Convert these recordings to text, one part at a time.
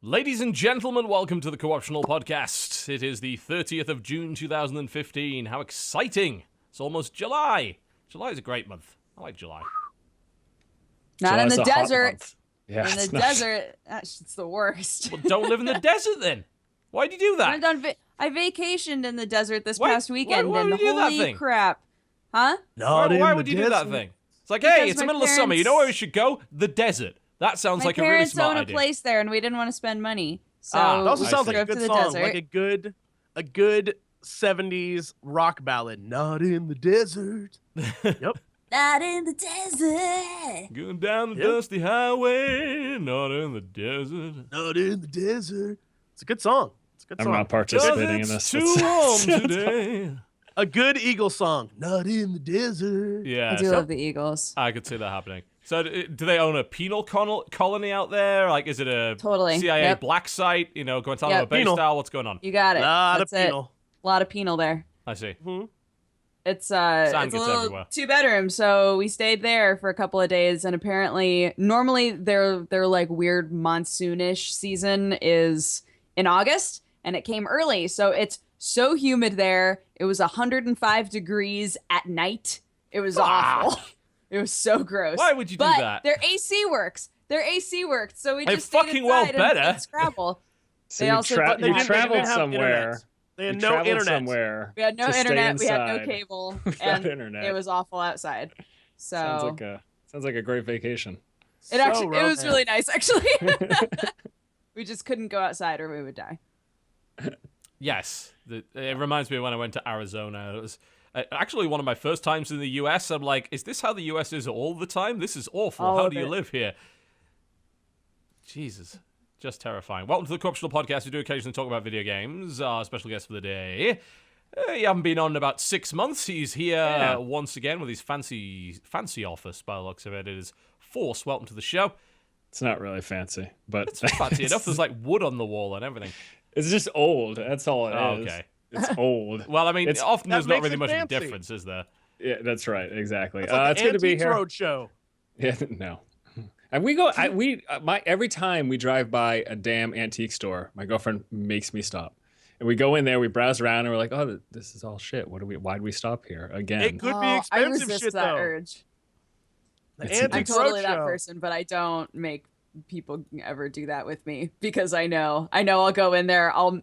Ladies and gentlemen, welcome to the Co-optional Podcast. It is the 30th of June 2015. How exciting! It's almost July. July is a great month. I like July. Not in July's the a hot desert. month. Yeah, In the it's not- desert, it's the worst. Well, don't live in the desert then. Why'd you do that? I vacationed in the desert this Why- past weekend, why and would you do that holy thing? crap. Huh? Why would you do that thing? It's like, hey, Because it's the my middle of summer. You know where we should go? The desert. That sounds My like a really parents smart own a idea. place there, and we didn't want to spend money. So Ah, It also I sounds see. like a drove to good the song, desert. like a good 70s rock ballad. Not in the desert. Yep. Not in the desert. Going down the Yep. dusty highway, not in the desert. Not in the desert. It's a good song. It's a good I'm song. not participating in this. Too warm today. A good Eagles song. Not in the desert. Yeah, I do love the Eagles. I could see that happening. So, do they own a penal colony out there? Like, is it a Totally. CIA Yep. black site? You know, Guantanamo Yep. Bay Penal. style? What's going on? You got it. Lot That's of it. penal. A lot of penal there. I see. It's a gets little everywhere. 2-bedroom, so we stayed there for a couple of days. And apparently, normally their like weird monsoonish season is in August, and it came early, so it's so humid there. It was 105 degrees at night. It was awful. It was so gross. Why would you do but that? Their AC works. Their AC worked, so we It just stayed fucking well inside better. and Scrabble. So They you, also tra- didn't you have- traveled they didn't have somewhere. internet. They had You no traveled internet. somewhere. We had no to stay internet. We had no inside cable, without and internet. it was awful outside. So Sounds like a great vacation. It actually So it was really romantic. nice actually. We just couldn't go outside or we would die. Yes. It reminds me of when I went to Arizona. It was actually one of my first times in the U.S. I'm like, is this how the U.S. is all the time? This is awful. All How of do you it. live here? Jesus. Just terrifying. Welcome to the Co-optional Podcast. We do occasionally talk about video games. Our special guest for the day. You haven't been on in about 6 months. He's here once again with his fancy office by the looks of it. It is Force. Welcome to the show. It's not really fancy, but It's fancy enough. There's like wood on the wall and everything. it's just old. That's all it is. Oh, okay. It's old. Well, I mean, It's- often that there's not makes really it much of a fancy. difference, is there? Yeah, that's right. Exactly. It's like it's good to be here. Road show. Yeah, no. And we go. Every time we drive by a damn antique store, my girlfriend makes me stop. And we go in there, we browse around, and we're like, "Oh, this is all shit. Why'd we stop here again?" It could be I expensive resist shit that though. urge. The It's- Antique I'm totally that Roadshow. person, but I don't make people ever do that with me because I know I'll go in there, I'll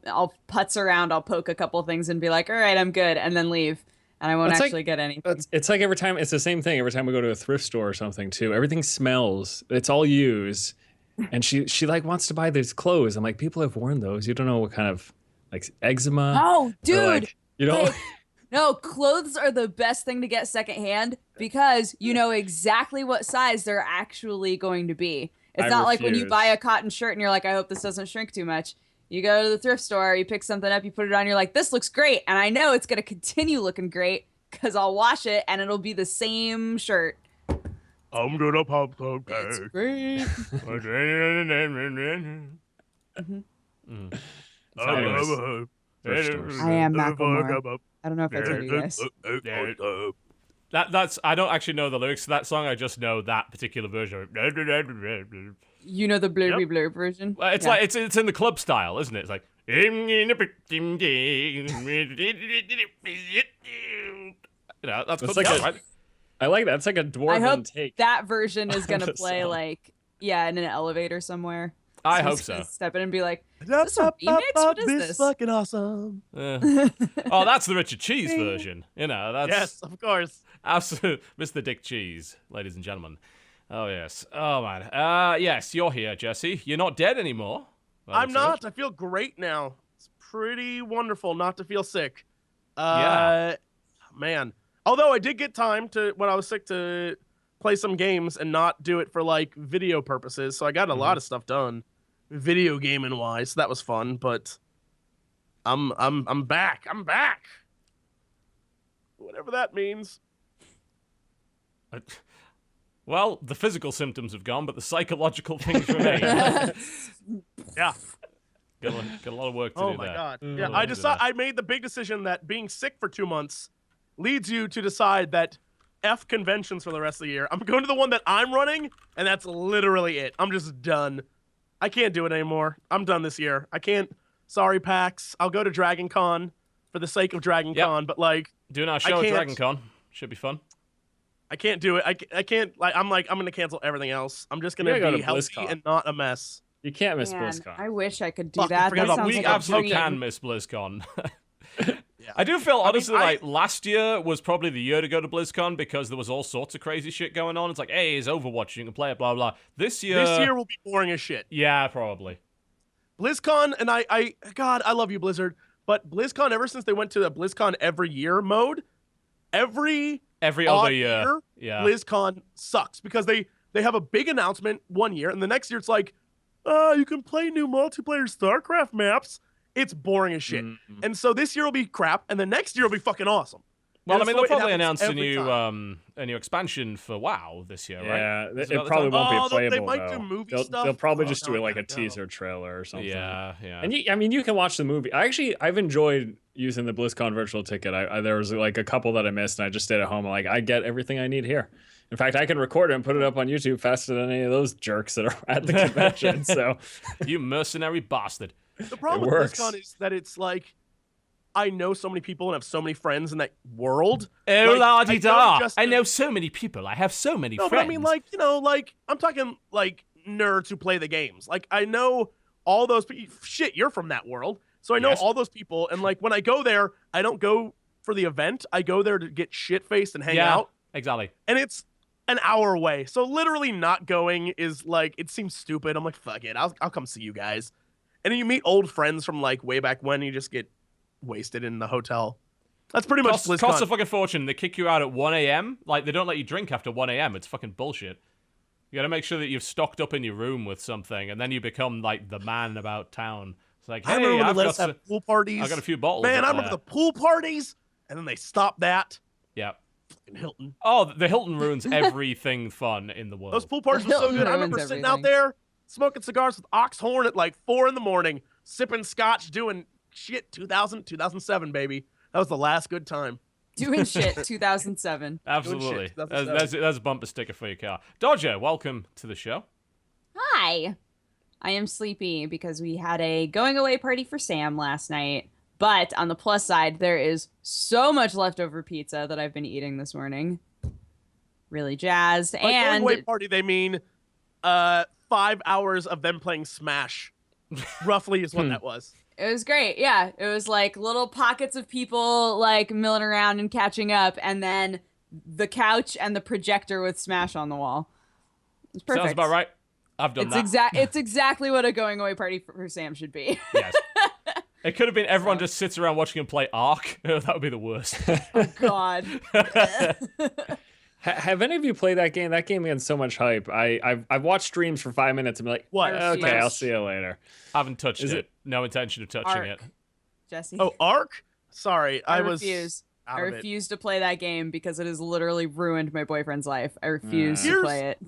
putz around, I'll poke a couple things and be like, all right, I'm good, and then leave, and I won't It's like- actually get anything. It's like every time. It's the same thing. Every time we go to a thrift store or something too, everything smells. It's all used, and she like wants to buy these clothes. I'm like, people have worn those. You don't know what kind of like eczema. Oh, or, dude. like, you know. Hey, no, clothes are the best thing to get secondhand because you know exactly what size they're actually going to be. It's I not like when you refuse. buy a cotton shirt and you're like, I hope this doesn't shrink too much. You go to the thrift store, you pick something up, you put it on, you're like, this looks great. And I know it's going to continue looking great because I'll wash it and it'll be the same shirt. I'm gonna pop the It's cake. great. Anyways, thrift stores. I am Macklemore. I don't know if I told you guys. That's I don't actually know the lyrics to that song. I just know that particular version. You know the blurby blurb version? It's Yeah. like it's in the club style, isn't it? It's like that's It's club like style, a- right? I like that. It's like a I dwarven hope take. that version is going to the play song. like, yeah, in an elevator somewhere. I So hope he's so. gonna step in and be like, this a remix? What is this? fucking awesome. Oh, that's the Richard Cheese version. You know, that's Yes, of course. absolute Mr. Dick Cheese, ladies and gentlemen. Oh yes. Oh man. Yes, you're here, Jesse. You're not dead anymore. Well, I'm it's not. I feel great now. It's pretty wonderful not to feel sick. Yeah. Man. Although I did get time to, when I was sick, to play some games and not do it for like video purposes. So I got a lot of stuff done, video gaming wise. So that was fun. But I'm back. I'm back. Whatever that means. Well, the physical symptoms have gone, but the psychological things remain. Yeah. got a lot of work to Oh do my there. god. Mm. Yeah. I made the big decision that being sick for 2 months leads you to decide that F conventions for the rest of the year. I'm going to the one that I'm running, and that's literally it. I'm just done. I can't do it anymore. I'm done this year. I can't. Sorry, PAX. I'll go to Dragon Con for the sake of Dragon Con, but like doing our show at Dragon Con should be fun. I can't do it. I can't. I'm gonna cancel everything else. I'm just gonna be healthy and not a mess. You can't miss BlizzCon. I wish I could do that. We absolutely can miss BlizzCon. I do feel, honestly, like, last year was probably the year to go to BlizzCon because there was all sorts of crazy shit going on. It's like, hey, it's Overwatch, you can play it, blah, blah. This year will be boring as shit. Yeah, probably. BlizzCon, and God, I love you, Blizzard, but BlizzCon, ever since they went to the BlizzCon every year mode, every other year, BlizzCon sucks because they have a big announcement one year, and the next year it's like, you can play new multiplayer StarCraft maps. It's boring as shit. Mm-hmm. And so this year will be crap, and the next year will be fucking awesome. Well, I mean, they'll probably announce a new expansion for WoW this year, right? Yeah, it probably won't be playable, they might do movie stuff. They'll probably just do it like a teaser trailer or something. Yeah. And you can watch the movie. I've enjoyed using the BlizzCon virtual ticket. There was like a couple that I missed, and I just stayed at home. Like, I get everything I need here. In fact, I can record it and put it up on YouTube faster than any of those jerks that are at the convention. So, you mercenary bastard. The problem with BlizzCon is that it's like, I know so many people and have so many friends in that world. Oh, la-di-da. I know so many people. I have so many friends. But I mean, like, I'm talking, like, nerds who play the games. Like, I know all those people. Shit, you're from that world. So I know all those people. And, like, when I go there, I don't go for the event. I go there to get shit-faced and hang out. Exactly. And it's an hour away. So literally not going is, like, it seems stupid. I'm like, fuck it. I'll come see you guys. And then you meet old friends from, like, way back when. You just get wasted in the hotel. That's pretty much BlizzCon. Costs a fucking fortune. They kick you out at 1 a.m. Like, they don't let you drink after 1 a.m. It's fucking bullshit. You gotta make sure that you've stocked up in your room with something, and then you become, like, the man about town. It's like, hey, I remember when they let us have pool parties. I got a few bottles. Man, I remember the pool parties, and then they stopped that. Yeah. Fucking Hilton. Oh, the Hilton ruins everything fun in the world. Those pool parties were so good. I remember sitting out there, smoking cigars with Oxhorn at, like, 4 a.m, sipping scotch, doing shit. 2007, baby. That was the last good time. Doing shit, 2007. Absolutely. That's a bumper sticker for your car. Dodger, welcome to the show. Hi. I am sleepy because we had a going away party for Sam last night. But on the plus side, there is so much leftover pizza that I've been eating this morning. Really jazzed. By going away party, they mean 5 hours of them playing Smash. Roughly is what that was. It was great. Yeah. It was like little pockets of people like milling around and catching up, and then the couch and the projector with Smash on the wall. It's perfect. Sounds about right. I've done that. It's exactly what a going away party for Sam should be. Yes. It could have been everyone just sits around watching him play Ark. That would be the worst. Oh, God. Have any of you played that game? That game had so much hype. I've watched streams for 5 minutes and be like, what? Okay, I'll see you later. I haven't touched it. No intention of touching it. Jesse? Oh, Ark? Sorry, I refuse. I refuse to play that game because it has literally ruined my boyfriend's life. I refuse to play it.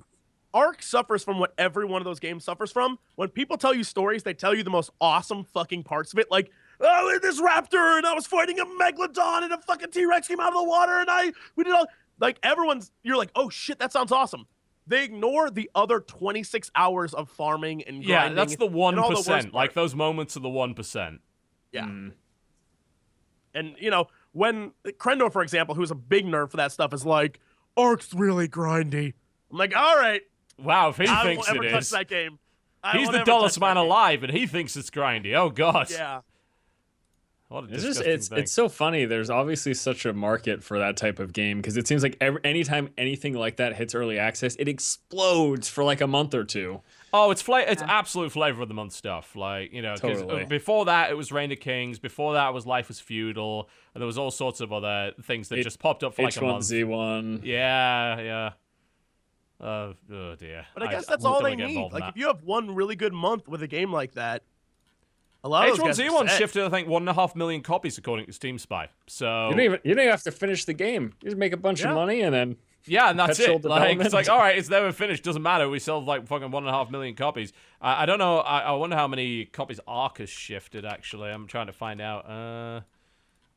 Ark suffers from what every one of those games suffers from. When people tell you stories, they tell you the most awesome fucking parts of it. Like, oh, this raptor, and I was fighting a megalodon, and a fucking T-Rex came out of the water, and we did all... Like, you're like, oh, shit, that sounds awesome. They ignore the other 26 hours of farming and grinding. Yeah, that's the 1%. Like, those moments are the 1%. Yeah. And, when Krendor, for example, who's a big nerd for that stuff, is like, Ark's really grindy. I'm like, all right. Wow, if he thinks it is. I won't ever touch that game. He's the dullest man alive, and he thinks it's grindy. Oh, God. Yeah. What a it's so funny. There's obviously such a market for that type of game because it seems like anytime anything like that hits early access, it explodes for like a month or two. Oh, it's absolute flavor of the month stuff. Like, totally. Before that, it was Reign of Kings. Before that, it was Life was Feudal. And there was all sorts of other things that just popped up for like a month. H1Z1. Yeah. Oh, dear. But I guess that's all they need. Like, if you have one really good month with a game like that, a lot of H1Z1 shifted, I think, 1.5 million copies according to Steam Spy. So you don't even have to finish the game. You just make a bunch of money and then and that's it. Like, it's like, all right, it's never finished. Doesn't matter. We sold like fucking 1.5 million copies. I don't know. I wonder how many copies Ark has shifted. Actually, I'm trying to find out.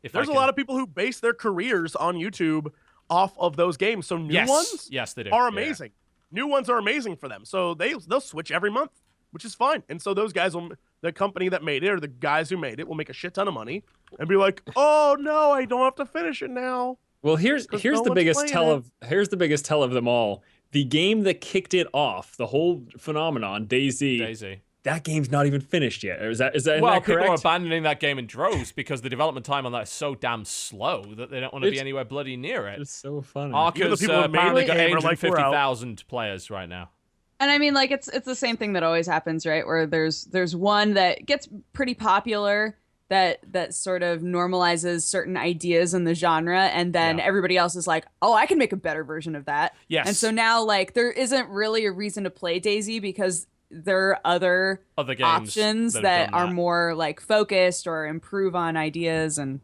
There's a lot of people who base their careers on YouTube off of those games. So new ones, they do. are amazing. New ones are amazing for them. So they'll switch every month. which is fine. And so those guys the company that made it or the guys who made it will make a shit ton of money and be like, oh no, I don't have to finish it now. Well, here's the biggest tell of them all. The game that kicked it off, the whole phenomenon, DayZ. That game's not even finished yet. Is that well, correct? People are abandoning that game in droves because the development time on that is so damn slow that they don't want to be anywhere bloody near it. It's so funny. Arca's apparently got 850,000 players right now. And I mean, like, it's the same thing that always happens, right? Where there's one that gets pretty popular that sort of normalizes certain ideas in the genre, and then everybody else is like, oh, I can make a better version of that. Yes. And so now, like, there isn't really a reason to play DayZ because there are other games options that are more like focused or improve on ideas and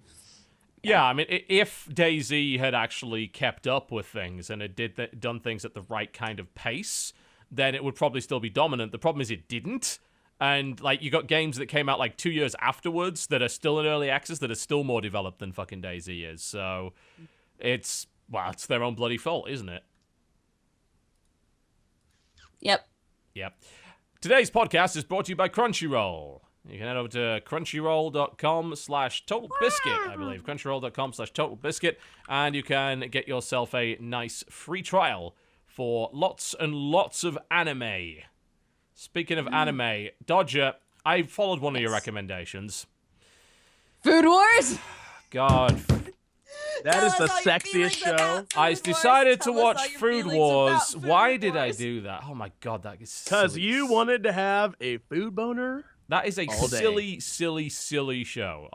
yeah, I mean, if DayZ had actually kept up with things and it done things at the right kind of pace, then it would probably still be dominant. The problem is it didn't. And like you got games that came out like 2 years afterwards that are still in early access that are still more developed than fucking DayZ is. So it's their own bloody fault, isn't it? Yep. Today's podcast is brought to you by Crunchyroll. You can head over to crunchyroll.com/TotalBiscuit, I believe. Crunchyroll.com/TotalBiscuit, and you can get yourself a nice free trial for lots and lots of anime. Speaking of anime, Dodger, I followed one of your recommendations. Food Wars? God. That is the sexiest show. I decided to watch Food Wars. Why did I do that? Oh my god, that is because you wanted to have a food boner. That is a silly show.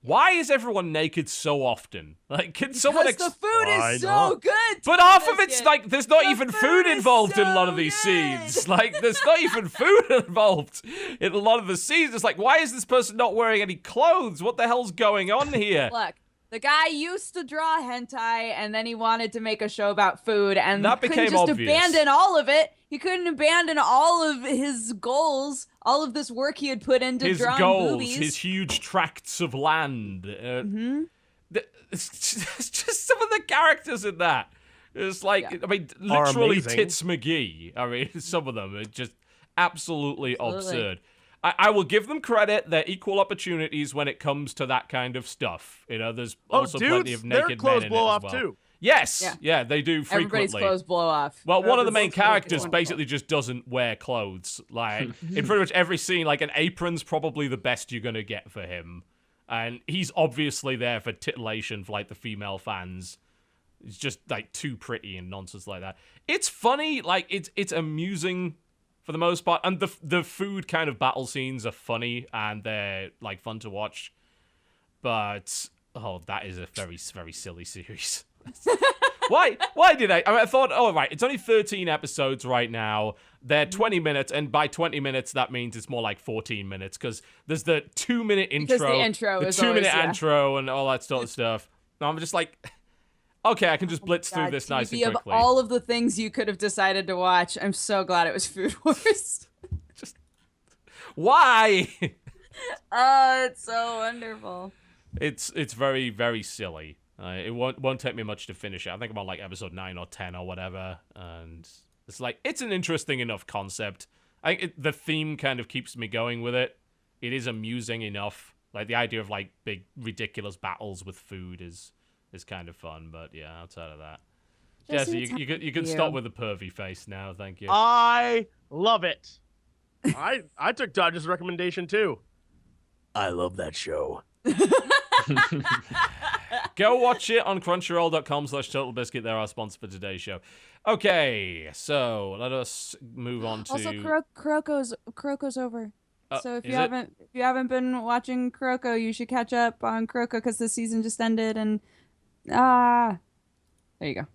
Why is everyone naked so often? Like, can someone? Because the food is so good. But half of it's like there's not even food involved in a lot of these scenes. Like, there's not even food involved in a lot of the scenes. It's like, why is this person not wearing any clothes? What the hell's going on here? Look. The guy used to draw hentai, and then he wanted to make a show about food, and that couldn't became just obvious. abandon all of it. He couldn't abandon all of his goals, all of this work he had put into drawing boobies. His huge tracts of land. It's just some of the characters in that. It's like, I mean, literally Tits McGee. I mean, some of them are just absolutely absurd. I will give them credit. They're equal opportunities when it comes to that kind of stuff. You know, there's also plenty of naked men in it as well. Too. Yes, yeah, they do frequently. Everybody's clothes blow off. Well, one of the main characters basically just doesn't wear clothes. Like, in pretty much every scene, like, an apron's probably the best you're gonna get for him. And he's obviously there for titillation for, like, the female fans. It's just, like, too pretty and nonsense like that. It's funny, like, it's amusing for the most part, and the food kind of battle scenes are funny and they're like fun to watch, but that is a very, very silly series. Why did I thought, right, it's only 13 episodes right now, they're 20 minutes, and by 20 minutes that means it's more like 14 minutes because there's the 2-minute intro, because the intro is 2-minute intro and all that sort of stuff. And I'm just like, okay, I can just blitz through this nice and quickly. Of all of the things you could have decided to watch, I'm so glad it was Food Wars. Just why? Oh, it's so wonderful. It's very, very silly. It won't take me much to finish it. I think I'm on like episode 9 or 10 or whatever, and it's like it's an interesting enough concept. I think the theme kind of keeps me going with it. It is amusing enough. Like the idea of like big ridiculous battles with food is kind of fun, but yeah, outside of that. Jesse, you can stop with the pervy face now, thank you. I love it. I took Dodge's recommendation too. I love that show. Go watch it on crunchyroll.com/TotalBiscuit. They're our sponsor for today's show. Okay, so let us move on to... Also, Kuroko's over. So if you haven't been watching Kuroko, you should catch up on Kuroko because the season just ended, and there you go.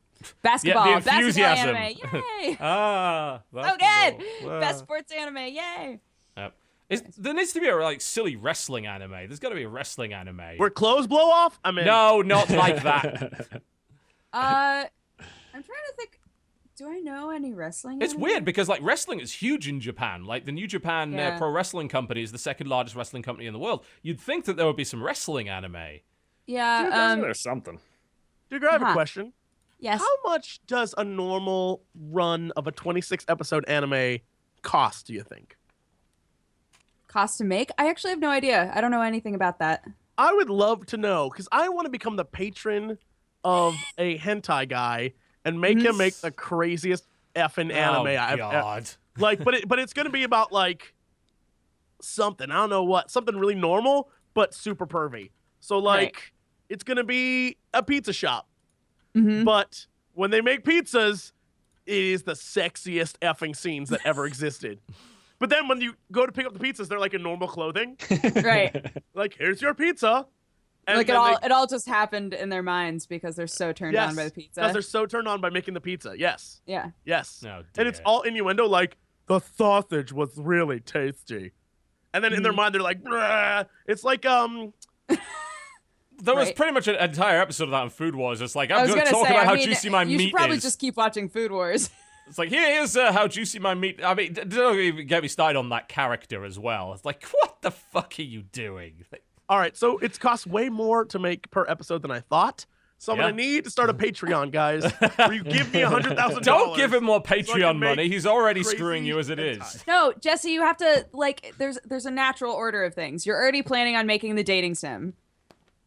Basketball, yeah, the enthusiasm. Basketball anime, yay! So good. Best sports anime, yay! Yep. There needs to be a like silly wrestling anime. There's got to be a wrestling anime. Where clothes blow off? I mean, no, not like that. I'm trying to think. Do I know any wrestling? It's weird because like wrestling is huge in Japan. Like the New Japan Pro Wrestling Company is the second largest wrestling company in the world. You'd think that there would be some wrestling anime. Yeah, there's something. Dude, I have a question. Yes. How much does a normal run of a 26 episode anime cost, do you think? cost to make? I actually have no idea. I don't know anything about that. I would love to know, because I want to become the patron of a hentai guy and make him make the craziest effing anime I've God. like. But it's gonna be about like something, I don't know what, something really normal but super pervy. So like it's gonna be a pizza shop, but when they make pizzas, it is the sexiest effing scenes that ever existed. But then when you go to pick up the pizzas, they're like in normal clothing. Right. Like, here's your pizza. And Like it all just happened in their minds because they're so turned on by the pizza. Because they're so turned on by making the pizza. Yes. Yeah. Yes. Oh, and it's all innuendo, like, the sausage was really tasty. And then in their mind, they're like, bruh. It's like, There was pretty much an entire episode of that in Food Wars. It's like, I'm going to talk say, about how juicy my meat is. You should probably just keep watching Food Wars. It's like, here's how juicy my meat... I mean, don't even get me started on that character as well. It's like, what the fuck are you doing? All right, so it's cost way more to make per episode than I thought. So I'm going to need to start a Patreon, guys, where you give me $100,000. Don't give him more Patreon money. He's already screwing you as it is. No, Jesse, you have to, like, there's a natural order of things. You're already planning on making the dating sim.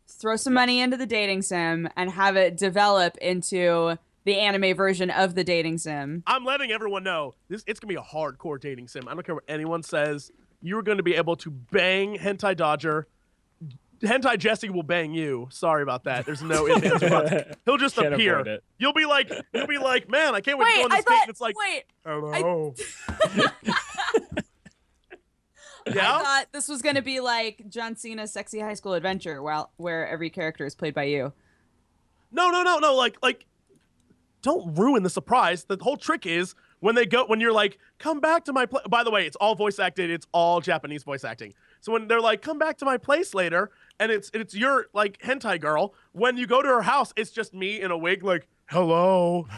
Throw some money into the dating sim and have it develop into the anime version of the dating sim. I'm letting everyone know it's going to be a hardcore dating sim. I don't care what anyone says. You're going to be able to bang Hentai Dodger. Hentai Jesse will bang you. Sorry about that. There's no ifs, ands, or buts. He'll just appear. You'll be like, man, I can't wait to go on this date. And it's like, hello. Yeah? I thought this was going to be like John Cena's Sexy High School Adventure, where every character is played by you. No. Like, don't ruin the surprise. The whole trick is when you're like, come back to my place. By the way, it's all voice acted. It's all Japanese voice acting. So when they're like, come back to my place later, and it's your like hentai girl, when you go to her house, it's just me in a wig, like, hello,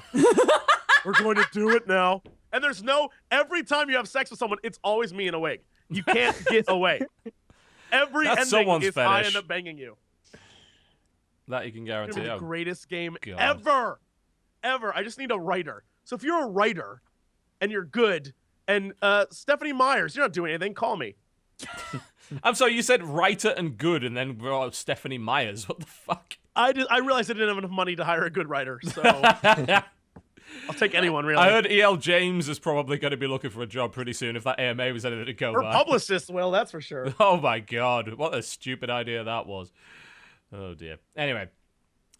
we're going to do it now. And every time you have sex with someone, it's always me in a wig. You can't get away. Every ending is I end up banging you. That you can guarantee. It's gonna be the greatest game ever. I just need a writer. So if you're a writer and you're good, and Stephanie Myers, you're not doing anything, call me. I'm sorry, you said writer and good, and then Stephanie Myers. What the fuck? I realized I didn't have enough money to hire a good writer, so I'll take anyone, really. I heard E.L. James is probably going to be looking for a job pretty soon if that AMA was anything to go Her by. publicist will, that's for sure. Oh my god, what a stupid idea that was. Oh dear. Anyway,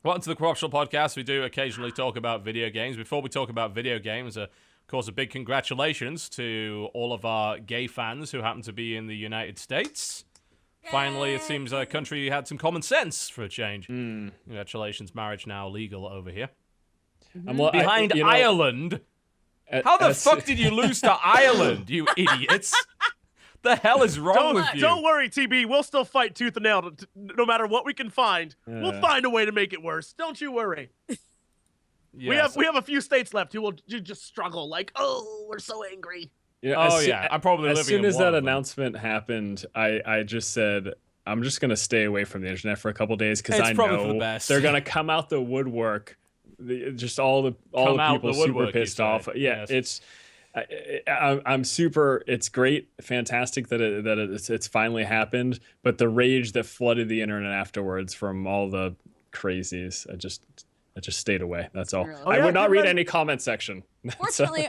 welcome to the Corruptional Podcast. We do occasionally talk about video games. Before we talk about video games, of course, a big congratulations to all of our gay fans who happen to be in the United States. Yay! Finally, it seems our country had some common sense for a change. Congratulations, marriage now legal over here. Behind Ireland. How the fuck did you lose to Ireland, you idiots? The hell is wrong with you? Don't worry, TB. We'll still fight tooth and nail no matter what we can find. We'll find a way to make it worse. Don't you worry. Yes. We have a few states left who will just struggle. Like, oh, we're so angry. Yeah, I'm probably living. As soon in as one that of them. announcement happened, I just said, I'm just gonna stay away from the internet for a couple days because I probably for know the best. they're gonna come out the woodwork. All the people super pissed off. Yeah, yes. I'm super. It's great, fantastic that it's finally happened. But the rage that flooded the internet afterwards from all the crazies, I just stayed away. That's all. Really? I would not read any comment section. Fortunately,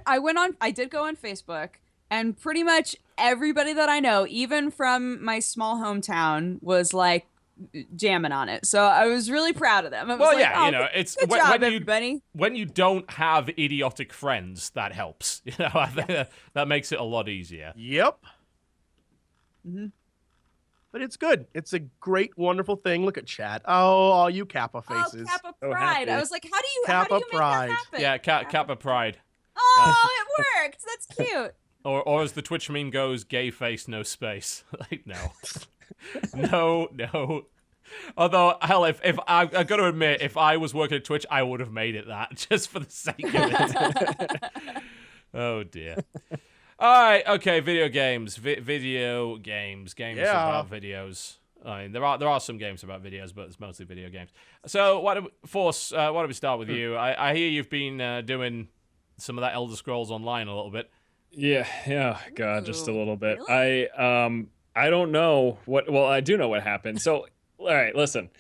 I did go on Facebook, and pretty much everybody that I know, even from my small hometown, was like jamming on it. So I was really proud of them. It's good job, everybody. When you don't have idiotic friends, that helps. I think that makes it a lot easier. Yep. But it's good. It's a great, wonderful thing. Look at chat. Oh, all you Kappa faces. Oh, Kappa Pride. I was like, how do you Kappa make Pride. that happen? Yeah, Kappa Pride. Oh, it worked. That's cute. Or as the Twitch meme goes, gay face, no space. Like, no. No. Although, hell, if I got to admit, if I was working at Twitch, I would have made it that, just for the sake of it. Oh, dear. All right, okay, video games. Video games. Games about videos. I mean, there are some games about videos, but it's mostly video games. So, why don't we start with you? I hear you've been doing some of that Elder Scrolls Online a little bit. Yeah, God, just a Ooh, little bit. really? I don't know what. Well, I do know what happened. So, all right, listen.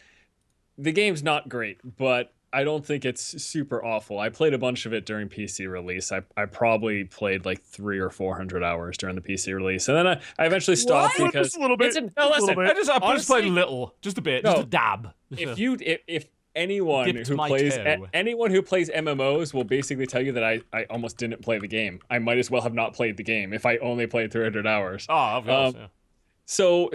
The game's not great, but I don't think it's super awful. I played a bunch of it during PC release. I probably played like 300 or 400 hours during the PC release, and then I eventually stopped What? because Just a little bit. no, Just a little listen. bit. I just played Honestly, little, just a bit, just a no. dab. If anyone Dipped who my plays toe. anyone who plays MMOs will basically tell you that I almost didn't play the game. I might as well have not played the game if I only played 300 hours. Oh, of course. Um, Yeah.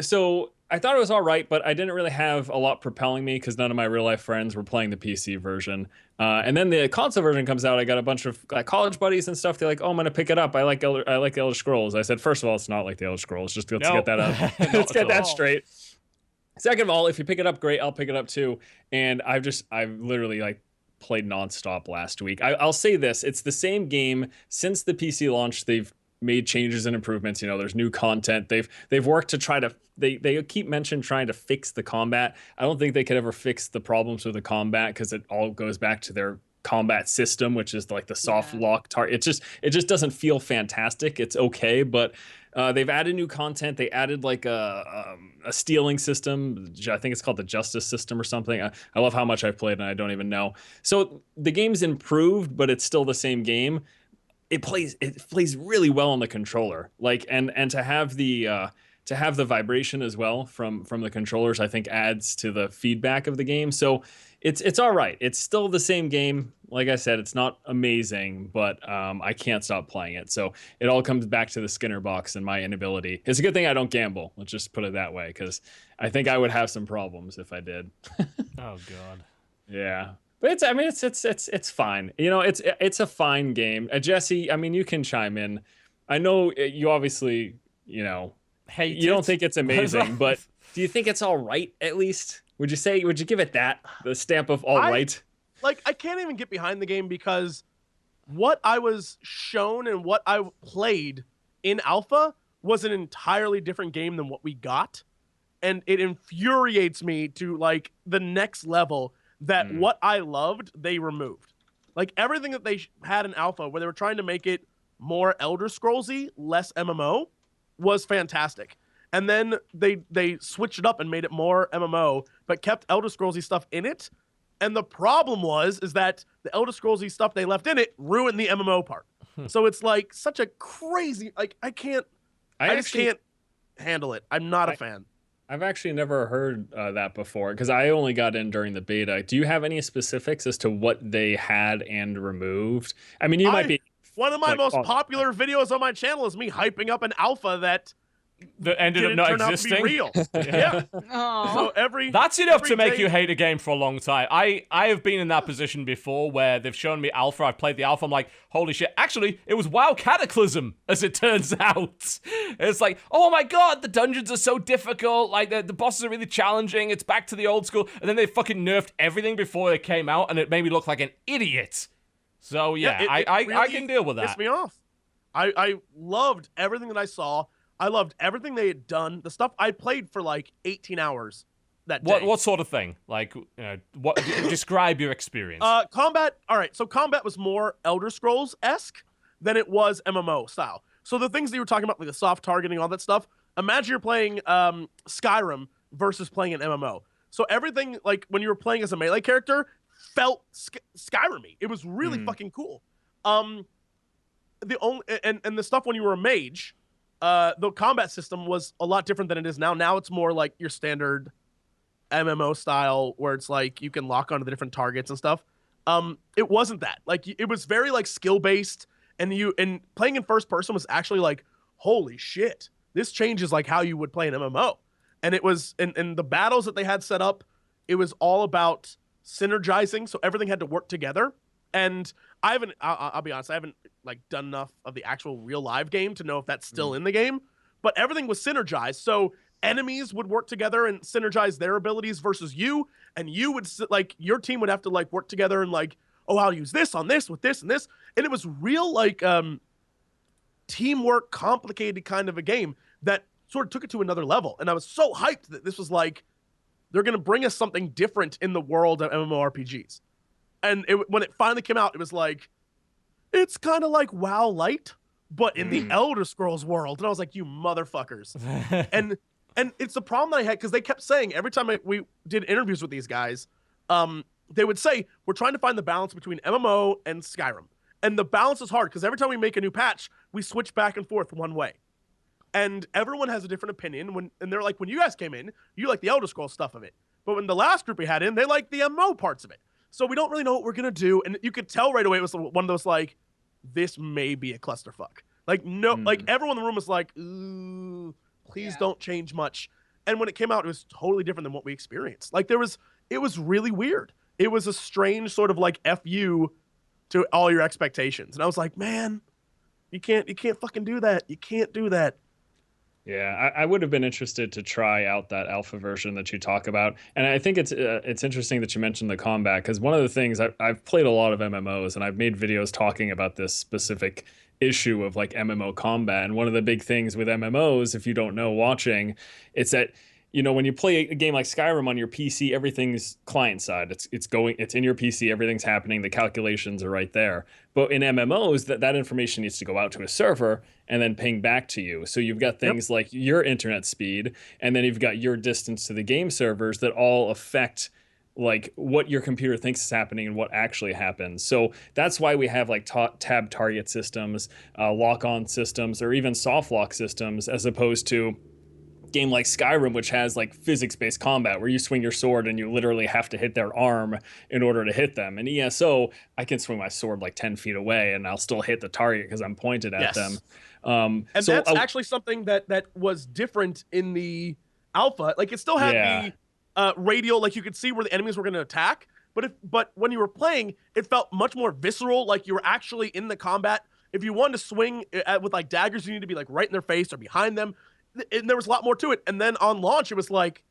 so I thought it was all right, but I didn't really have a lot propelling me because none of my real life friends were playing the PC version. And then the console version comes out. I got a bunch of college buddies and stuff. They're like, "Oh, I'm gonna pick it up. I like Elder Scrolls." I said, first of all, it's not like the Elder Scrolls. Just let's get that out. Not Let's get at that all. straight. Second of all, if you pick it up, great. I'll pick it up too. And I've literally like played nonstop last week. I'll say this: it's the same game since the PC launch. They've made changes and improvements. You know, there's new content. They've worked to try to they keep mentioning trying to fix the combat. I don't think they could ever fix the problems with the combat because it all goes back to their combat system, which is like the soft lock target. It just doesn't feel fantastic. It's okay, but they've added new content. They added like a stealing system. I think it's called the justice system or something. I love how much I've played and I don't even know. So the game's improved, but it's still the same game. It plays really well on the controller. Like and to have the vibration as well from the controllers, I think adds to the feedback of the game. So it's all right. It's still the same game. Like I said, it's not amazing, but I can't stop playing it. So it all comes back to the Skinner box and my inability. It's a good thing I don't gamble. Let's just put it that way, because I think I would have some problems if I did. Oh god. Yeah. But it's fine. You know, it's a fine game. Jesse, I mean, you can chime in. I know you obviously, you know, Hate you don't it. think it's amazing, but do you think it's all right at least? Would you give it the stamp of all right? Like, I can't even get behind the game because what I was shown and what I played in alpha was an entirely different game than what we got. And it infuriates me to like the next level that what I loved, they removed. Like everything that they had in alpha where they were trying to make it more Elder Scrollsy, less MMO, was fantastic. And then they switched it up and made it more MMO, but kept Elder Scrollsy stuff in it. And the problem is that the Elder Scrollsy stuff they left in it ruined the MMO part. So it's like such a crazy, like I just can't handle it. I'm not a fan. I've actually never heard that before because I only got in during the beta. Do you have any specifics as to what they had and removed? I mean, you might be. One of my most popular videos on my channel is me hyping up an alpha that ended up not turn existing. out to be real. Yeah. Oh. So That's enough to make you hate a game for a long time. I have been in that position before where they've shown me alpha. I've played the alpha. I'm like, holy shit. Actually, it was WoW Cataclysm, as it turns out. It's like, oh my god, the dungeons are so difficult. Like, the bosses are really challenging. It's back to the old school. And then they fucking nerfed everything before they came out, and it made me look like an idiot. So, yeah, I can deal with that. Pissed me off. I loved everything that I saw. I loved everything they had done. The stuff I played for like 18 hours that day. What sort of thing? Like, what? Describe your experience. Combat. All right, so combat was more Elder Scrolls-esque than it was MMO style. So the things that you were talking about, like the soft targeting, all that stuff. Imagine you're playing Skyrim versus playing an MMO. So everything, like when you were playing as a melee character, felt Skyrim-y. It was really fucking cool. The only and the stuff when you were a mage. The combat system was a lot different than it is now. Now it's more like your standard MMO style where it's like you can lock onto the different targets and stuff. It wasn't that. Like it was very like skill based, and playing in first person was actually like, holy shit, this changes like how you would play an MMO. And it was and the battles that they had set up, it was all about synergizing, so everything had to work together. And I'll be honest, I haven't like done enough of the actual real live game to know if that's still in the game, but everything was synergized. So enemies would work together and synergize their abilities versus you, and you would like your team would have to like work together and like, oh, I'll use this on this with this and this. And it was real like teamwork, complicated kind of a game that sort of took it to another level. And I was so hyped that this was like, they're going to bring us something different in the world of MMORPGs. And when it finally came out, it was like, it's kind of like WoW Light, but in the Elder Scrolls world. And I was like, you motherfuckers. and it's the problem that I had, because they kept saying every time we did interviews with these guys, they would say, we're trying to find the balance between MMO and Skyrim. And the balance is hard, because every time we make a new patch, we switch back and forth one way. And everyone has a different opinion. And they're like, when you guys came in, you like the Elder Scrolls stuff of it. But when the last group we had in, they liked the MMO parts of it. So we don't really know what we're going to do. And you could tell right away it was one of those, like, this may be a clusterfuck. Like, no, like, everyone in the room was like, ooh, please don't change much. And when it came out, it was totally different than what we experienced. Like, it was really weird. It was a strange sort of, like, FU to all your expectations. And I was like, man, you can't fucking do that. You can't do that. Yeah, I would have been interested to try out that alpha version that you talk about, and I think it's interesting that you mentioned the combat, because one of the things I've played a lot of MMOs and I've made videos talking about this specific issue of like MMO combat, and one of the big things with MMOs, if you don't know watching, it's that when you play a game like Skyrim on your PC, everything's client side. It's in your PC, everything's happening, the calculations are right there. But in MMOs, that information needs to go out to a server and then ping back to you. So you've got things like your internet speed, and then you've got your distance to the game servers that all affect like what your computer thinks is happening and what actually happens. So that's why we have like tab target systems, lock-on systems, or even soft lock systems, as opposed to game like Skyrim, which has like physics-based combat where you swing your sword and you literally have to hit their arm in order to hit them. In ESO, I can swing my sword like 10 feet away and I'll still hit the target because I'm pointed at them. And so, that's actually something that was different in the alpha. Like, it still had the radial, like you could see where the enemies were going to attack, but when you were playing, it felt much more visceral, like you were actually in the combat. If you wanted to swing with like daggers, you need to be like right in their face or behind them. And there was a lot more to it. And then on launch, it was like,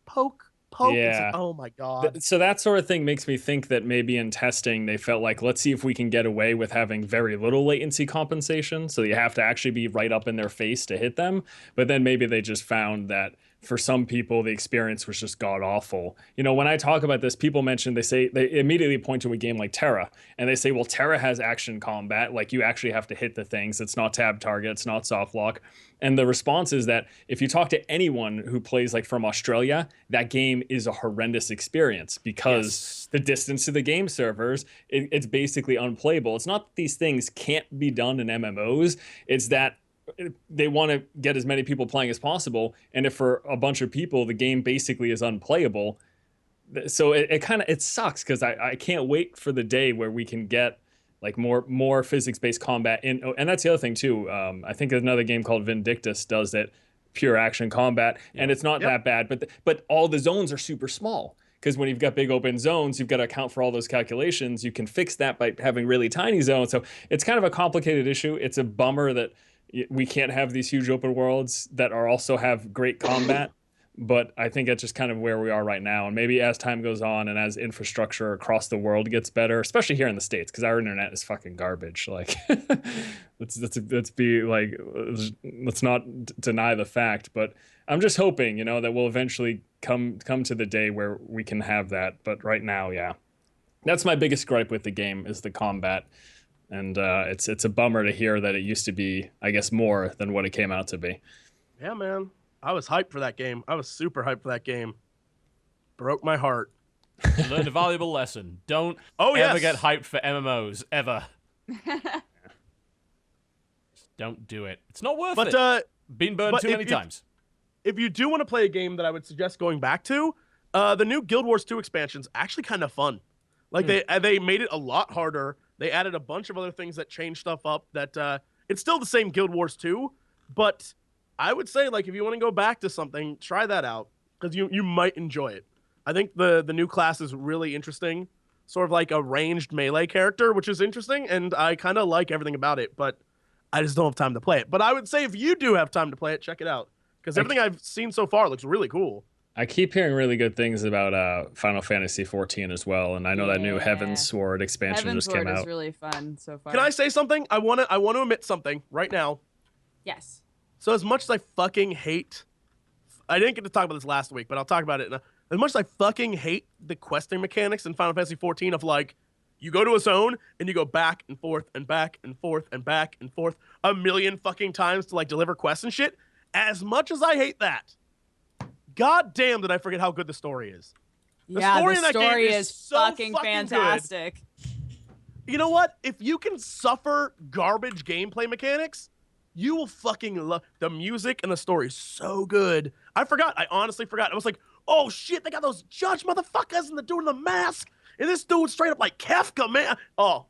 poke. Yeah. It's like, oh my God. So that sort of thing makes me think that maybe in testing, they felt like, let's see if we can get away with having very little latency compensation. So you have to actually be right up in their face to hit them. But then maybe they just found that for some people, the experience was just god awful. When I talk about this, people mention, they immediately point to a game like Terra, and they say, well, Terra has action combat. Like, you actually have to hit the things. It's not tab target. It's not soft lock. And the response is that if you talk to anyone who plays like from Australia, that game is a horrendous experience because the distance to the game servers, it's basically unplayable. It's not that these things can't be done in MMOs. It's that they want to get as many people playing as possible, and if for a bunch of people the game basically is unplayable, so it sucks, because I can't wait for the day where we can get like more physics-based combat in. And that's the other thing too. I think another game called Vindictus does it, pure action combat, and it's not that bad, but all the zones are super small. Because when you've got big open zones, you've got to account for all those calculations. You can fix that by having really tiny zones. So it's kind of a complicated issue. It's a bummer that we can't have these huge open worlds that also have great combat, but I think that's just kind of where we are right now. And maybe as time goes on and as infrastructure across the world gets better, especially here in the States, because our internet is fucking garbage. Like, let's not deny the fact, but I'm just hoping, that we'll eventually come to the day where we can have that. But right now, that's my biggest gripe with the game, is the combat. And it's a bummer to hear that it used to be, I guess, more than what it came out to be. Yeah, man. I was hyped for that game. I was super hyped for that game. Broke my heart. Learned a valuable lesson. Don't ever get hyped for MMOs, ever. Just don't do it. It's not worth it. Been burned too many times. If you do want to play a game that I would suggest going back to, the new Guild Wars 2 expansion's actually kind of fun. Like, they made it a lot harder. They added a bunch of other things that changed stuff up. That it's still the same Guild Wars 2, but I would say, like, if you want to go back to something, try that out, because you might enjoy it. I think the new class is really interesting, sort of like a ranged melee character, which is interesting, and I kind of like everything about it, but I just don't have time to play it. But I would say if you do have time to play it, check it out, because everything I've seen so far looks really cool. I keep hearing really good things about Final Fantasy 14 as well, and I know that new Heaven's Sword expansion just came out. Heaven's Sword is really fun so far. Can I say something? I want to admit something right now. Yes. So as much as I fucking hate, I didn't get to talk about this last week, but I'll talk about it now. As much as I fucking hate the questing mechanics in Final Fantasy 14 of like, You go to a zone and you go back and forth and back and forth and back and forth a million fucking times to like deliver quests and shit. As much as I hate that, god damn did I forget how good the story is. The story is so fucking fantastic. Good. You know what? If you can suffer garbage gameplay mechanics, you will fucking love the music and the story is so good. I honestly forgot. I was like, oh shit, they got those judge motherfuckers and they're doing the mask. And this dude straight up like Kefka, man. Oh,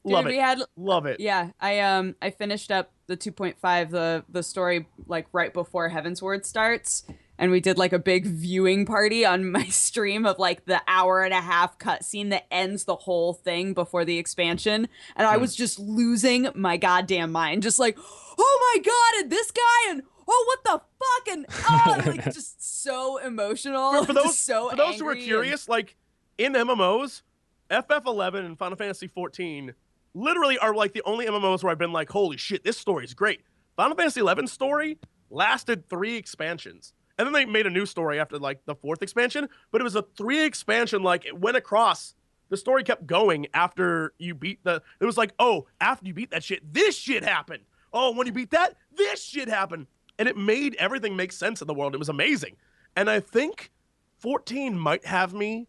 love it. Love it. Yeah, I finished up the 2.5, the story like right before Heavensward starts, and we did like a big viewing party on my stream of like the hour-and-a-half cutscene that ends the whole thing before the expansion, and I was just losing my goddamn mind, just like, oh my god, and this guy, and oh what the fuck, and like just so emotional. For those who are angry curious, like. In MMOs, FF11 and Final Fantasy 14 literally are like the only MMOs where I've been like, holy shit, this story is great. Final Fantasy 11's story lasted 3 expansions. And then they made a new story after like the 4th expansion, but it was a 3 expansion, like it went across. The story kept going after you beat it was like, oh, after you beat that shit, this shit happened. Oh, when you beat that, this shit happened. And it made everything make sense in the world. It was amazing. And I think 14 might have me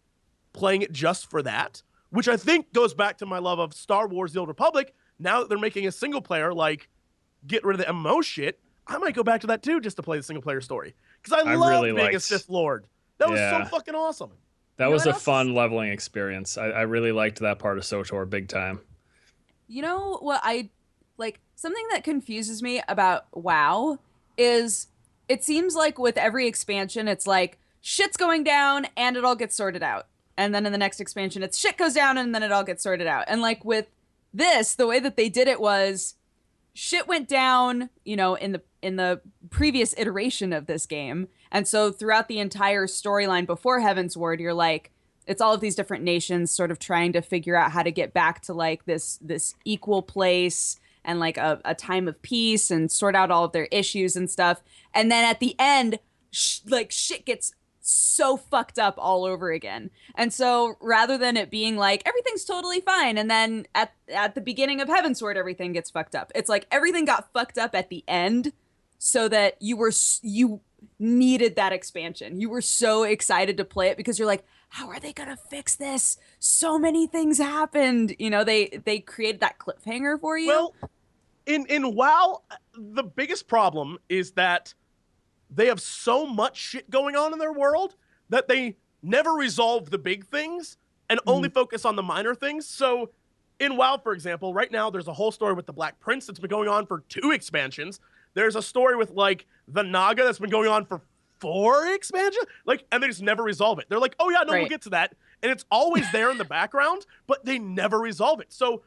playing it just for that, which I think goes back to my love of Star Wars The Old Republic. Now that they're making a single player, like, get rid of the MMO shit, I might go back to that too just to play the single player story. Because I love really being a Sith Lord. That was so fucking awesome. That was a fun leveling experience. I really liked that part of SWTOR big time. You know what something that confuses me about WoW is it seems like with every expansion, it's like shit's going down and it all gets sorted out. And then in the next expansion, it's shit goes down and then it all gets sorted out. And like with this, the way that they did it was shit went down, you know, in the previous iteration of this game. And so throughout the entire storyline before Heavensward, you're like, it's all of these different nations sort of trying to figure out how to get back to like this equal place and like a time of peace and sort out all of their issues and stuff. And then at the end, shit gets so fucked up all over again. And so rather than it being like everything's totally fine and then at the beginning of Heavensward everything gets fucked up, it's like everything got fucked up at the end so that you needed that expansion. You were so excited to play it because you're like, how are they gonna fix this? So many things happened. You know, they created that cliffhanger for you. Well, in WoW, the biggest problem is that they have so much shit going on in their world that they never resolve the big things and only focus on the minor things. So in WoW, for example, right now there's a whole story with the Black Prince that's been going on for 2 expansions. There's a story with like the Naga that's been going on for 4 expansions. Like, and they just never resolve it. They're like, oh yeah, no, we'll get to that. And it's always there in the background, but they never resolve it. So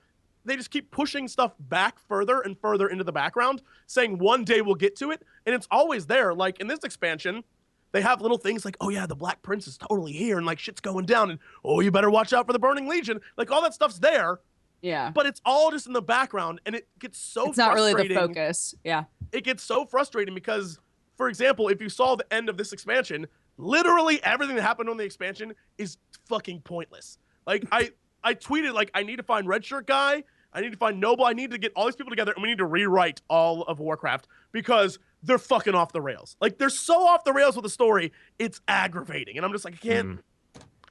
they just keep pushing stuff back further and further into the background, saying one day we'll get to it, and it's always there. Like, in this expansion, they have little things like, oh yeah, the Black Prince is totally here, and like, shit's going down, and oh, you better watch out for the Burning Legion. Like, all that stuff's there. Yeah. But it's all just in the background, and it gets so It's not really the focus. Yeah. It gets so frustrating because, for example, if you saw the end of this expansion, literally everything that happened on the expansion is fucking pointless. Like, I tweeted, like, I need to find Red Shirt Guy, I need to find Noble, I need to get all these people together, and we need to rewrite all of Warcraft because they're fucking off the rails. Like, they're so off the rails with the story, it's aggravating. And I'm just like,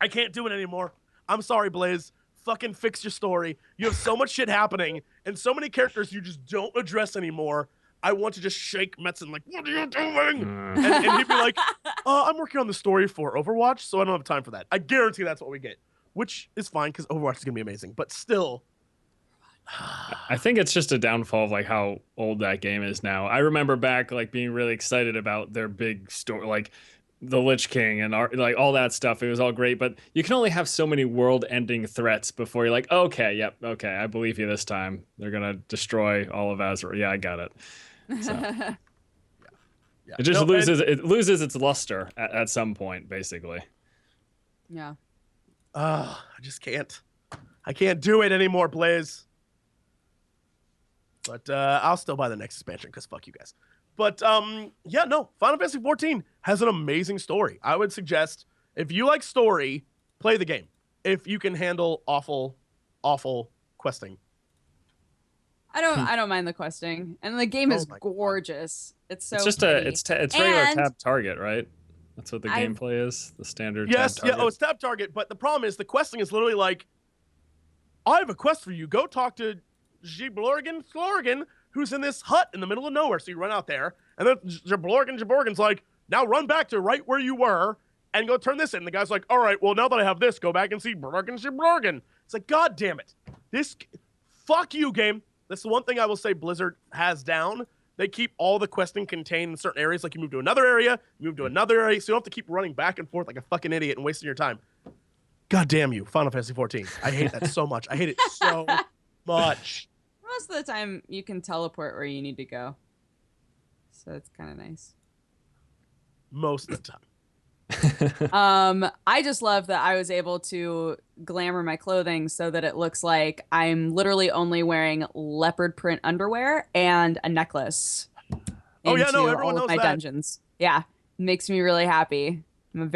I can't do it anymore. I'm sorry, Blaze. Fucking fix your story. You have so much shit happening, and so many characters you just don't address anymore. I want to just shake Metzen like, what are you doing? And he'd be like, I'm working on the story for Overwatch, so I don't have time for that. I guarantee that's what we get, which is fine because Overwatch is going to be amazing. But still. I think it's just a downfall of like how old that game is now. I remember back like being really excited about their big story, like the Lich King and like all that stuff. It was all great, but you can only have so many world-ending threats before you're like, okay, yep, okay, I believe you this time. They're going to destroy all of Azeroth. Yeah, I got it. So. Yeah. It just loses its luster at some point, basically. Yeah. I just can't. I can't do it anymore, Blaze. But I'll still buy the next expansion because fuck you guys. But yeah, no, Final Fantasy XIV has an amazing story. I would suggest if you like story, play the game. If you can handle awful awful questing. I don't mind the questing, and the game is my God. gorgeous. It's so It's just pretty. it's regular And tab target, right? That's what the gameplay is. The standard Yes, tab target. it's tab target, but the problem is the questing is literally like, I have a quest for you. Go talk to Jablorgan, who's in this hut in the middle of nowhere. So you run out there, and then Jablorgan's like, now run back to right where you were and go turn this in. And the guy's like, all right, well, now that I have this, go back and see Jablorgan. It's like, God damn it. Fuck you, game. That's the one thing I will say Blizzard has down. They keep all the questing contained in certain areas. Like you move to another area, so you don't have to keep running back and forth like a fucking idiot and wasting your time. God damn you, Final Fantasy 14. I hate that so much. I hate it so much. most of the time, you can teleport where you need to go. So it's kind of nice. Most of the time. I just love that I was able to glamour my clothing so that it looks like I'm literally only wearing leopard print underwear and a necklace. Oh yeah, no, into everyone all of knows my that. dungeons. Yeah, it makes me really happy. I'm a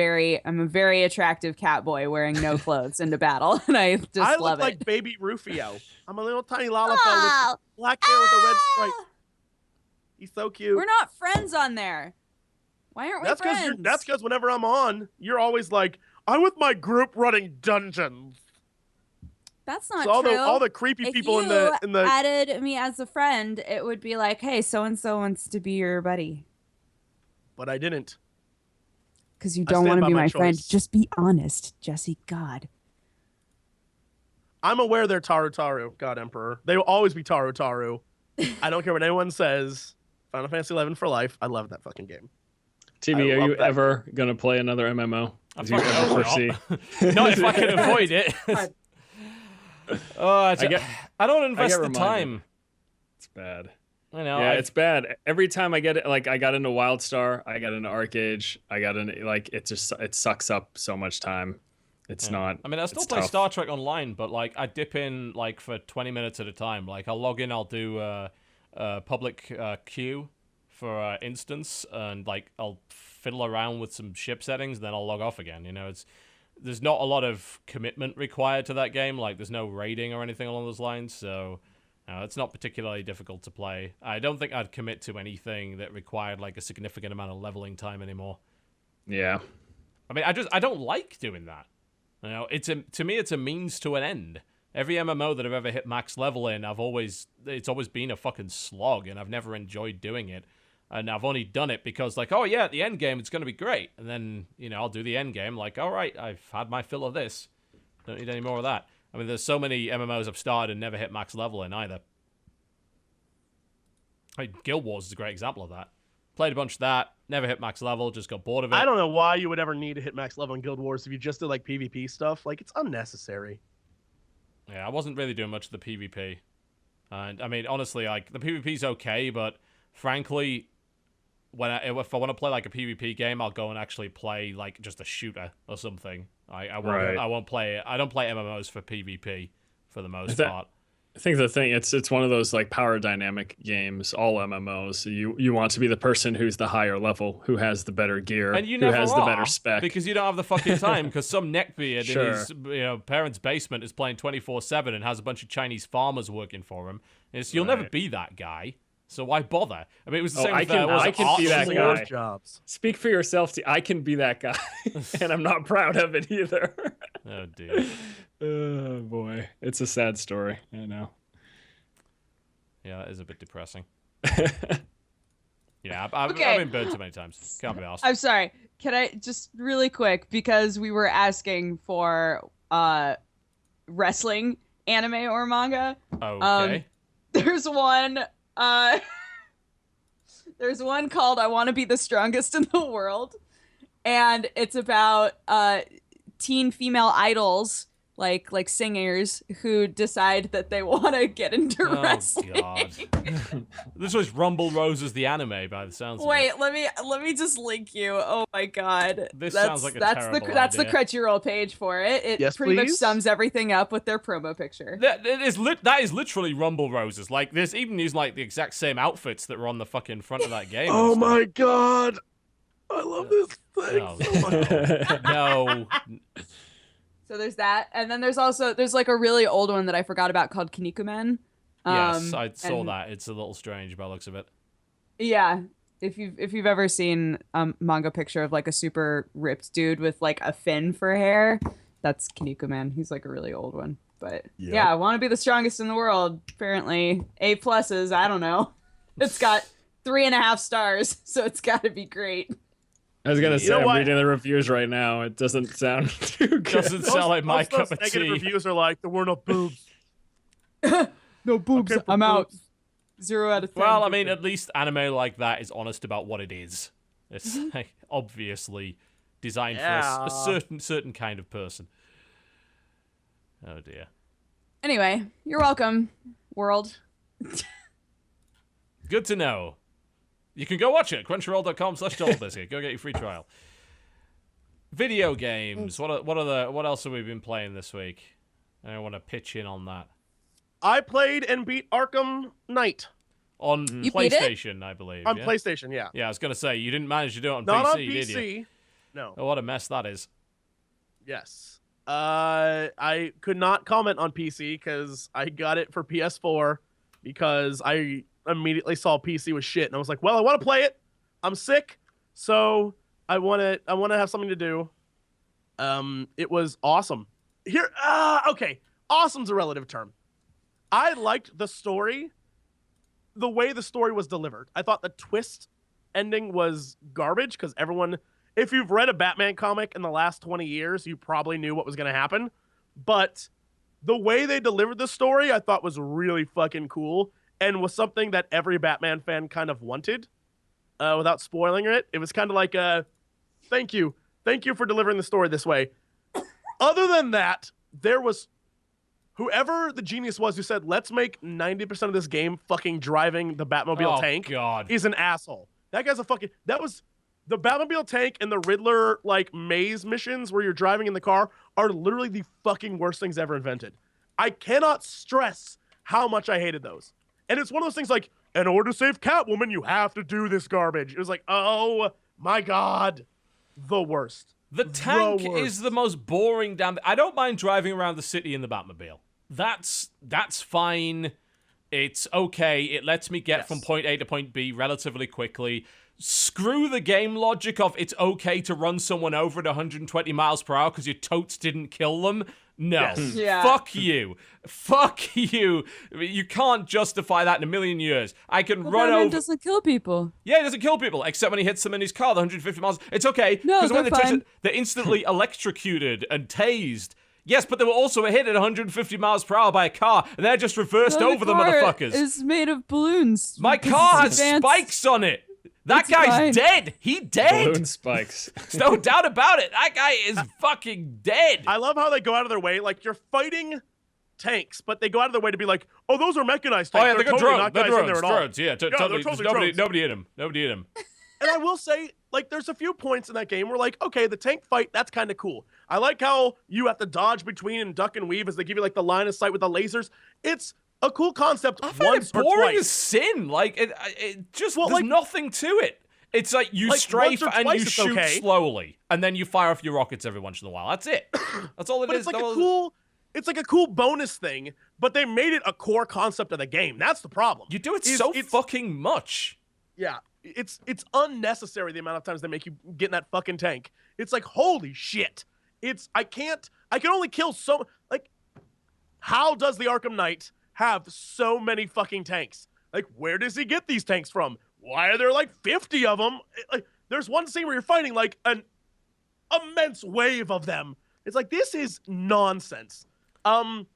very attractive cat boy wearing no clothes into battle, and I just I love look like it. Baby Rufio. I'm a little tiny lollipop with black hair with a red stripe. He's so cute. We're not friends on there. Why aren't we friends? That's because whenever I'm on, you're always like, I'm with my group running dungeons. That's not So true. all the creepy if people you in the added me as a friend, it would be like, hey, so and so wants to be your buddy. But I didn't. Because you I don't stand want to by be my my friend. choice. Just be honest, Jesse. God. I'm aware they're Taru. God Emperor. They will always be Taru. I don't care what anyone says. Final Fantasy 11 for life. I love that fucking game. TV, I are love you that ever going to play another MMO? I Do you fucking ever hope foresee? not. Not if I can avoid it. Oh, I don't invest the reminded. time. It's bad. I know. Yeah, it's bad. Every time I get it, like I got into WildStar, I got into Arcade, I got into like it sucks up so much time. It's not. I mean, I still it's play tough. Star Trek Online, but like I dip in like for 20 minutes at a time. Like I'll log in, I'll do public queue for instance, and like I'll fiddle around with some ship settings, then I'll log off again. You know, there's not a lot of commitment required to that game. Like there's no raiding or anything along those lines, so it's not particularly difficult to play. I don't think I'd commit to anything that required like a significant amount of leveling time anymore. Yeah. I mean, I don't like doing that. You know, to me it's a means to an end. Every MMO that I've ever hit max level in, it's always been a fucking slog, and I've never enjoyed doing it. And I've only done it because, like, oh yeah, at the end game it's going to be great, and then I'll do the end game. Like, all right, I've had my fill of this. Don't need any more of that. I mean, there's so many MMOs I've started and never hit max level in either. I mean, Guild Wars is a great example of that. Played a bunch of that, never hit max level, just got bored of it. I don't know why you would ever need to hit max level in Guild Wars if you just did like PvP stuff. Like, it's unnecessary. Yeah, I wasn't really doing much of the PvP. And, I mean, honestly, like, the PvP's okay, but frankly, if I want to play, like, a PvP game, I'll go and actually play, like, just a shooter or something. I don't play MMOs for PvP for the most part. I think the thing, it's one of those, like, power dynamic games, all MMOs. You want to be the person who's the higher level, who has the better gear, and you who never has the better spec. because you don't have the fucking time, because some neckbeard Sure. in his parents' basement is playing 24/7 and has a bunch of Chinese farmers working for him. You'll never be that guy, so why bother? I mean, it was the same I with can be that guy. Jobs. Speak for yourself. I can be that guy, and I'm not proud of it either. Oh, dear. Oh, boy. It's a sad story. I know. Yeah, that is a bit depressing. Yeah, I've Okay. been burned too many times. Can't be asked. I'm sorry. Can I just really quick, because we were asking for wrestling anime or manga. Okay. There's one called I Want to Be the Strongest in the World, and it's about teen female idols like singers who decide that they want to get into wrestling. God. This was Rumble Roses the anime by the sounds of it. Wait, let me just link you. Oh my god. This sounds like a terrible That's the idea. Crunchyroll page for it. It Yes, pretty much please? sums everything up with their promo picture. That is literally Rumble Roses. Like, there's even used like the exact same outfits that were on the fucking front of that game. Oh and stuff. my god. I love this thing Oh, so much. No. So there's that, and then there's like a really old one that I forgot about called Kinnikuman. Yes, I saw that. It's a little strange by the looks of it. Yeah, if you've ever seen a manga picture of like a super ripped dude with like a fin for hair, that's Kinnikuman. He's like a really old one. But yeah, I want to be the strongest in the world. Apparently, A+. I don't know. It's got 3.5 stars, so it's got to be great. I was gonna say, I'm reading the reviews right now. It doesn't sound too good. Doesn't sound like my cup of tea. Negative reviews are like, there were no boobs. No boobs. I'm out. 0 out of 10. Well, I mean, at least anime like that is honest about what it is. It's like, obviously designed for a certain kind of person. Oh dear. Anyway, you're welcome, world. Good to know. You can go watch it. Crunchyroll.com/TotalBiscuit. Go get your free trial. Video games. What else have we been playing this week? I want to pitch in on that. I played and beat Arkham Knight. On PlayStation, I believe. On PlayStation, yeah. Yeah, I was going to say, you didn't manage to do it on Not PC, on PC, did you? No. Oh, what a mess that is. Yes. I could not comment on PC because I got it for PS4 because I immediately saw PC was shit. And I was like, well, I want to play it. I'm sick. So I want to have something to do. It was awesome. Okay. Awesome's a relative term. I liked the story, the way the story was delivered. I thought the twist ending was garbage because everyone, if you've read a Batman comic in the last 20 years, you probably knew what was going to happen. But the way they delivered the story, I thought was really fucking cool and was something that every Batman fan kind of wanted without spoiling it. It was kind of like thank you. Thank you for delivering the story this way. Other than that, there was whoever the genius was who said, let's make 90% of this game fucking driving the Batmobile tank. God. Is an asshole. That guy's a fucking... That was... The Batmobile tank and the Riddler, like, maze missions where you're driving in the car are literally the fucking worst things ever invented. I cannot stress how much I hated those. And it's one of those things like, in order to save Catwoman, you have to do this garbage. It was like, oh my God. The worst. The tank is the most boring damn... I don't mind driving around the city in the Batmobile. That's fine. It's okay. It lets me get from point A to point B relatively quickly. Screw the game logic of it's okay to run someone over at 120 miles per hour because your totes didn't kill them. No. Yes. Yeah. Fuck you. Fuck you. You can't justify that in a million years. I can run over... doesn't kill people. Yeah, he doesn't kill people, except when he hits them in his car, the 150 miles. It's okay. No, because when they're they touch fine. it, they're instantly electrocuted and tased. Yes, but they were also hit at 150 miles per hour by a car, and they're just reversed over the motherfuckers. It's made of balloons. My car has spikes on it. That guy's fine. dead. He dead. Balloon spikes. There's no doubt about it. That guy is fucking dead. I love how they go out of their way. Like, you're fighting tanks, but they go out of their way to be like, oh, those are mechanized tanks. Oh, yeah, they got totally drones. not They're guys in there at all. drones. Yeah, they're totally. totally drones. Nobody hit him. Nobody hit him. And I will say, like, there's a few points in that game where, like, okay, the tank fight, that's kind of cool. I like how you have to dodge between and duck and weave as they give you, like, the line of sight with the lasers. It's a cool concept I find once it or boring twice. as sin. Like, it just, Well, there's like- nothing to it. It's like you Like, strafe once or and twice you it's shoot okay. slowly, and then you fire off your rockets every once in a while. That's it. That's all it But is. it's like a cool bonus thing, but they made it a core concept of the game. That's the problem. You do it Is so it's- fucking much. Yeah, it's unnecessary the amount of times they make you get in that fucking tank. It's like, holy shit. I can only kill so, like, how does the Arkham Knight have so many fucking tanks? Like, where does he get these tanks from? Why are there like 50 of them? Like, there's one scene where you're fighting like an immense wave of them. It's like, this is nonsense. For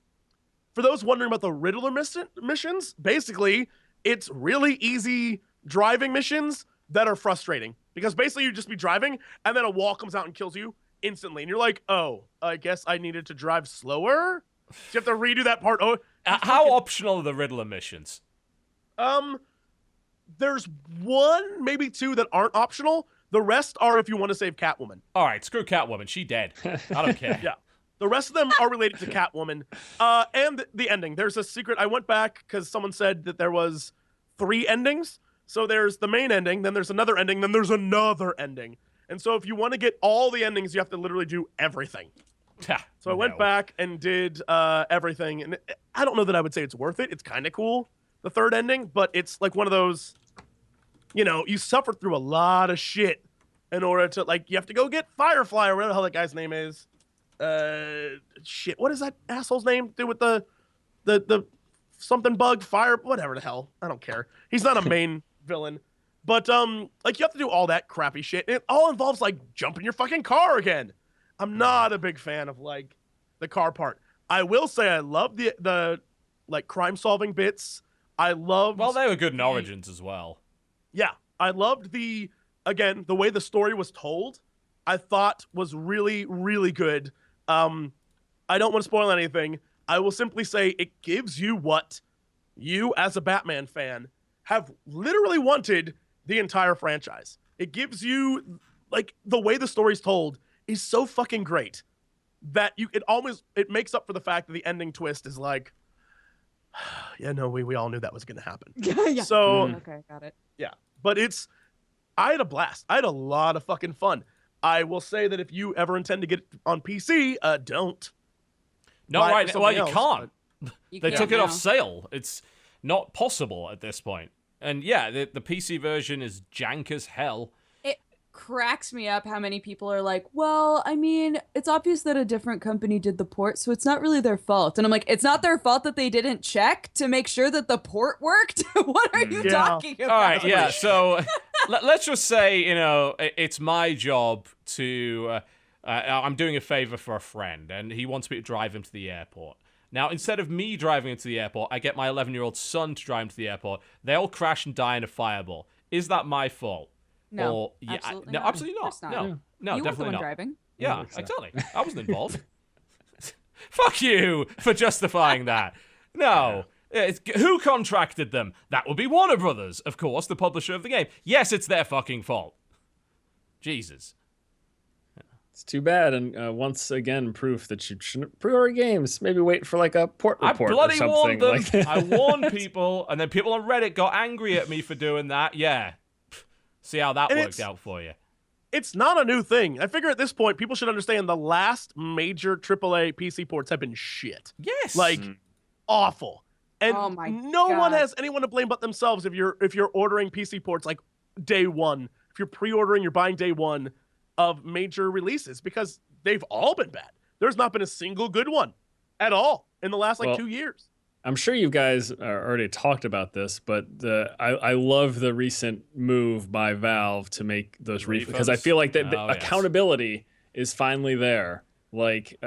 those wondering about the Riddler missions, basically, it's really easy driving missions that are frustrating. Because basically you just be driving, and then a wall comes out and kills you instantly. And you're like, oh, I guess I needed to drive slower? So you have to redo that part. Oh, How optional are the Riddler missions? There's one, maybe two that aren't optional. The rest are if you want to save Catwoman. All right, screw Catwoman. She dead. I don't care. Yeah. The rest of them are related to Catwoman. And the ending. There's a secret. I went back because someone said that there was 3 endings. So there's the main ending, then there's another ending, then there's another ending. And so if you want to get all the endings, you have to literally do everything. So I went back and did everything, and I don't know that I would say it's worth it. It's kind of cool, the third ending, but it's like one of those, you suffer through a lot of shit in order to, like, you have to go get Firefly or whatever the hell that guy's name is. Shit, what is that asshole's name? Dude with the something bug, fire, whatever the hell. I don't care. He's not a main villain. But, like, you have to do all that crappy shit, and it all involves, like, jumping your fucking car again. I'm not a big fan of, like, the car part. I will say I love the like, crime-solving bits. I loved... Well, they were good in Origins as well. Yeah. I loved the way the story was told, I thought was really, really good. I don't want to spoil anything. I will simply say it gives you what you, as a Batman fan, have literally wanted the entire franchise. It gives you, like, the way the story's told is so fucking great that it makes up for the fact that the ending twist is like, yeah, no, we all knew that was going to happen. Yeah. So, Okay, got it. yeah, but I had a blast. I had a lot of fucking fun. I will say that if you ever intend to get it on PC, don't. No, right. Well, you else, can't. You They can't took it now. off sale. It's not possible at this point. And yeah, the PC version is jank as hell. It cracks me up how many people are like, well, I mean, it's obvious that a different company did the port, so it's not really their fault. And I'm like, it's not their fault that they didn't check to make sure that the port worked? What are you talking about? All right, yeah. So let's just say, it's my job to... I'm doing a favor for a friend, and he wants me to drive him to the airport. Now, instead of me driving him to the airport, I get my 11-year-old son to drive him to the airport. They all crash and die in a fireball. Is that my fault? No, Or, yeah, absolutely no, not. absolutely Of not. course not. No, You definitely weren't the one not. driving. Yeah, exactly. I wasn't involved. Fuck you for justifying that. No. Who contracted them? That would be Warner Brothers, of course, the publisher of the game. Yes, it's their fucking fault. Jesus. It's too bad, and once again, proof that you shouldn't pre-order games. Maybe wait for like a port report I bloody or something. warned them. Like that. I warned people, and then people on Reddit got angry at me for doing that. Yeah. See how that worked out for you. It's not a new thing. I figure at this point, people should understand the last major AAA PC ports have been shit. Yes. Like, awful. And Oh my no God. one has anyone to blame but themselves if you're ordering PC ports like day one. If you're pre-ordering, you're buying day one of major releases, because they've all been bad. There's not been a single good one at all in the last 2 years. I'm sure you guys already talked about this, but I love the recent move by Valve to make those refunds, because I feel like that accountability is finally there. Like,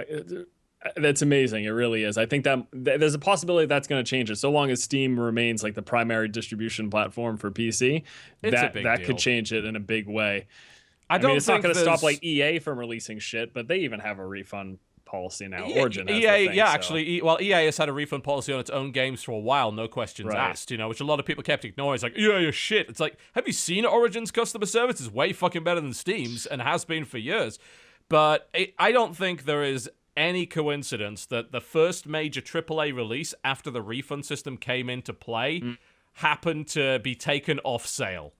that's amazing. It really is. I think that there's a possibility that's going to change it. So long as Steam remains like the primary distribution platform for PC, that could change it in a big way. I mean, it's not going to stop like EA from releasing shit, but they even have a refund policy now. Origin has EA, the thing, actually, EA has had a refund policy on its own games for a while, no questions asked, which a lot of people kept ignoring. It's like, yeah, you're shit. It's like, have you seen Origin's customer service? It's way fucking better than Steam's, and has been for years. But I don't think there is any coincidence that the first major AAA release after the refund system came into play happened to be taken off sale.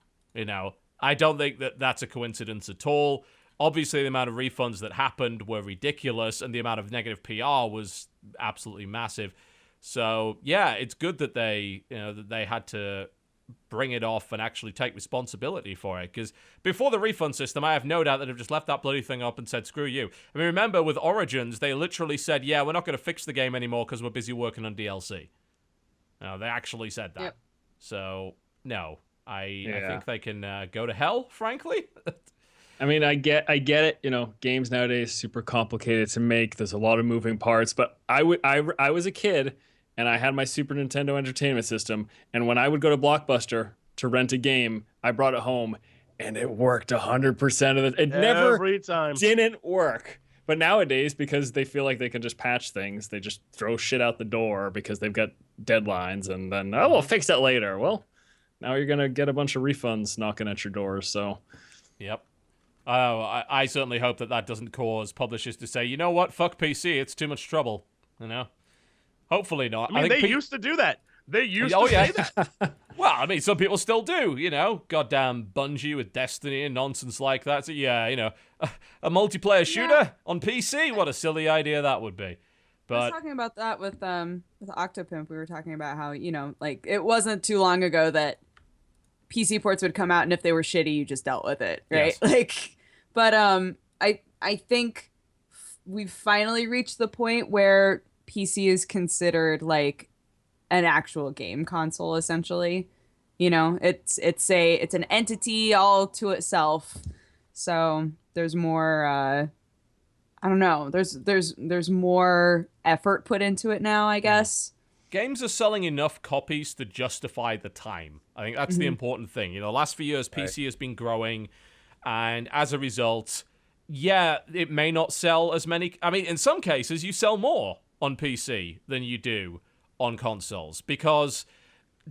I don't think that that's a coincidence at all. Obviously, the amount of refunds that happened were ridiculous, and the amount of negative PR was absolutely massive. So, yeah, it's good that they had to bring it off and actually take responsibility for it. Because before the refund system, I have no doubt that they've just left that bloody thing up and said, screw you. I mean, remember, with Origins, they literally said, yeah, we're not going to fix the game anymore because we're busy working on DLC. They actually said that. Yep. So, no. I think they can go to hell, frankly. I mean, I get it. Games nowadays super complicated to make. There's a lot of moving parts. But I was a kid, and I had my Super Nintendo Entertainment System. And when I would go to Blockbuster to rent a game, I brought it home, and it worked 100% of it. It never didn't work. But nowadays, because they feel like they can just patch things, they just throw shit out the door because they've got deadlines, and then we'll fix it later. Well, now you're gonna get a bunch of refunds knocking at your doors. So, yep. I certainly hope that doesn't cause publishers to say, you know what, fuck PC, it's too much trouble. Hopefully not. I mean, they used to do that. They used to say that. Well, I mean, some people still do, Goddamn Bungie with Destiny and nonsense like that. So, yeah, a multiplayer shooter on PC. What a silly idea that would be. But I was talking about that with Octopimp. We were talking about how, like, it wasn't too long ago that PC ports would come out, and if they were shitty, you just dealt with it, right? Yes. But I think we've finally reached the point where PC is considered like an actual game console, essentially. It's an entity all to itself. So there's more I don't know. There's more effort put into it now, I guess. Games are selling enough copies to justify the time. I think that's the important thing. The last few years, PC has been growing, and as a result, it may not sell as many. I mean, in some cases, you sell more on PC than you do on consoles, because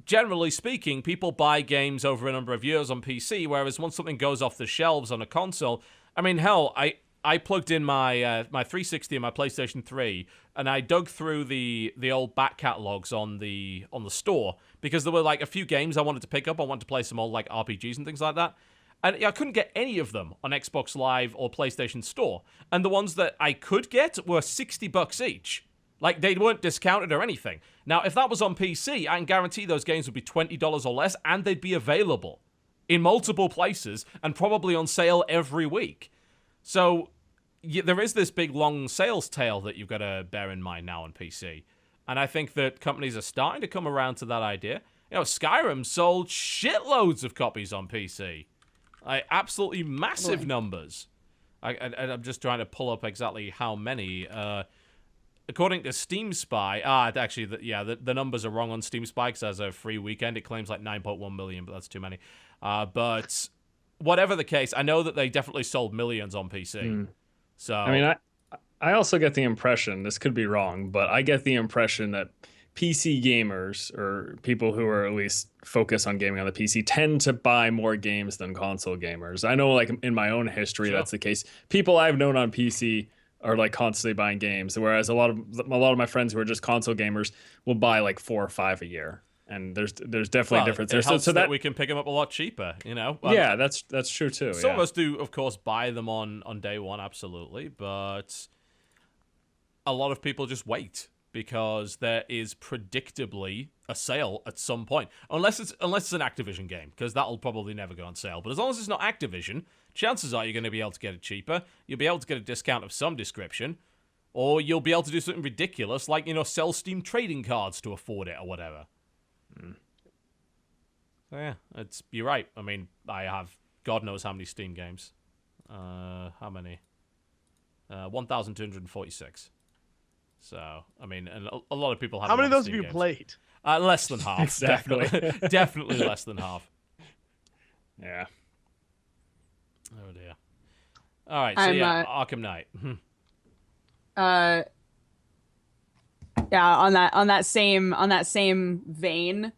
generally speaking, people buy games over a number of years on PC, whereas once something goes off the shelves on a console, I mean, hell, I plugged in my 360 and my PlayStation 3, and I dug through the old back catalogs on the store, because there were like a few games I wanted to pick up. I wanted to play some old like RPGs and things like that. And I couldn't get any of them on Xbox Live or PlayStation Store. And the ones that I could get were $60 each. Like, they weren't discounted or anything. Now, if that was on PC, I can guarantee those games would be $20 or less, and they'd be available in multiple places and probably on sale every week. So there is this big, long sales tail that you've got to bear in mind now on PC. And I think that companies are starting to come around to that idea. Skyrim sold shitloads of copies on PC. Absolutely massive numbers. I'm just trying to pull up exactly how many. According to Steam Spy, actually, the numbers are wrong on Steam Spy, because as a free weekend, it claims like 9.1 million, but that's too many. But whatever the case, I know that they definitely sold millions on PC. So I mean, I also get the impression, this could be wrong, but I get the impression that PC gamers, or people who are at least focused on gaming on the PC, tend to buy more games than console gamers. I know, like, in my own history, that's the case. People I've known on PC are like constantly buying games, whereas a lot of my friends who are just console gamers will buy like 4 or 5 a year. And there's definitely a difference there. It helps that we can pick them up a lot cheaper, Yeah, that's true too. Some of us do, of course, buy them on day one, absolutely, but a lot of people just wait, because there is predictably a sale at some point. Unless it's an Activision game, because that'll probably never go on sale. But as long as it's not Activision, chances are you're going to be able to get it cheaper. You'll be able to get a discount of some description. Or you'll be able to do something ridiculous, like, sell Steam trading cards to afford it or whatever. So yeah, you're right. I mean, I have God knows how many Steam games. How many? 1,246. So, I mean, and a lot of people have. How many of those Steam have you games. Played? Less than half. Exactly. Definitely less than half. Yeah. Oh dear. All right. So Arkham Knight. Yeah. On that same vein,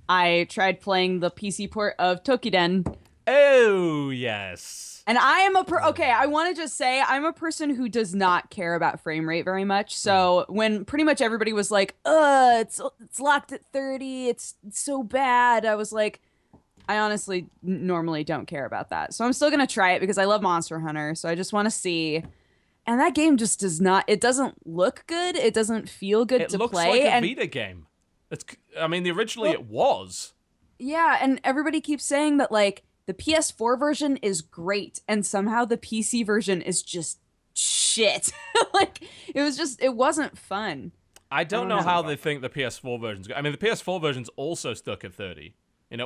I tried playing the PC port of Tokiden. Oh yes. And I am I want to just say I'm a person who does not care about frame rate very much. So when pretty much everybody was like, it's locked at 30, it's so bad, I was like, I honestly normally don't care about that. So I'm still going to try it because I love Monster Hunter. So I just want to see. And that game just does not, it doesn't look good. It doesn't feel good to play. It looks like a Vita game. Originally it was. Yeah, and everybody keeps saying that, like, the PS4 version is great, and somehow the PC version is just shit. Like, it wasn't fun. I don't know how they think the PS4 version's good. I mean, the PS4 version's also stuck at 30,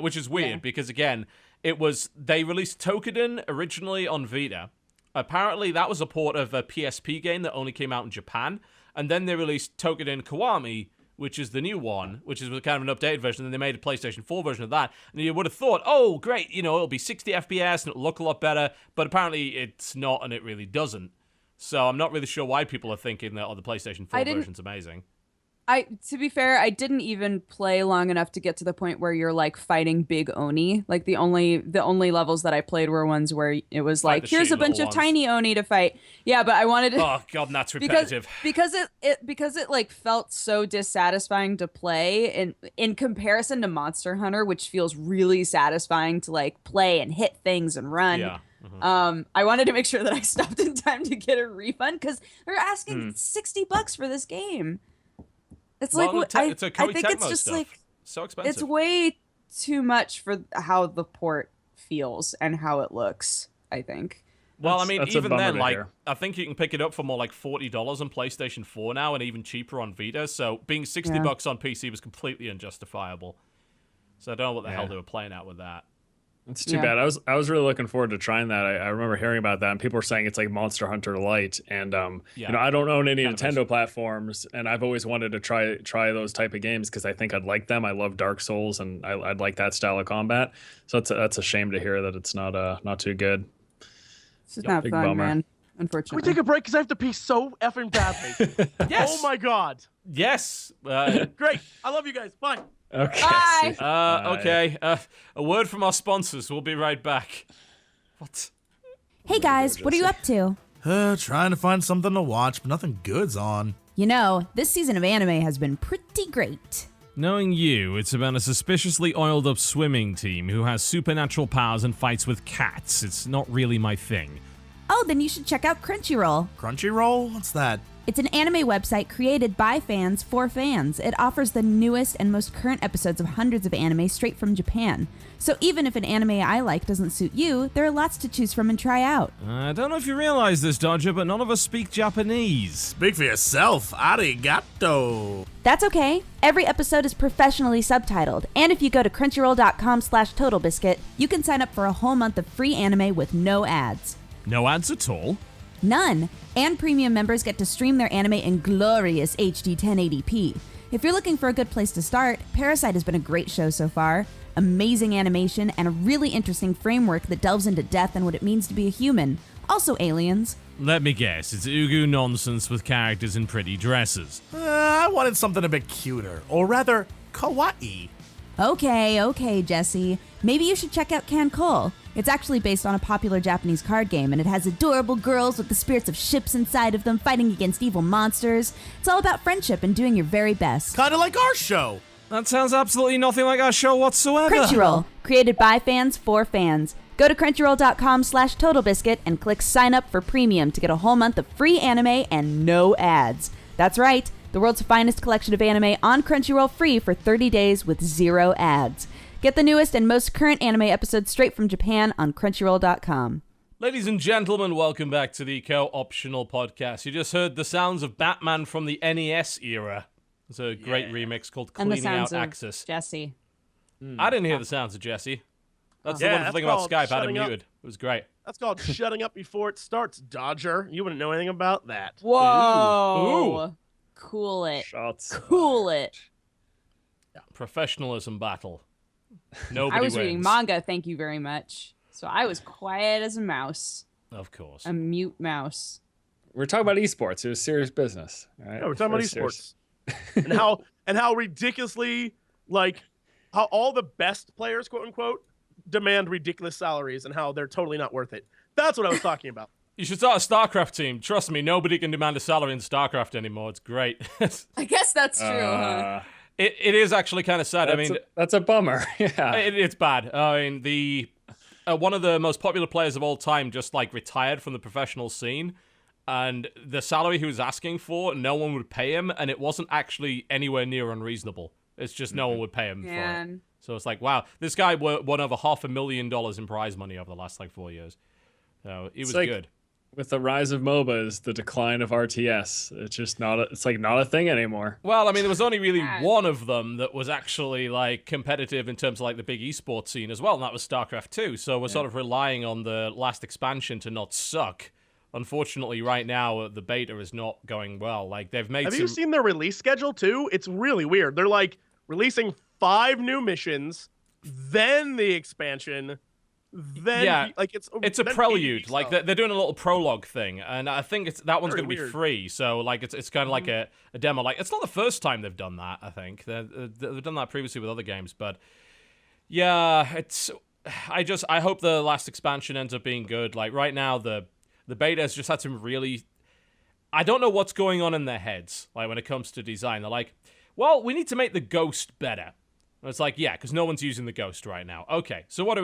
which is weird because, again, they released Tokiden originally on Vita. Apparently, that was a port of a PSP game that only came out in Japan, and then they released Tokiden Kiwami, which is the new one, which is kind of an updated version, and then they made a PlayStation 4 version of that, and you would have thought, oh, great, it'll be 60 FPS, and it'll look a lot better, but apparently it's not, and it really doesn't. So I'm not really sure why people are thinking that, the PlayStation 4 version's amazing. To be fair, I didn't even play long enough to get to the point where you're like fighting big Oni. Like the only levels that I played were ones where it was Fight like, the here's a shitty bunch little of ones. tiny Oni to fight. Yeah, but I wanted to Oh god, and that's repetitive. because it like felt so dissatisfying to play in comparison to Monster Hunter, which feels really satisfying to like play and hit things and run. Yeah. I wanted to make sure that I stopped in time to get a refund because they're asking $60 for this game. It's Well, like what it's a I Koei think Tecmo it's just stuff. like So expensive. it's way too much for how the port feels and how it looks, I think. Well, I mean, That's a even bummer then, to like, hear. I think you can pick it up for more like $40 on PlayStation 4 now, and even cheaper on Vita. So being $60 on PC was completely unjustifiable. So I don't know what the hell they were playing at with that. It's too bad. I was really looking forward to trying that. I remember hearing about that, and people were saying it's like Monster Hunter Lite. And you know, I don't own any Nintendo platforms, and I've always wanted to try those type of games because I think I'd like them. I love Dark Souls, and I'd like that style of combat. So that's a shame to hear that it's not too good. It's just not big fun, bummer. man. Can we Unfortunately. take a break? Because I have to pee so effing badly. Yes. Oh my god. Yes. Great. I love you guys. Bye. Okay. Bye. see. Bye. Okay. A word from our sponsors. We'll be right back. What? Hey guys, what are you up to? Trying to find something to watch, but nothing good's on. You know, this season of anime has been pretty great. Knowing you, it's about a suspiciously oiled up swimming team who has supernatural powers and fights with cats. It's not really my thing. Oh, then you should check out Crunchyroll. Crunchyroll? What's that? It's an anime website created by fans for fans. It offers the newest and most current episodes of hundreds of anime straight from Japan. So even if an anime I like doesn't suit you, there are lots to choose from and try out. I don't know if you realize this, Dodger, but none of us speak Japanese. Speak for yourself. Arigato. That's okay. Every episode is professionally subtitled, and if you go to crunchyroll.com/TotalBiscuit, you can sign up for a whole month of free anime with no ads. No ads at all? None. And premium members get to stream their anime in glorious HD 1080p. If you're looking for a good place to start, Parasite has been a great show so far. Amazing animation and a really interesting framework that delves into death and what it means to be a human. Also aliens. Let me guess, it's Ugu nonsense with characters in pretty dresses. I wanted something a bit cuter, or rather, kawaii. Okay, Jesse. Maybe you should check out Cancol. It's actually based on a popular Japanese card game, and it has adorable girls with the spirits of ships inside of them fighting against evil monsters. It's all about friendship and doing your very best. Kinda like our show. That sounds absolutely nothing like our show whatsoever. Crunchyroll, created by fans for fans. Go to crunchyroll.com/TotalBiscuit and click sign up for premium to get a whole month of free anime and no ads. That's right, the world's finest collection of anime on Crunchyroll free for 30 days with 0 ads. Get the newest and most current anime episodes straight from Japan on crunchyroll.com. Ladies and gentlemen, welcome back to the Co-Optional Podcast. You just heard the sounds of Batman from the NES era. It's a great remix called And the Cleaning Out sounds of Axis. Jesse. I didn't hear the sounds of Jesse. That's the Yeah, wonderful that's thing about called Skype. I had it shutting up. muted. It was great. That's called shutting up before it starts, Dodger. You wouldn't know anything about that. Whoa. Ooh. Cool it. Shots. Cool it. Professionalism battle. Nobody I was wins. reading manga, thank you very much. So I was quiet as a mouse. Of course. A mute mouse. We're talking about esports. It was serious business. All right? Yeah, we're talking about Very serious. esports. and how ridiculously, like, how all the best players, quote unquote, demand ridiculous salaries and how they're totally not worth it. That's what I was talking about. You should start a StarCraft team. Trust me, nobody can demand a salary in StarCraft anymore. It's great. I guess that's true, huh? It is actually kind of sad. I mean, That's a bummer. Yeah. it's bad. I mean, the one of the most popular players of all time just like retired from the professional scene, and the salary he was asking for, no one would pay him, and it wasn't actually anywhere near unreasonable. It's just no one would pay him for it. Man. So it's like, wow, this guy won over $500,000 in prize money over the last like 4 years. So it was like- good. With the rise of MOBAs, the decline of RTS, it's just not. It's like not a thing anymore. Well, I mean, there was only really God. one of them that was actually like competitive in terms of like the big esports scene as well, and that was StarCraft 2. So we're sort of relying on the last expansion to not suck. Unfortunately, right now the beta is not going well. Like they've made Have some. you seen their release schedule too? It's really weird. They're like releasing 5 new missions, then the expansion, then Yeah, like it's a then prelude. PvP Like style. they're doing a little prologue thing, and I think that one's Very going to be weird. free. So like it's kind of like a demo. Like it's not the first time they've done that. I think they've done that previously with other games, but yeah, it's. I hope the last expansion ends up being good. Like right now, the beta has just had some really. I don't know what's going on in their heads. Like when it comes to design, they're like, well, we need to make the Ghost better. And it's like, yeah, because no one's using the Ghost right now. Okay, so what do?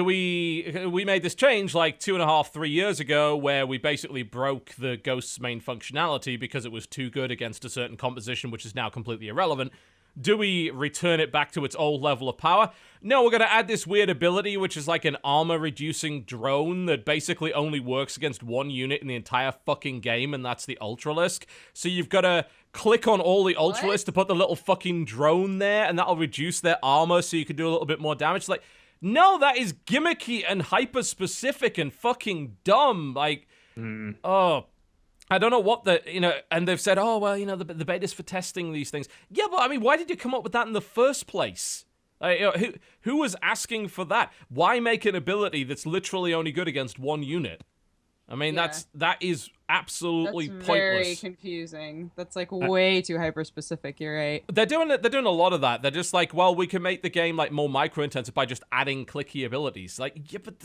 We made this change like 2.5, 3 years ago where we basically broke the Ghost's main functionality because it was too good against a certain composition, which is now completely irrelevant. Do we return it back to its old level of power? No, we're going to add this weird ability, which is like an armor-reducing drone that basically only works against one unit in the entire fucking game, and that's the Ultralisk. So you've got to click on all the Ultralisks to put the little fucking drone there, and that'll reduce their armor so you can do a little bit more damage. Like, no, that is gimmicky and hyper-specific and fucking dumb. Like, oh... I don't know what and they've said, oh, well, the beta's for testing these things. Yeah, but I mean, why did you come up with that in the first place? Who was asking for that? Why make an ability that's literally only good against one unit? I mean, that is absolutely That's pointless. very confusing. That's like way too hyper specific. You're right. They're doing a lot of that. They're just like, well, we can make the game like more micro intensive by just adding clicky abilities. Like, yeah, but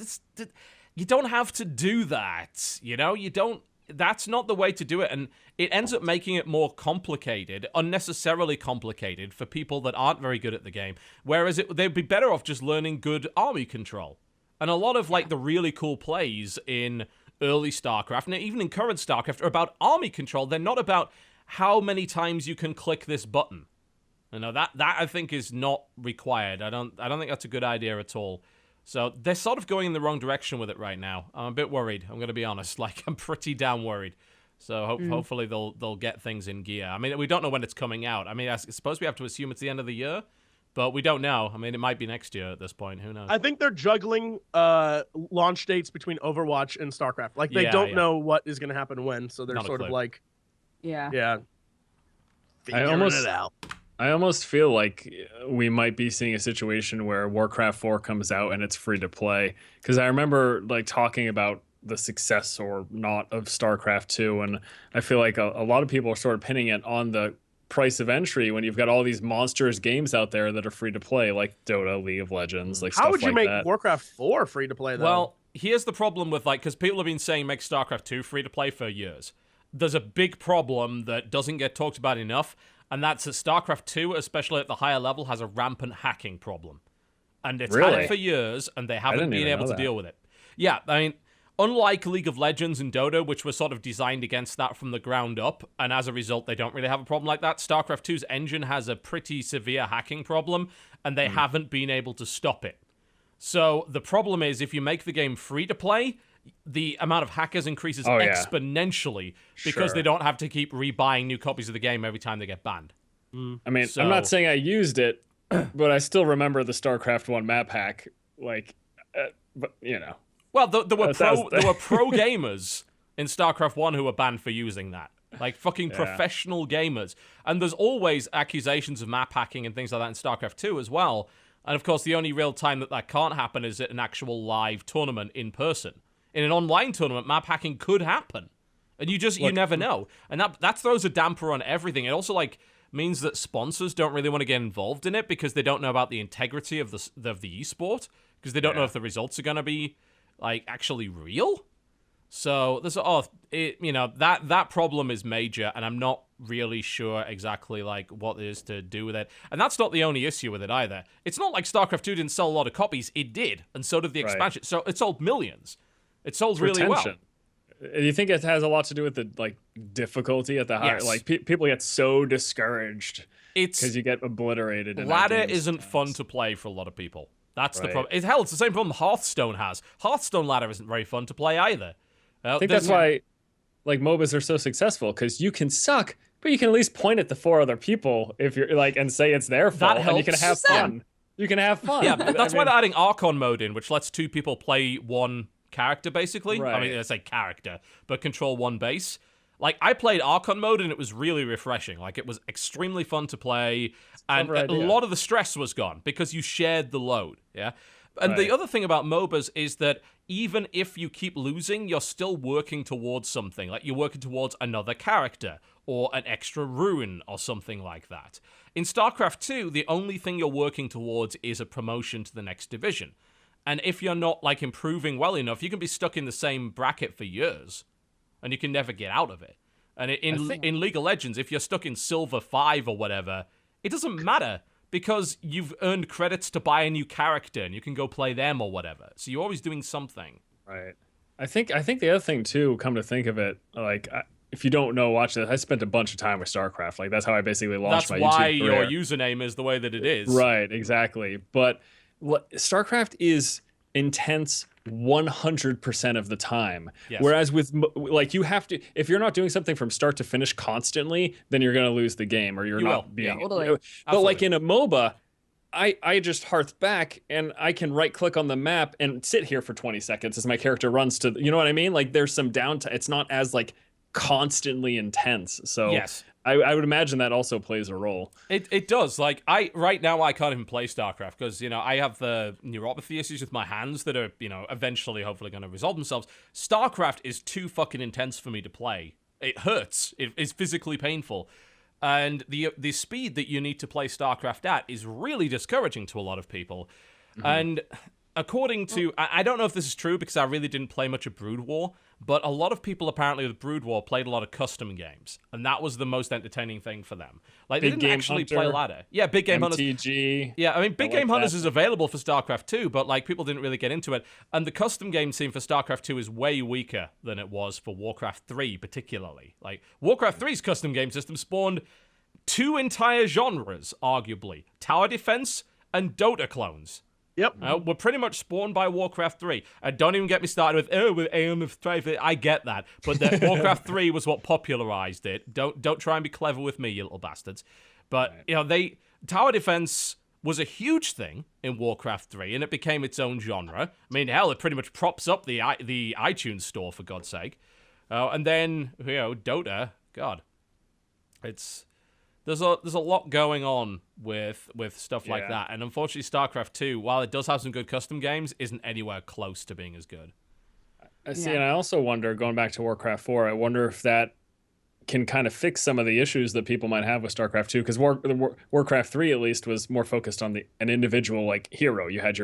you don't have to do that. You don't. That's not the way to do it, and it ends up making it more complicated, unnecessarily complicated for people that aren't very good at the game, whereas they'd be better off just learning good army control. And a lot of, like, the really cool plays in early StarCraft, and even in current StarCraft, are about army control. They're not about how many times you can click this button. That I think is not required. I don't think that's a good idea at all. So they're sort of going in the wrong direction with it right now. I'm a bit worried. I'm going to be honest. Like, I'm pretty damn worried. So hopefully they'll get things in gear. I mean, we don't know when it's coming out. I mean, I suppose we have to assume it's the end of the year, but we don't know. I mean, it might be next year at this point. Who knows? I think they're juggling launch dates between Overwatch and StarCraft. Like they don't know what is going to happen when, so they're Not a sort of clue. like, Yeah. figuring it out. I almost feel like we might be seeing a situation where Warcraft 4 comes out and it's free to play. Because I remember like talking about the success or not of StarCraft 2, and I feel like a lot of people are sort of pinning it on the price of entry when you've got all these monstrous games out there that are free to play, like Dota, League of Legends, like How stuff would you like make that. Warcraft 4 free to play though? Well, here's the problem with, like, because people have been saying make StarCraft 2 free to play for years. There's a big problem that doesn't get talked about enough, and that's that StarCraft 2, especially at the higher level, has a rampant hacking problem. And it's had Really? it for years, and they haven't didn't been even able know to that. deal with it. Yeah, I mean, unlike League of Legends and Dota, which were sort of designed against that from the ground up, and as a result, they don't really have a problem like that, StarCraft 2's engine has a pretty severe hacking problem, and they haven't been able to stop it. So the problem is, if you make the game free to play, the amount of hackers increases Oh, yeah. exponentially because Sure. they don't have to keep rebuying new copies of the game every time they get banned. I mean, So- I'm not saying I used it, but I still remember the StarCraft 1 map hack. Like, but Well, there were That was- pro gamers in StarCraft 1 who were banned for using that. Like fucking Yeah. professional gamers. And there's always accusations of map hacking and things like that in StarCraft 2 as well. And of course, the only real time that can't happen is at an actual live tournament in person. In an online tournament, map hacking could happen. And you never know. And that throws a damper on everything. It also means that sponsors don't really want to get involved in it because they don't know about the integrity of the esport, because they don't know if the results are going to be actually real. So there's that problem is major, and I'm not really sure exactly what there is to do with it. And that's not the only issue with it either. It's not like StarCraft 2 didn't sell a lot of copies. It did, and so did the expansion. So it sold millions. It sold really well. retention. Do you think it has a lot to do with the difficulty at the higher? Yes. Like people get so discouraged It's because you get obliterated. in that ladder game isn't fun sometimes. to play for a lot of people. That's the Right. problem. It's the same problem Hearthstone has. Hearthstone ladder isn't very fun to play either. I think that's why MOBAs are so successful, because you can suck, but you can at least point at the 4 other people if you're and say it's their fault, and you can have helps. fun. You can have fun. Yeah, that's I why mean, they're adding Archon mode in, which lets 2 people play one character, basically. I mean, Right. I say character, but control one base. I played Archon mode, and it was really refreshing. It was extremely fun to play, and clever a idea. lot of the stress was gone because you shared the load, yeah? And the Right. other thing about MOBAs is that even if you keep losing, you're still working towards something. Like you're working towards another character or an extra rune or something like that. In StarCraft 2, the only thing you're working towards is a promotion to the next division. And if you're not like improving well enough, you can be stuck in the same bracket for years and you can never get out of it. And in League of Legends, if you're stuck in Silver 5 or whatever, it doesn't matter because you've earned credits to buy a new character and you can go play them or whatever. So you're always doing something. Right. I think the other thing too, come to think of it, like if you don't know, watch this. I spent a bunch of time with StarCraft. Like that's how I basically launched my YouTube That's why career. your username is the way that it is. Right, exactly. But StarCraft is intense 100% of the time. Yes. Whereas with like you have to, if you're not doing something from start to finish constantly, then you're going to lose the game or you're You not will. being. Yeah, totally. But like in a MOBA, I just hearth back and I can right click on the map and sit here for 20 seconds as my character runs to, you know what I mean? Like there's some downtime. It's not as like constantly intense. So Yes. I would imagine that also plays a role. It does. Like right now I can't even play StarCraft because I have the neuropathy issues with my hands that are eventually hopefully going to resolve themselves. StarCraft is too fucking intense for me to play. It hurts. It is physically painful, and the speed that you need to play StarCraft at is really discouraging to a lot of people. And according to I don't know if this is true because I really didn't play much of Brood War, but a lot of people apparently with Brood War played a lot of custom games, and that was the most entertaining thing for them. Like they Big didn't Game actually Hunter, play ladder. Yeah, Big Game Hunters. MTG. Yeah, I mean, Big I like Game Hunters that. is available for StarCraft 2, but like people didn't really get into it. And the custom game scene for StarCraft 2 is way weaker than it was for Warcraft 3, particularly. Like Warcraft 3's custom game system spawned two entire genres, arguably: tower defense and Dota clones. Yep. Were pretty much spawned by Warcraft 3. And don't even get me started with Aeon of Strife. I get that. But Warcraft 3 was what popularized it. Don't try and be clever with me, you little bastards. But, tower defense was a huge thing in Warcraft 3, and it became its own genre. I mean, hell, it pretty much props up the iTunes store, for God's sake. And then, Dota, God. There's a lot going on with stuff like that, and unfortunately StarCraft 2, while it does have some good custom games, isn't anywhere close to being as good. I see, and I also wonder, going back to Warcraft 4, I wonder if that can kind of fix some of the issues that people might have with StarCraft 2, because Warcraft 3 at least was more focused on an individual like hero. You had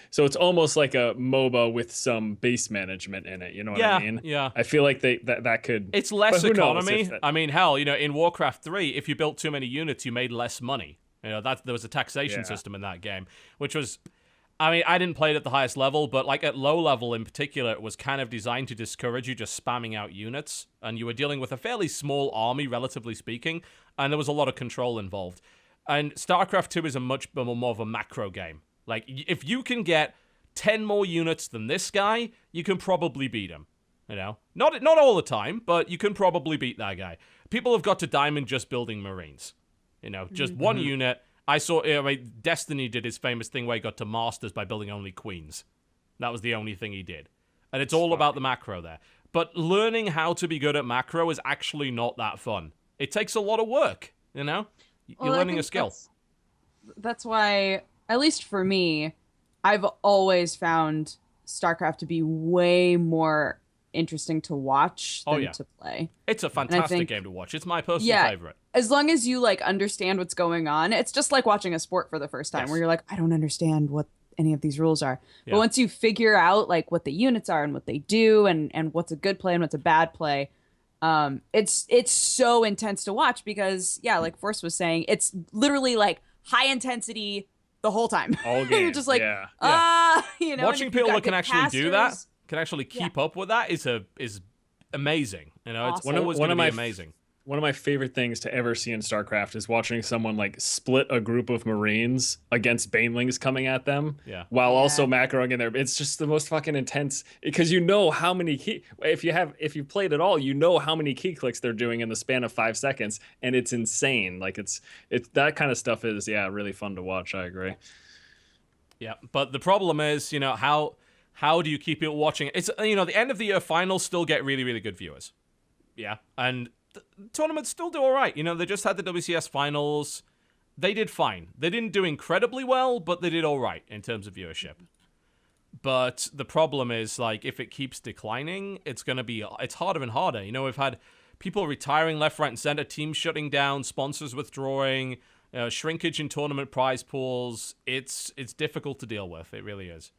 so it's almost like a MOBA with some base management in it. You know what I mean? Yeah. I feel like that could. It's less but who knows economy. if that- I mean, hell, in Warcraft 3, if you built too many units, you made less money. There was a taxation system in that game, which was. I mean, I didn't play it at the highest level, but like at low level in particular, it was kind of designed to discourage you just spamming out units, and you were dealing with a fairly small army, relatively speaking, and there was a lot of control involved. And StarCraft 2 is a much more of a macro game. Like, if you can get 10 more units than this guy, you can probably beat him. Not all the time, but you can probably beat that guy. People have got to Diamond just building Marines. Just one unit. I saw Destiny did his famous thing where he got to Masters by building only Queens. That was the only thing he did. And it's all about the macro there. But learning how to be good at macro is actually not that fun. It takes a lot of work, You're learning a skill. That's why, at least for me, I've always found StarCraft to be way more interesting to watch than to play. It's a fantastic game to watch. It's my personal favorite. As long as you understand what's going on, it's just like watching a sport for the first time where you're like, I don't understand what any of these rules are. But once you figure out what the units are and what they do and what's a good play and what's a bad play, it's so intense to watch because like Force was saying, it's literally high intensity the whole time. All game. You're just watching people that can actually do that, can actually keep up with that is amazing. It's always going to be amazing. One of my favorite things to ever see in StarCraft is watching someone split a group of Marines against Banelings coming at them, while also macroing in there. It's just the most fucking intense because how many if you've played it all, how many key clicks they're doing in the span of 5 seconds, and it's insane. It's that kind of stuff is really fun to watch. I agree. Yeah, but the problem is, how do you keep people watching? It's the end of the year finals still get really, really good viewers. Yeah, and tournaments still do all right. They just had the WCS finals. They did fine. They didn't do incredibly well, but they did all right in terms of viewership. But the problem is, like, if it keeps declining, it's harder and harder. You know, we've had people retiring left, right, and center, teams shutting down, sponsors withdrawing, shrinkage in tournament prize pools. It's difficult to deal with. It really is.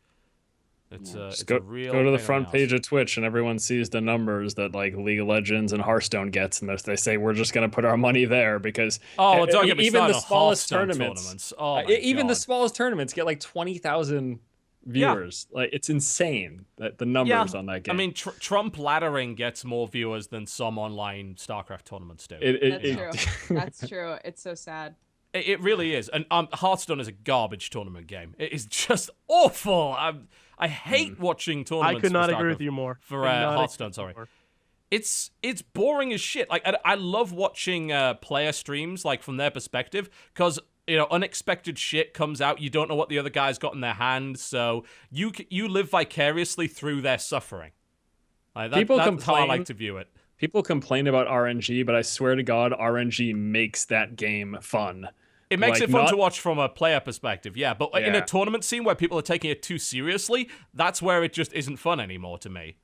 It's a real go to the pain front in page ass. of Twitch and everyone sees the numbers that like League of Legends and Hearthstone gets, and they say we're just going to put our money there because Don't get me even started the on smallest Hearthstone tournaments, Oh my even the God. smallest tournaments get like 20,000 viewers. Like it's insane that the numbers on that game. I mean, Trump laddering gets more viewers than some online StarCraft tournaments do. That's true. That's true. It's so sad. It really is. And Hearthstone is a garbage tournament game. It is just awful. I hate watching tournaments. I could not for agree StarCraft. with you more. For Hearthstone, sorry. It's boring as shit. Like I love watching player streams, like from their perspective, because unexpected shit comes out. You don't know what the other guy's got in their hand, so you live vicariously through their suffering. Like that's how I like to view it. People complain about RNG, but I swear to God, RNG makes that game fun. It makes it fun to watch from a player perspective, yeah. But in a tournament scene where people are taking it too seriously, that's where it just isn't fun anymore to me,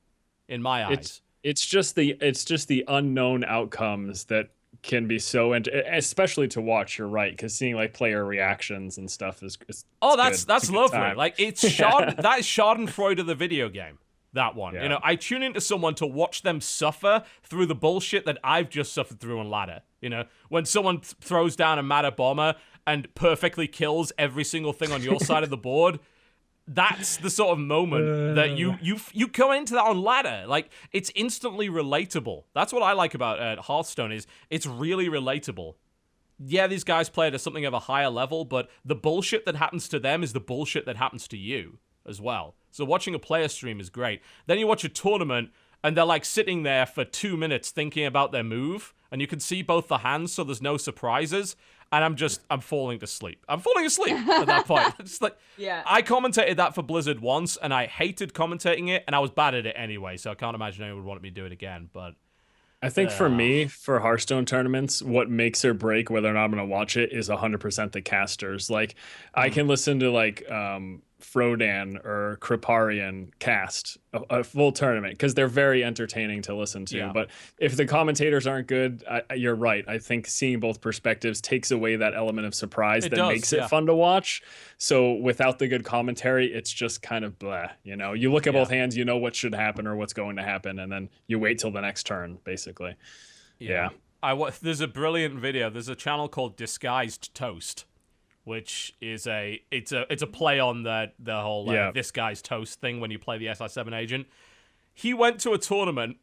in my eyes. It's just the unknown outcomes that can be so, especially to watch. You're right, because seeing like player reactions and stuff is that's lovely. Time. Like it's that is Schadenfreude of the video game. That one, I tune into someone to watch them suffer through the bullshit that I've just suffered through on ladder. When someone throws down a Matter Bomber and perfectly kills every single thing on your side of the board, that's the sort of moment that you come into that on ladder. Like it's instantly relatable. That's what I like about Hearthstone is it's really relatable. Yeah, these guys play at something of a higher level, but the bullshit that happens to them is the bullshit that happens to you as well. So watching a player stream is great. Then you watch a tournament and they're like sitting there for 2 minutes thinking about their move, and you can see both the hands, so there's no surprises. And I'm falling asleep. I'm falling asleep at that point. It's like, I commentated that for Blizzard once, and I hated commentating it, and I was bad at it anyway, so I can't imagine anyone would want me to do it again. But I think for me, for Hearthstone tournaments, what makes or break whether or not I'm going to watch it is 100% the casters. Like, I can listen to like Frodan or Kriparian cast a full tournament because they're very entertaining to listen to. Yeah. But if the commentators aren't good, you're right. I think seeing both perspectives takes away that element of surprise makes it fun to watch. So without the good commentary, it's just kind of blah. You look at both hands, you know what should happen or what's going to happen, and then you wait till the next turn, basically. Yeah. There's a brilliant video. There's a channel called Disguised Toast, which is it's a play on the whole this guy's toast thing when you play the SI7 agent. He went to a tournament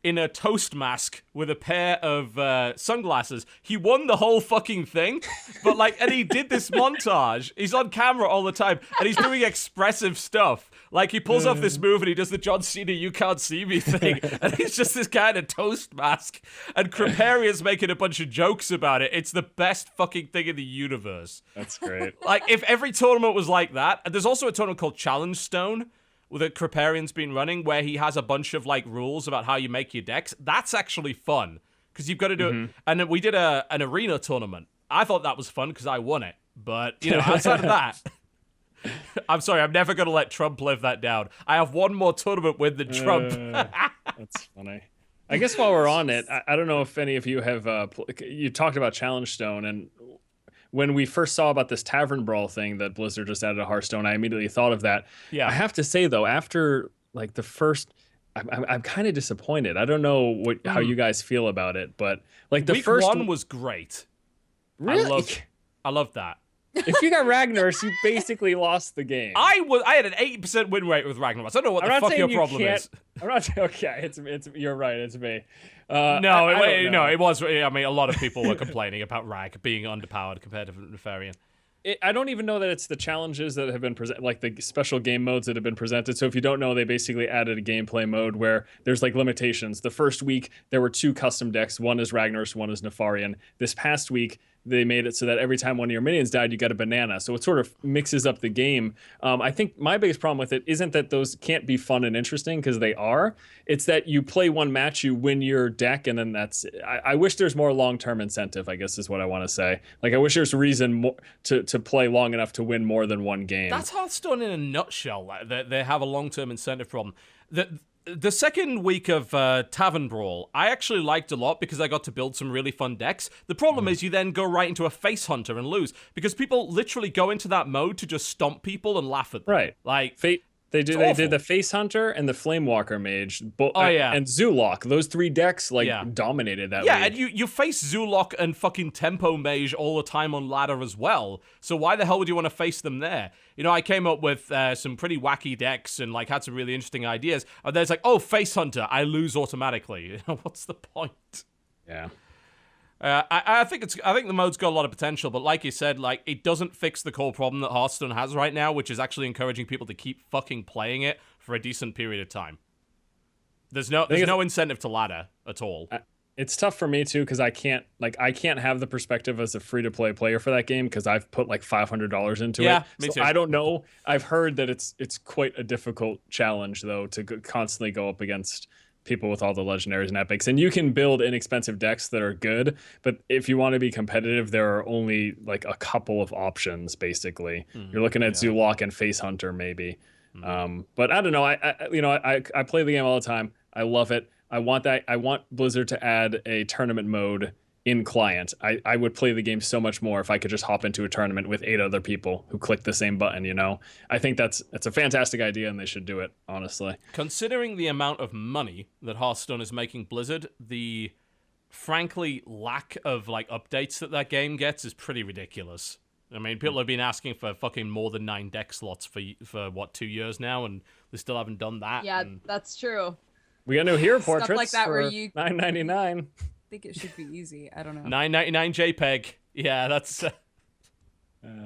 in a toast mask with a pair of sunglasses. He won the whole fucking thing, and he did this montage. He's on camera all the time, and he's doing expressive stuff. Like, he pulls off this move, and he does the John Cena "you can't see me" thing, and he's just this guy in a toast mask, and Kriparian's making a bunch of jokes about it. It's the best fucking thing in the universe. That's great. Like, if every tournament was like that, and there's also a tournament called Challenge Stone, that Kriparian's been running, where he has a bunch of like rules about how you make your decks. That's actually fun because you've got to do it. And then we did an arena tournament. I thought that was fun because I won it. But outside of that, I'm sorry, I'm never going to let Trump live that down. I have one more tournament win than Trump. That's funny. I guess while we're on it, I don't know if any of you have you talked about Challenge Stone, and when we first saw about this Tavern Brawl thing that Blizzard just added to Hearthstone, I immediately thought of that. Yeah. I have to say though, after like the first, I'm kind of disappointed. I don't know how you guys feel about it, but like the Week first one was great. Really? I loved that. If you got Ragnaros, you basically lost the game. I had an 80% win rate with Ragnaros. I don't know what the fuck your problem is. I'm not saying, okay, it's you're right, it's me. It was. I mean, a lot of people were complaining about Rag being underpowered compared to Nefarian. I don't even know that it's the challenges that have been presented, like the special game modes that have been presented. So if you don't know, they basically added a gameplay mode where there's like limitations. The first week, there were 2 custom decks. One is Ragnaros, one is Nefarian. This past week, they made it so that every time one of your minions died, you got a banana. So it sort of mixes up the game. I think my biggest problem with it isn't that those can't be fun and interesting, because they are. It's that you play one match, you win your deck, and then that's it. I wish there's more long-term incentive, I guess is what I want to say. Like, I wish there's reason to play long enough to win more than one game. That's Hearthstone in a nutshell. They have a long-term incentive problem. The second week of Tavern Brawl, I actually liked a lot because I got to build some really fun decks. The problem is you then go right into a Face Hunter and lose, because people literally go into that mode to just stomp people and laugh at them. Right. Like, They did the Face Hunter and the Flamewalker Mage, and Zulok. Those 3 decks dominated that. Yeah, league. and you face Zulok and fucking Tempo Mage all the time on ladder as well. So why the hell would you want to face them there? You know, I came up with some pretty wacky decks and like had some really interesting ideas. And there's like, oh, Face Hunter, I lose automatically. What's the point? Yeah. I think the mode's got a lot of potential, but like you said, like, it doesn't fix the core problem that Hearthstone has right now, which is actually encouraging people to keep fucking playing it for a decent period of time. There's no incentive to ladder at all. It's tough for me too, because I can't have the perspective as a free-to-play player for that game, because I've put like $500 into it. Yeah, me too. I don't know. I've heard that it's quite a difficult challenge though to constantly go up against people with all the legendaries and epics. And you can build inexpensive decks that are good, but if you want to be competitive, there are only like a couple of options basically. You're looking at Zulok and Face Hunter maybe. But I don't know. I play the game all the time. I love it. I want Blizzard to add a tournament mode in client. I would play the game so much more if I could just hop into a tournament with 8 other people who click the same button, you know? I think that's a fantastic idea, and they should do it, honestly. Considering the amount of money that Hearthstone is making Blizzard, the frankly lack of like updates that game gets is pretty ridiculous. I mean, people have been asking for fucking more than 9 deck slots for what, 2 years now, and they still haven't done that. Yeah, that's true. We got no hero Stuff portraits like that for where you $9.99. I think it should be easy. I don't know. $9.99 JPEG. Yeah, that's. Kind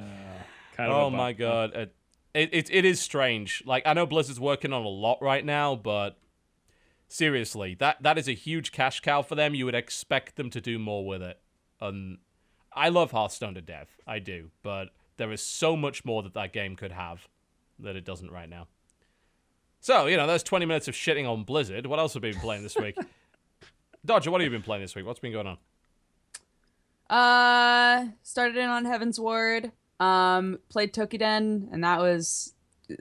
of oh my god, it is strange. Like, I know Blizzard's working on a lot right now, but seriously, that is a huge cash cow for them. You would expect them to do more with it. I love Hearthstone to death, I do, but there is so much more that game could have that it doesn't right now. So, you know, there's 20 minutes of shitting on Blizzard. What else have we been playing this week? Dodger, what have you been playing this week? What's been going on? Started in on Heaven's Ward. Played Tokiden, and that was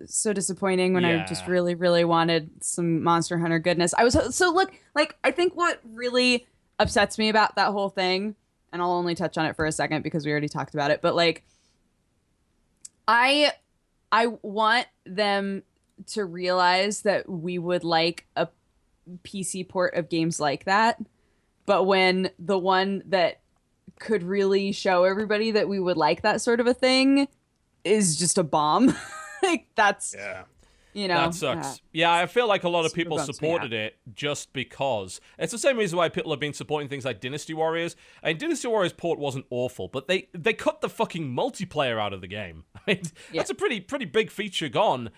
so disappointing when I just really, really wanted some Monster Hunter goodness. I think what really upsets me about that whole thing, and I'll only touch on it for a second because we already talked about it, but like, I want them to realize that we would like a PC port of games like that, but when the one that could really show everybody that we would like that sort of a thing is just a bomb, like that's you know, that sucks. Yeah, I feel like a lot of people supported it just because it's the same reason why people have been supporting things like Dynasty Warriors. And Dynasty Warriors port wasn't awful, but they cut the fucking multiplayer out of the game. I mean, that's a pretty big feature gone.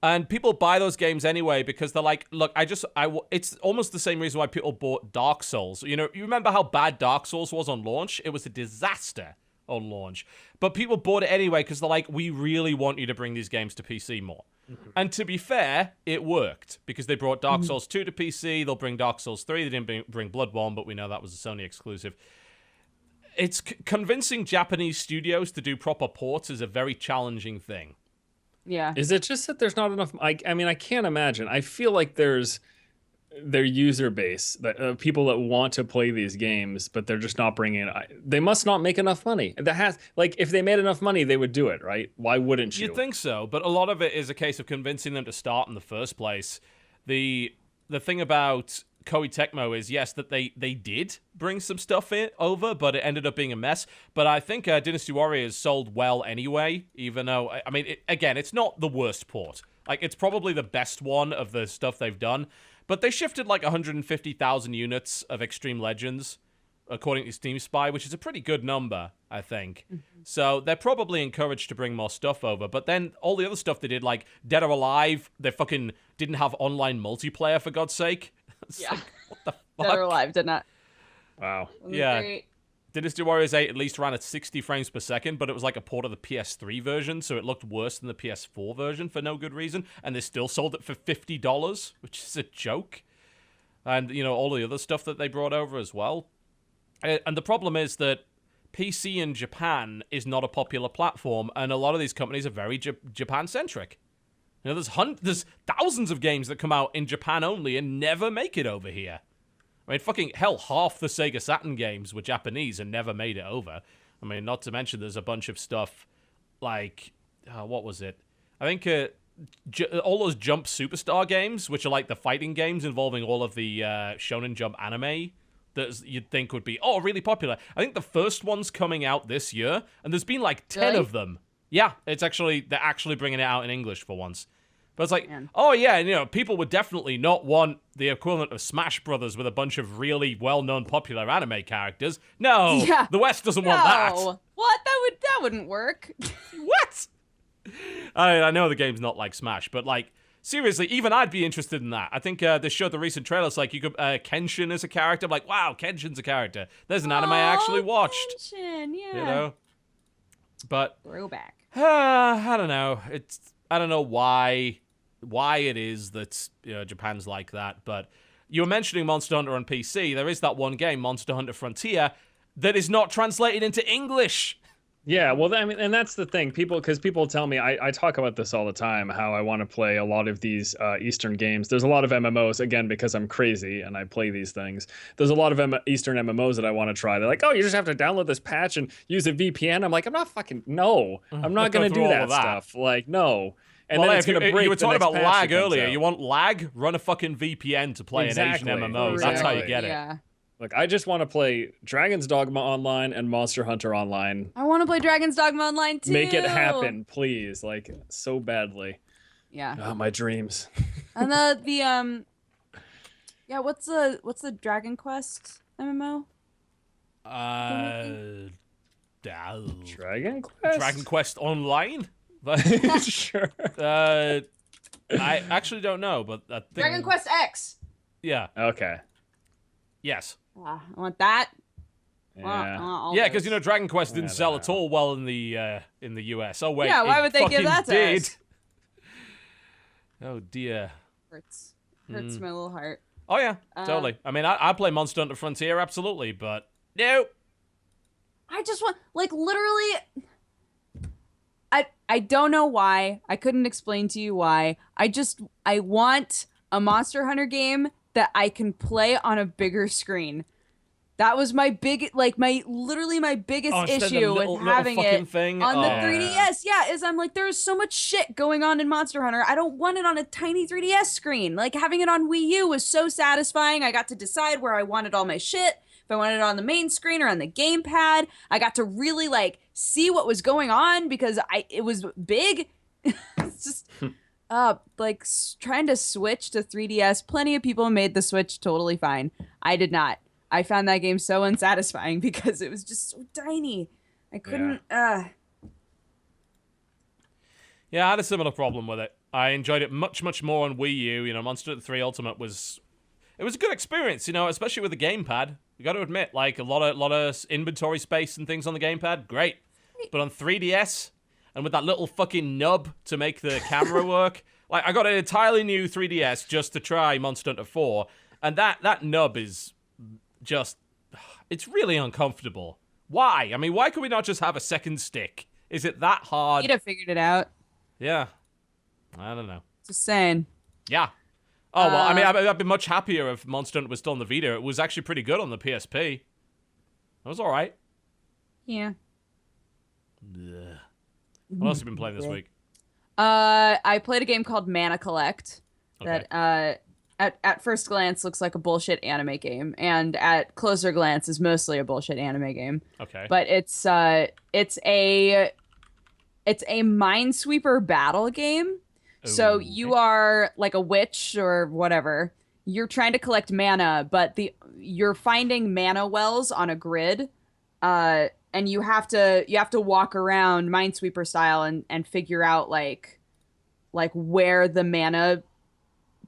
And people buy those games anyway because they're like, look, it's almost the same reason why people bought Dark Souls. You know, you remember how bad Dark Souls was on launch? It was a disaster on launch. But people bought it anyway because they're like, we really want you to bring these games to PC more. Mm-hmm. And to be fair, it worked because they brought Dark Souls 2 to PC. They'll bring Dark Souls 3. They didn't bring Bloodborne, but we know that was a Sony exclusive. It's convincing Japanese studios to do proper ports is a very challenging thing. Yeah. Is it just that there's not enough? I mean, I can't imagine. I feel like there's their user base, that people that want to play these games, but they're just not bringing it. They must not make enough money. If they made enough money, they would do it, right? Why wouldn't you? You'd think so, but a lot of it is a case of convincing them to start in the first place. The thing about Koei Tecmo is, yes, that they did bring some stuff over, but it ended up being a mess. But I think Dynasty Warriors sold well anyway, even though, I mean, it's not the worst port. Like, it's probably the best one of the stuff they've done. But they shifted like 150,000 units of Extreme Legends, according to Steam Spy, which is a pretty good number, I think. Mm-hmm. So they're probably encouraged to bring more stuff over. But then all the other stuff they did, like Dead or Alive, they fucking didn't have online multiplayer, for God's sake. Yeah. Like, what the fuck? Dead or Alive did not. Wow. Yeah. Great. Dynasty Warriors 8 at least ran at 60 frames per second, but it was like a port of the PS3 version, so it looked worse than the PS4 version for no good reason, and they still sold it for $50, which is a joke. And, all the other stuff that they brought over as well. And the problem is that PC in Japan is not a popular platform, and a lot of these companies are very Japan-centric. There's thousands of games that come out in Japan only and never make it over here. I mean, fucking hell, half the Sega Saturn games were Japanese and never made it over. I mean, not to mention there's a bunch of stuff like, what was it? I think all those Jump Superstar games, which are like the fighting games involving all of the Shonen Jump anime that you'd think would be, really popular. I think the first one's coming out this year, and there's been like 10 Really? of them. Yeah, they're actually bringing it out in English for once. But it's like, Man. people would definitely not want the equivalent of Smash Brothers with a bunch of really well-known popular anime characters. No, Yeah. the West doesn't want that. What? That wouldn't work. What? I know the game's not like Smash, but like, seriously, even I'd be interested in that. I think they showed the recent trailers, like you could, Kenshin is a character. I'm like, wow, Kenshin's a character. There's an anime I actually watched. Kenshin, yeah. But Throwback. I don't know. I don't know why it is that Japan's like that, but you were mentioning Monster Hunter on PC. There is that one game, Monster Hunter Frontier, that is not translated into English. Yeah, well, I mean, and that's the thing. People tell me, I talk about this all the time, how I want to play a lot of these Eastern games. There's a lot of MMOs, again, because I'm crazy and I play these things. There's a lot of Eastern MMOs that I want to try. They're like, oh, you just have to download this patch and use a VPN. I'm like, I'm not going to do that stuff. Like, no. And then it's going to break. You were talking about lag earlier. Out. You want lag? Run a fucking VPN to play an Asian MMO. That's how you get it. Yeah. Look, I just want to play Dragon's Dogma Online and Monster Hunter Online. I want to play Dragon's Dogma Online too. Make it happen, please. Like, so badly. Yeah. Oh, my dreams. And what's the Dragon Quest MMO? Dragon Quest? Dragon Quest Online? Sure. I actually don't know, but I think... Dragon Quest X. Yeah. Okay. Yes. I want that. Yeah. Yeah, because Dragon Quest didn't sell at all well in the US. Oh wait, Yeah, why it would they give fucking that to did. us? Oh dear. Hurts my little heart. Oh yeah, totally. I mean, I play Monster Hunter Frontier absolutely, but no. I just want, like, literally. I don't know why. I couldn't explain to you why. I want a Monster Hunter game that I can play on a bigger screen. That was my biggest issue with having it thing on the 3DS. Yeah, is I'm like, there's so much shit going on in Monster Hunter. I don't want it on a tiny 3DS screen. Like, having it on Wii U was so satisfying. I got to decide where I wanted all my shit. If I wanted it on the main screen or on the gamepad, I got to really like see what was going on because it was big. It's just trying to switch to 3DS. Plenty of people made the switch totally fine. I did not. I found that game so unsatisfying because it was just so tiny. I couldn't. Yeah, I had a similar problem with it. I enjoyed it much, much more on Wii U. Monster Hunter 3 Ultimate was a good experience. Especially with the gamepad. You got to admit, like a lot of inventory space and things on the gamepad, great. But on 3DS and with that little fucking nub to make the camera work, like I got an entirely new 3DS just to try Monster Hunter 4, and that nub is just, it's really uncomfortable. Why? I mean, why could we not just have a second stick? Is it that hard? You'd have figured it out. Yeah. I don't know. Just saying. Yeah. Oh, well, I mean, I'd be much happier if Monster Hunter was still on the Vita. It was actually pretty good on the PSP. It was all right. Yeah. Ugh. What else have you been playing this week? I played a game called Mana Collect that at first glance looks like a bullshit anime game, and at closer glance is mostly a bullshit anime game. Okay. But it's a Minesweeper battle game. So you are like a witch or whatever. You're trying to collect mana, but you're finding mana wells on a grid. And you have to walk around Minesweeper style and figure out like where the mana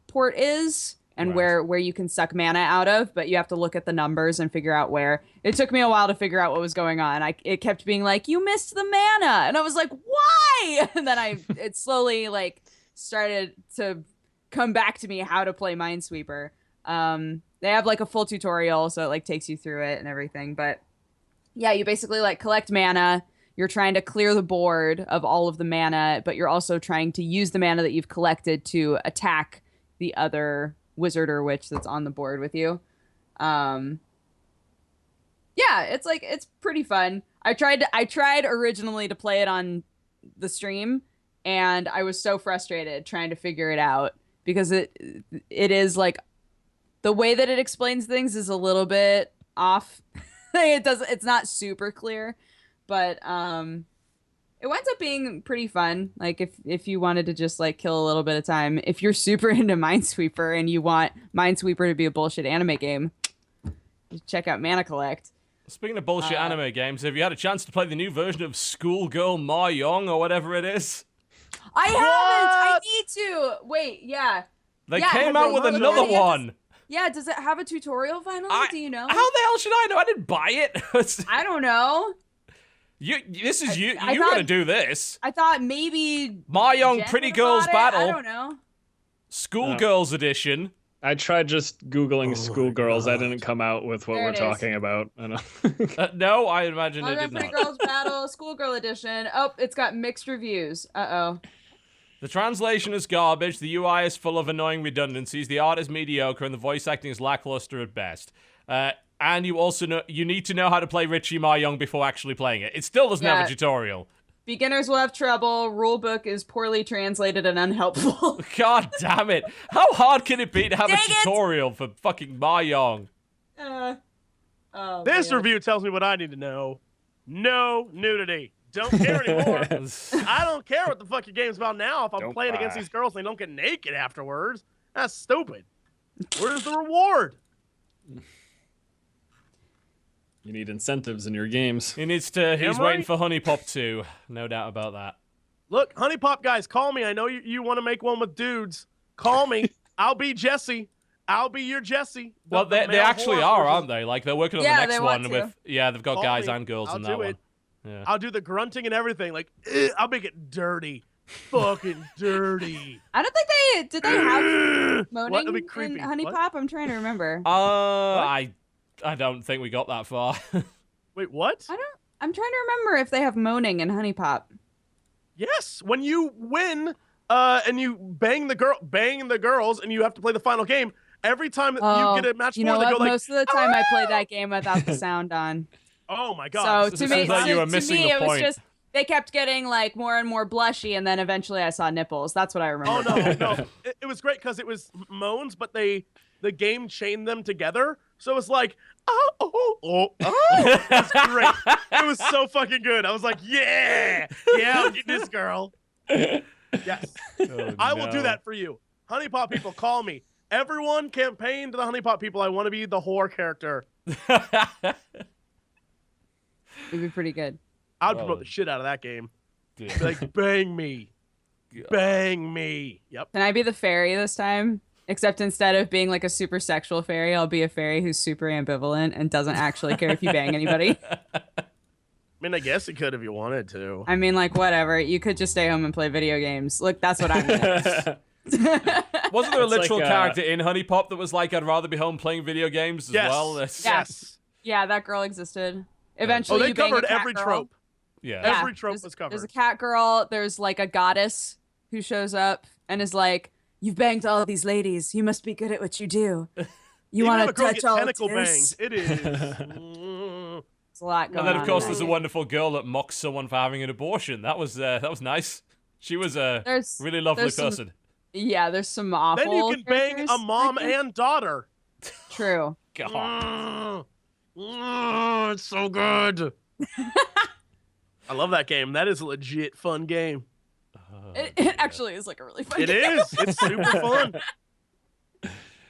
port is, and Right. where you can suck mana out of, but you have to look at the numbers and figure out where. It took me a while to figure out what was going on. It kept being like, you missed the mana, and I was like, why? And then it slowly like started to come back to me how to play Minesweeper. They have like a full tutorial, so it like takes you through it and everything. But yeah, you basically like collect mana. You're trying to clear the board of all of the mana, but you're also trying to use the mana that you've collected to attack the other wizard or witch that's on the board with you. Yeah, it's pretty fun. I tried originally to play it on the stream, and I was so frustrated trying to figure it out because it is like the way that it explains things is a little bit off. It's not super clear, but it winds up being pretty fun. Like if you wanted to just like kill a little bit of time, if you're super into Minesweeper and you want Minesweeper to be a bullshit anime game, just check out Mana Collect. Speaking of bullshit anime games, have you had a chance to play the new version of Schoolgirl Mahjong or whatever it is? I haven't. I need to. Wait, yeah. They Yeah, came have out they with looked another at it? one. Yeah, does it have a tutorial finally? Do you know? How the hell should I know? I didn't buy it. I don't know. This is you. I You thought- gotta do this. I thought maybe Mahjong Jen Pretty would've Girls bought it. Battle. I don't know. Schoolgirls edition. I tried just Googling schoolgirls. I didn't come out with what There we're it is. talking about. I know. No, I imagine it Mahjong did Pretty not. Girls Battle, Schoolgirl Edition. Oh, it's got mixed reviews. Uh-oh. The translation is garbage, the UI is full of annoying redundancies, the art is mediocre, and the voice acting is lackluster at best. And you also know you need to know how to play Richie Mahjong before actually playing it. It still doesn't have Yeah. a tutorial. Beginners will have trouble. Rulebook is poorly translated and unhelpful. God damn it. How hard can it be to have Dang a it! tutorial for fucking Mahjong? Oh, This man. review tells me what I need to know. No nudity. Don't care anymore. I don't care what the fuck your game's about now if I'm Don't playing against buy. these girls and they don't get naked afterwards. That's stupid. Where's the reward? You need incentives in your games. He's Am waiting I? for Honey Pop 2. No doubt about that. Look, Honey Pop guys, call me. I know you want to make one with dudes. Call me. I'll be Jesse. I'll be your Jesse. Well, they actually are, aren't they? Like, they're working on Yeah, the they next want one to. with... Yeah, they've got Call guys me. and girls I'll in that do one. it. Yeah. I'll do the grunting and everything. Like, I'll make it dirty. Fucking dirty. I don't think did they have moaning That'd be in creepy. Honey What? Pop? I'm trying to remember. I don't think we got that far. Wait, what? I'm trying to remember if they have moaning in Honey Pop. Yes, when you win, and you bang the girls, and you have to play the final game. Every time that you get a match you point, know they what? go like, Most of the time I play that game without the sound on. "Oh my god!" So So to me, it sounds like you were to missing me the it was point. just they kept getting like more and more blushy, and then eventually I saw nipples. That's what I remember. Oh no. It was great because it was moans, but the game chained them together, so it was like, oh. It's great. It was so fucking good. I was like, yeah, I'm getting this girl. Yes, I will do that for you. Honey Pop people, call me. Everyone campaign to the Honey Pop people. I want to be the whore character. It'd be pretty good. I'd promote the shit out of that game. Dude. Be like, bang me. Bang me. Yep. Can I be the fairy this time? Except instead of being like a super sexual fairy, I'll be a fairy who's super ambivalent and doesn't actually care if you bang anybody. I mean, I guess you could if you wanted to. I mean, like, whatever. You could just stay home and play video games. Look, that's what I'm doing. Wasn't there a It's like, literal character in Honey Pop that was like, I'd rather be home playing video games as Yes. well? That's- Yes. Yeah, that girl existed. Oh, Eventually, they you bang a covered cat every girl. trope. Yeah. Yeah, Every trope there's- was covered. There's a cat girl. There's like a goddess who shows up and is like, "You've banged all these ladies. You must be good at what you do. You Even want if to a girl touch gets all tentacle tears." banged, it is. Mm. There's a lot going And then, on of course, in there's that a game. wonderful girl that mocks someone for having an abortion. That was nice. She was a There's- really lovely there's some person. Yeah, there's some awful. Then you can bang characters a mom like that. and daughter. True. God. It's so good. I love that game. That is a legit fun game. It actually is like a really fun It game. is. It's super fun.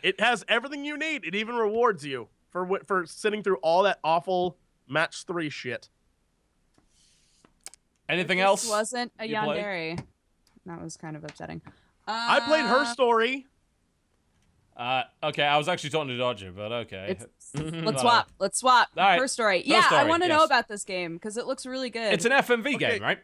It has everything you need. It even rewards you for sitting through all that awful match 3 shit. Anything This else? wasn't a you played? yandere. That was kind of upsetting. I played Her Story. Okay, I was actually talking to Dodger, but okay. Let's swap. Let's swap. All right. Her story. Her Yeah, I story, want to know yes. about this game because it looks really good. It's an FMV Okay. game, right?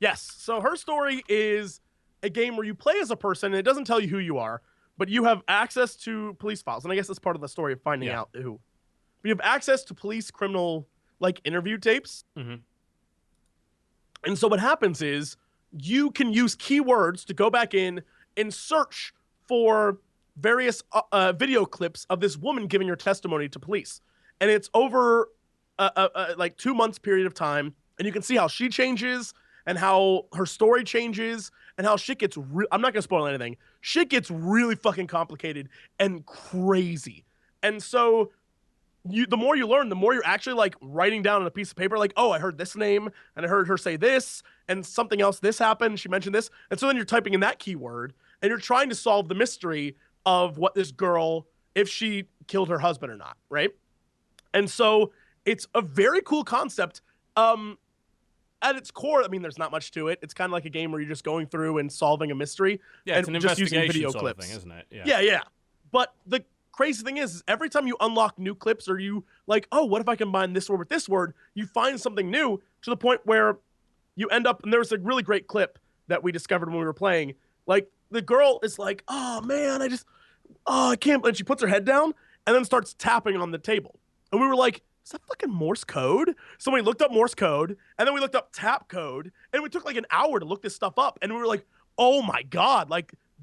Yes. So her story is a game where you play as a person, and it doesn't tell you who you are, but you have access to police files, and I guess that's part of the story of finding out who. But you have access to police criminal interview tapes. Mm-hmm. And so what happens is you can use keywords to go back in and search for various video clips of this woman giving her testimony to police. And it's over a 2 months period of time. And you can see how she changes and how her story changes and how shit gets I'm not going to spoil anything. Shit gets really fucking complicated and crazy. And so the more you learn, the more you're actually writing down on a piece of paper, oh, I heard this name and I heard her say this and something else, this happened, she mentioned this. And so then you're typing in that keyword and you're trying to solve the mystery of what this girl, if she killed her husband or not, right? And so it's a very cool concept. At its core, I mean, there's not much to it. It's kind of like a game where you're just going through and solving a mystery. Yeah, it's an just using investigation video sort clips. of thing, isn't it? Yeah. But the crazy thing is every time you unlock new clips or you oh, what if I combine this word with this word? You find something new to the point where you end up, and there's a really great clip that we discovered when we were playing. The girl is like, oh man, I can't, and she puts her head down and then starts tapping on the table. And we were like, is that fucking Morse code? So we looked up Morse code and then we looked up tap code and we took an hour to look this stuff up. And we were like, oh my God,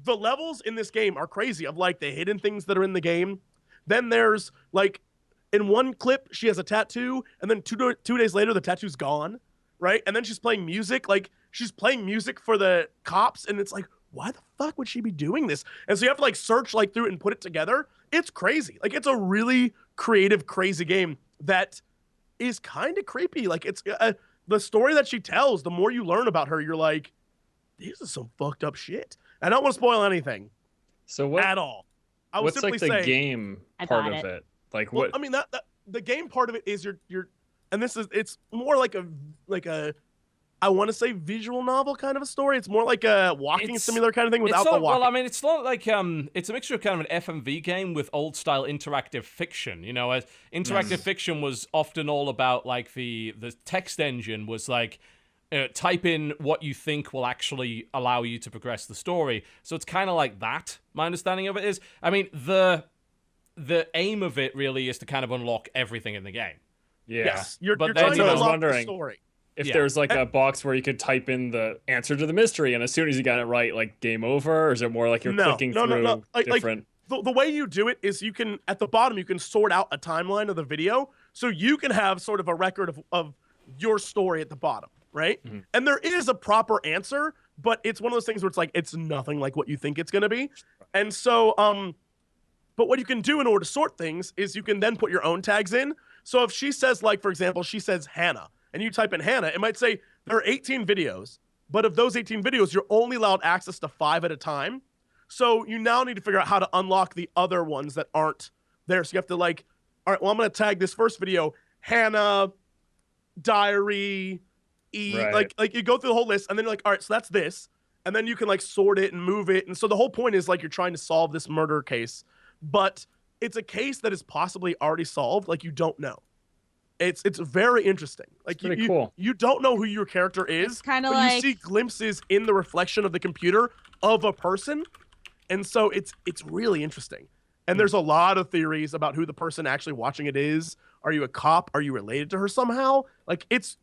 the levels in this game are crazy of the hidden things that are in the game. Then there's in one clip, she has a tattoo and then two days later, the tattoo's gone. Right. And then she's playing music. She's playing music for the cops. And it's why the fuck would she be doing this? And so you have to search through it and put it together. It's crazy. It's a really creative, crazy game that is kind of creepy. It's the story that she tells, the more you learn about her, you're like, this is some fucked up shit. I don't want to spoil anything. So what at all. I would what's simply the say, game part of it? well, what? I mean, that the game part of it is you're and it's more like a I want to say visual novel kind of a story. It's more like a walking simulator kind of thing without the walking. Well, I mean, it's not it's a mixture of kind of an FMV game with old style interactive fiction. Interactive fiction was often all about the text engine was type in what you think will actually allow you to progress the story. So it's kind of like that. My understanding of it is, I mean, the aim of it really is to kind of unlock everything in the game. Yeah. Yes, you're But trying then to I was unlock wondering, the story. If there's a box where you could type in the answer to the mystery, and as soon as you got it right, game over, or is it more you're clicking through different? The way you do it is you can, at the bottom, you can sort out a timeline of the video, so you can have sort of a record of your story at the bottom, right? Mm-hmm. And there is a proper answer, but it's one of those things where it's nothing like what you think it's going to be. And so, but what you can do in order to sort things is you can then put your own tags in. So if she says, for example, she says Hannah, and you type in Hannah, it might say there are 18 videos, but of those 18 videos, you're only allowed access to 5 at a time. So you now need to figure out how to unlock the other ones that aren't there. So you have to all right, well, I'm going to tag this first video, Hannah, diary, right. You go through the whole list, and then you're all right, so that's this. And then you can sort it and move it. And so the whole point is you're trying to solve this murder case, but it's a case that is possibly already solved. You don't know. It's very interesting. Pretty cool. You don't know who your character is. It's kind of but you see glimpses in the reflection of the computer of a person, and so it's really interesting. And there's a lot of theories about who the person actually watching it is. Are you a cop? Are you related to her somehow? It's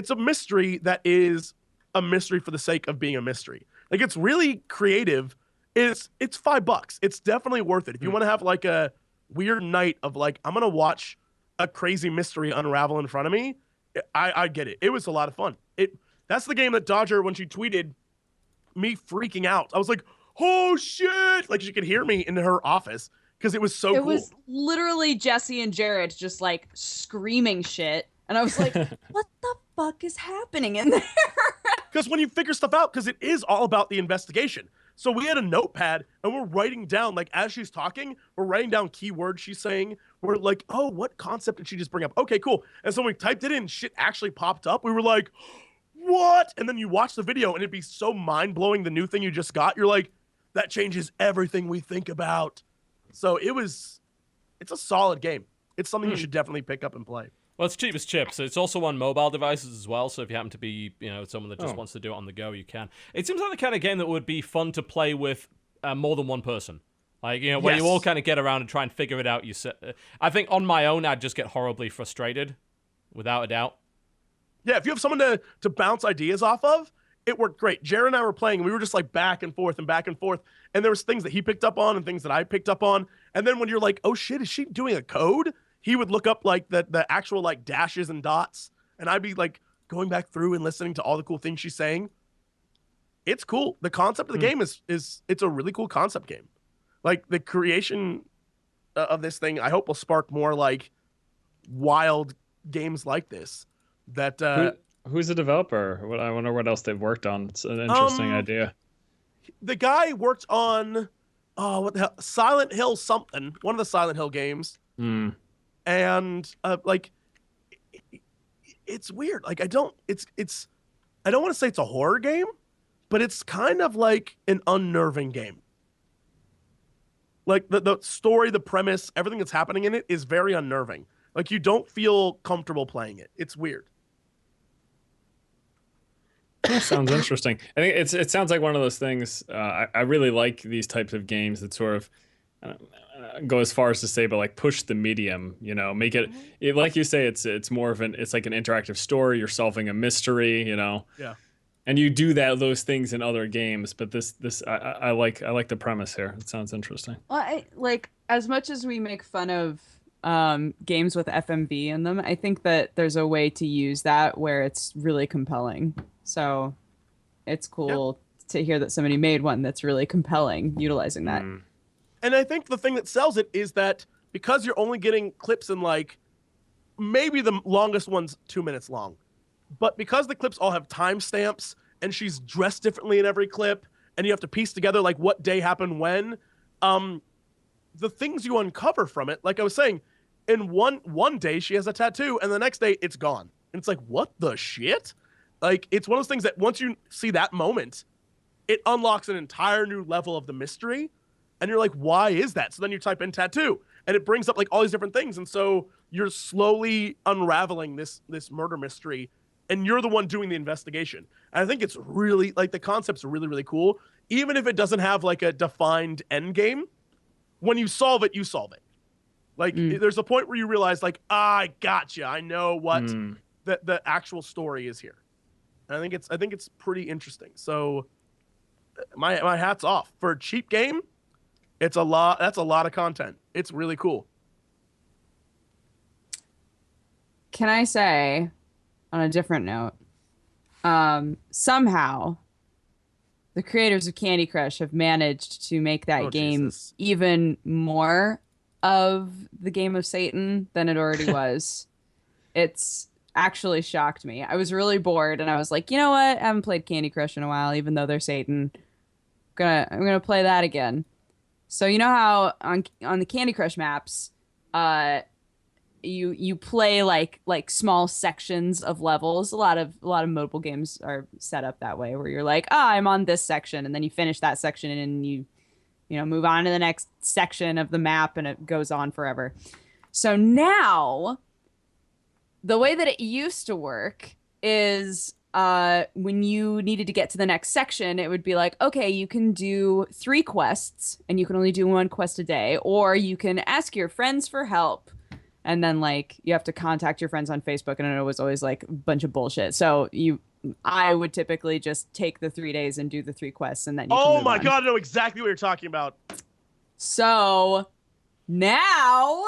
a mystery that is a mystery for the sake of being a mystery. It's really creative. It's $5. It's definitely worth it if you want to have a weird night of I'm gonna watch a crazy mystery unravel in front of me. I get it. It was a lot of fun. That's the game that Dodger, when she tweeted me freaking out, I was like, oh shit. She could hear me in her office because it was so cool. It was literally Jesse and Jared just screaming shit. And I was like, what the fuck is happening in there? Because when you figure stuff out, because it is all about the investigation. So we had a notepad and we're writing down, as she's talking, we're writing down keywords she's saying. We're oh, what concept did she just bring up? Okay, cool. And so when we typed it in, shit actually popped up. We were like, what? And then you watch the video and it'd be so mind-blowing, the new thing you just got. You're like, that changes everything we think about. So it's a solid game. It's something you should definitely pick up and play. Well, it's cheap as chips. It's also on mobile devices as well, so if you happen to be, someone that just wants to do it on the go, you can. It seems like the kind of game that would be fun to play with more than one person. Like, where you all kind of get around and try and figure it out. I think on my own, I'd just get horribly frustrated, without a doubt. Yeah, if you have someone to bounce ideas off of, it worked great. Jared and I were playing, and we were just like back and forth, and there was things that he picked up on and things that I picked up on. And then when you're like, oh shit, is she doing a code? He would look up like the actual like dashes and dots, and I'd be like going back through and listening to all the cool things she's saying. It's cool. The concept of the game is it's a really cool concept game. Like the creation of this thing, I hope will spark more like wild games like this. That who's the developer? I wonder what else they've worked on. It's an interesting idea. The guy worked on what the hell? Silent Hill something, one of the Silent Hill games. And like it's weird. Like I don't want to say it's a horror game, but it's kind of like an unnerving game. Like the story, the premise, everything that's happening in it is very unnerving. Like you don't feel comfortable playing it. It's weird. That sounds interesting. I think it sounds like one of those things. I really like these types of games that sort of go as far as to say, but like push the medium. Make it like you say. It's more of it's like an interactive story. You're solving a mystery. Yeah. And you do those things in other games, but this I like the premise here. It sounds interesting. Well, as much as we make fun of games with FMV in them, I think that there's a way to use that where it's really compelling. So it's cool to hear that somebody made one that's really compelling utilizing that. And I think the thing that sells it is that because you're only getting clips in like maybe the longest one's 2 minutes long, but because the clips all have timestamps and she's dressed differently in every clip and you have to piece together like what day happened when, the things you uncover from it, like I was saying, in one day she has a tattoo and the next day it's gone. And it's like, what the shit? Like, it's one of those things that once you see that moment, it unlocks an entire new level of the mystery. And you're like, why is that? So then you type in tattoo and it brings up like all these different things. And so you're slowly unraveling this murder mystery and you're the one doing the investigation. And I think it's really like the concept's really, really cool. Even if it doesn't have like a defined end game, when you solve it, you solve it. Like there's a point where you realize like, I gotcha. I know what the actual story is here. And I think it's pretty interesting. So my hat's off for a cheap game. It's a lot. That's a lot of content. It's really cool. Can I say, on a different note, somehow the creators of Candy Crush have managed to make that game even more of the game of Satan than it already was. It's actually shocked me. I was really bored and I was like, you know what? I haven't played Candy Crush in a while, even though they're Satan. I'm gonna play that again. So you know how on the Candy Crush maps, you play like small sections of levels. A lot of mobile games are set up that way, where you're like, I'm on this section, and then you finish that section and you move on to the next section of the map, and it goes on forever. So now, the way that it used to work is when you needed to get to the next section, it would be like, okay, you can do 3 quests and you can only do 1 quest a day, or you can ask your friends for help. And then like you have to contact your friends on Facebook, and it was always like a bunch of bullshit. So I would typically just take the 3 days and do the 3 quests, and then you can move on. God, I know exactly what you're talking about. So now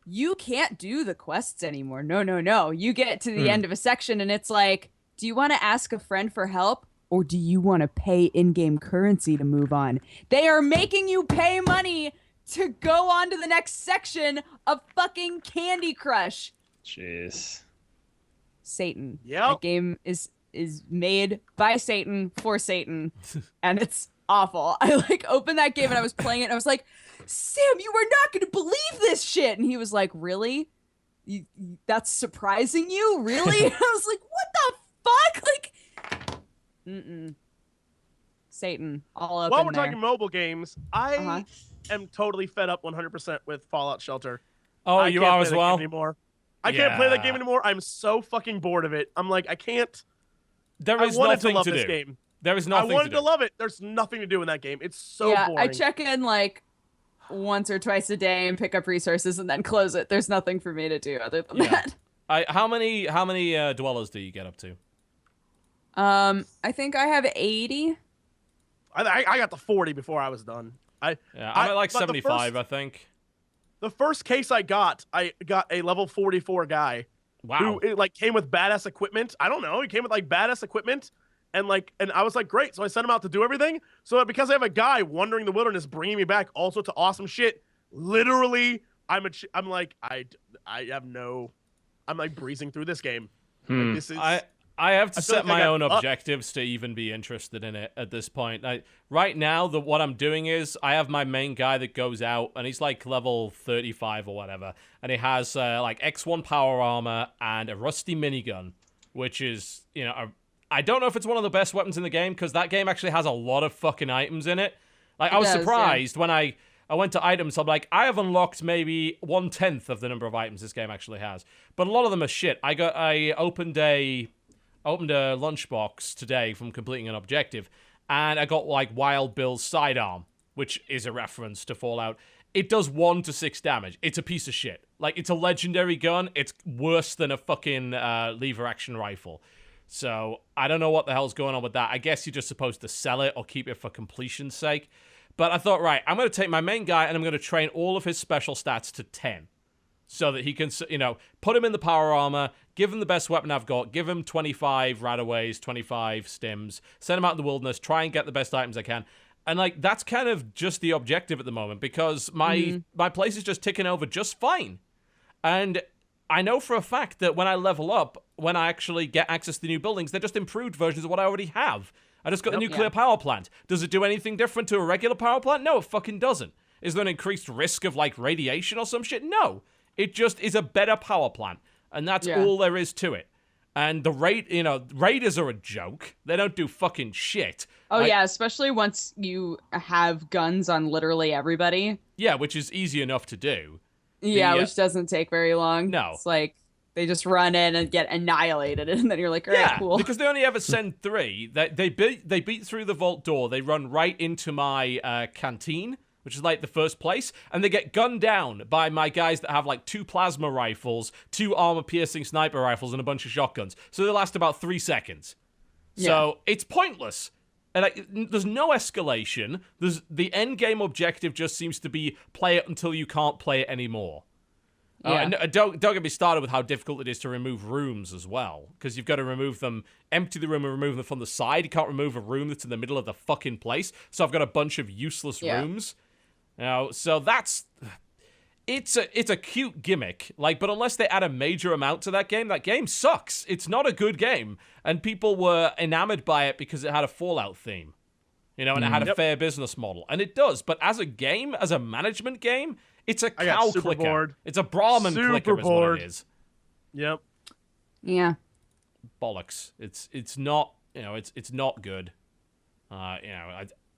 you can't do the quests anymore. No. You get to the end of a section and it's like, do you want to ask a friend for help, or do you want to pay in-game currency to move on? They are making you pay money to go on to the next section of fucking Candy Crush. Jeez. Satan. Yep. That game is made by Satan for Satan, and it's awful. I like opened that game and I was playing it and I was like, Sam, you are not going to believe this shit. And he was like, really? That's surprising you? Really? I was like, what the fuck? Like, Satan, all up While in we're there. talking mobile games, I am totally fed up 100% with Fallout Shelter. Oh, I you can't are play as that well? game anymore. I can't play that game Yeah. anymore. I'm so fucking bored of it. I'm like, I can't. There I is wanted to nothing love to this do. game. There is I nothing wanted to to do. love it. There's nothing to do in that game. It's so yeah, boring. I check in like once or twice a day and pick up resources and then close it. There's nothing for me to do other than Yeah. that. How many dwellers do you get up to? I think I have 80. I got to 40 before I was done. Yeah, I'm at like but 75, I think. The first case I got a level 44 guy. Wow. Who like came with badass equipment. I don't know. He came with like badass equipment, and I was like, great. So I sent him out to do everything. So because I have a guy wandering the wilderness, bringing me back also to awesome shit. Literally, I'm like breezing through this game. Like, this is. I have to feel set like I my got own up. objectives to even be interested in it at this point. Right now, what I'm doing is I have my main guy that goes out, and he's like level 35 or whatever, and he has like X1 power armor and a rusty minigun, which is, I don't know if it's one of the best weapons in the game, because that game actually has a lot of fucking items in it. Like, I was surprised when I went to items, I'm like, I have unlocked maybe 1/10 of the number of items this game actually has. But a lot of them are shit. I opened a lunchbox today from completing an objective, and I got like Wild Bill's sidearm, which is a reference to Fallout. It does 1 to 6 damage. It's a piece of shit. Like, it's a legendary gun. It's worse than a fucking lever action rifle. So I don't know what the hell's going on with that. I guess you're just supposed to sell it or keep it for completion's sake. But I thought, right, I'm going to take my main guy and I'm going to train all of his special stats to 10. So that he can, put him in the power armor, give him the best weapon I've got, give him 25 radaways, 25 stims, send him out in the wilderness, try and get the best items I can. And, like, that's kind of just the objective at the moment, because my place is just ticking over just fine. And I know for a fact that when I level up, when I actually get access to new buildings, they're just improved versions of what I already have. I just got a nuclear power plant. Does it do anything different to a regular power plant? No, it fucking doesn't. Is there an increased risk of, like, radiation or some shit? No. It just is a better power plant, and that's all there is to it. And the raiders are a joke. They don't do fucking shit. Oh, yeah, especially once you have guns on literally everybody. Yeah, which is easy enough to do. Yeah, which doesn't take very long. No. It's like they just run in and get annihilated, and then you're like, all right, cool. Because they only ever send 3. They beat through the vault door. They run right into my canteen, which is like the first place, and they get gunned down by my guys that have like 2 plasma rifles, 2 armor-piercing sniper rifles, and a bunch of shotguns. So they last about 3 seconds. So it's pointless. And there's no escalation. The end game objective just seems to be play it until you can't play it anymore. And don't get me started with how difficult it is to remove rooms as well, because you've got to remove them, empty the room and remove them from the side. You can't remove a room that's in the middle of the fucking place. So I've got a bunch of useless rooms. So it's a cute gimmick, but unless they add a major amount to that game sucks. It's not a good game, and people were enamored by it because it had a Fallout theme, and it had a fair business model, and it does. But as a game, as a management game, it's a cow clicker. Bored. It's a Brahmin clicker, is what it is. Yep. Yeah. Bollocks. It's not it's not good.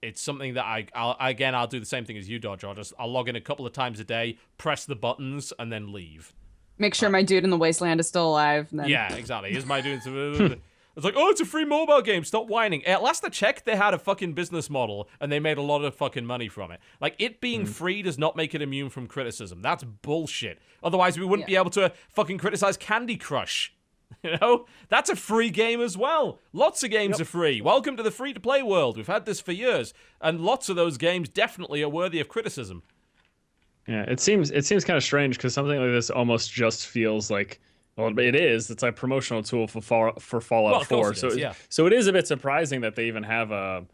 It's something that I'll do the same thing as you, Dodge. I'll log in a couple of times a day, press the buttons, and then leave. Make sure my dude in the wasteland is still alive. And then... Yeah, exactly. Here's my dude. It's like, oh, it's a free mobile game. Stop whining. At last I checked, they had a fucking business model, and they made a lot of fucking money from it. Like, it being free does not make it immune from criticism. That's bullshit. Otherwise, we wouldn't be able to fucking criticize Candy Crush. That's a free game as well. Lots of games are free. Welcome to the free-to-play world. We've had this for years, and lots of those games definitely are worthy of criticism. Yeah, it seems kind of strange because something like this almost just feels like, well, it is. It's a promotional tool for Fallout 4. So it is a bit surprising that they even have a,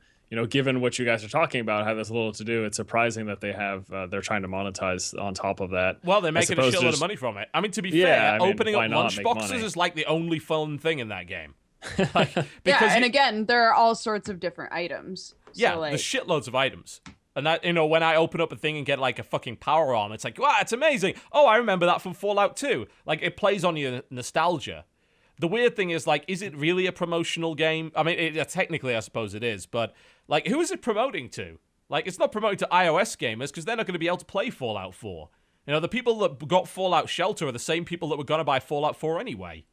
given what you guys are talking about, how there's little to do. It's surprising that they have they're trying to monetize on top of that. Well, they're making a shitload of money from it. I mean, to be fair, opening up lunchboxes is like the only fun thing in that game. And again, there are all sorts of different items. Yeah, so, there's shitloads of items. And that, when I open up a thing and get like a fucking power arm, it's like, wow, it's amazing. Oh, I remember that from Fallout 2. Like, it plays on your nostalgia. The weird thing is, like, is it really a promotional game? I mean, technically, I suppose it is, but, like, who is it promoting to? Like, it's not promoted to iOS gamers because they're not going to be able to play Fallout 4. You know, the people that got Fallout Shelter are the same people that were going to buy Fallout 4 anyway.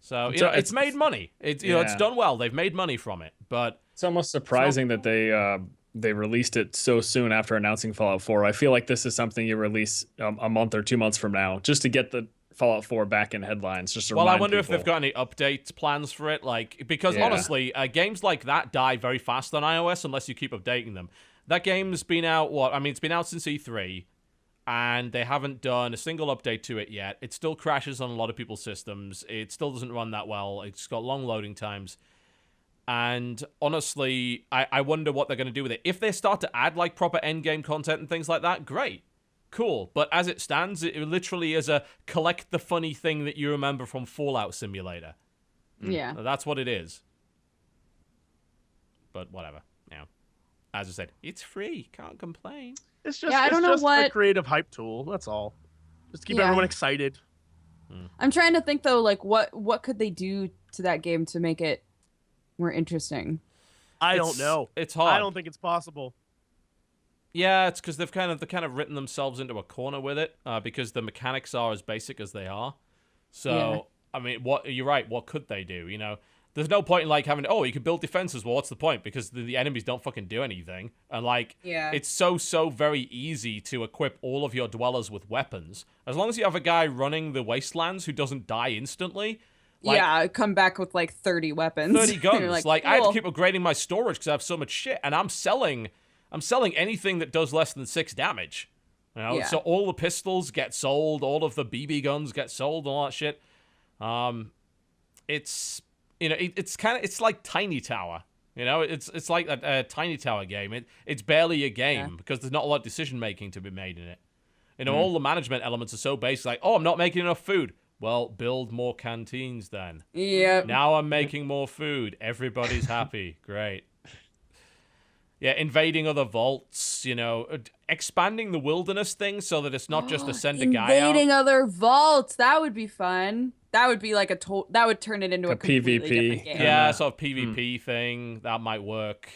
So, you know, it's made money. It's done well. They've made money from it, but it's almost surprising that they released it so soon after announcing Fallout 4. I feel like this is something you release a month or 2 months from now, just to get the Fallout 4 back in headlines. Just to I remind wonder if people. they've got any update plans for it. Like, because honestly, games like that die very fast on iOS unless you keep updating them. That game's been out. It's been out since E3. And they haven't done a single update to it yet. It still crashes on a lot of people's systems. It still doesn't run that well. It's got long loading times. And honestly, I wonder what they're going to do with it. If they start to add like proper endgame content and things like that, great. Cool. But as it stands, it literally is a collect the funny thing that you remember from Fallout Simulator. Yeah. That's what it is. But whatever. As I said, it's free. Can't complain. It's just, I don't know a creative hype tool. That's all. Just to keep everyone excited. I'm trying to think though, like what could they do to that game to make it more interesting? I don't know. It's hard. I don't think it's possible. Yeah, it's because they've kind of written themselves into a corner with it because the mechanics are as basic as they are. So I mean, you're right. What could they do? You know, there's no point in like having you can build defenses. Well, what's the point? Because the enemies don't fucking do anything, and like it's so very easy to equip all of your dwellers with weapons as long as you have a guy running the wastelands who doesn't die instantly. Like, come back with like 30 weapons, 30 guns. like, I had to keep upgrading my storage because I have so much shit, and I'm selling anything that does less than 6 damage. You know, so all the pistols get sold, all of the BB guns get sold, all that shit. It's it's like Tiny Tower. You know, it's like a Tiny Tower game. It's barely a game because there's not a lot of decision making to be made in it. You know, all the management elements are so basic. Like, I'm not making enough food. Well, build more canteens then. Yep. Now I'm making more food. Everybody's happy. Great. Yeah, invading other vaults, you know, expanding the wilderness thing so that it's not just to send a guy out. Invading other vaults. That would be fun. That would be like that would turn it into a completely different game. Yeah, sort of PvP thing. That might work.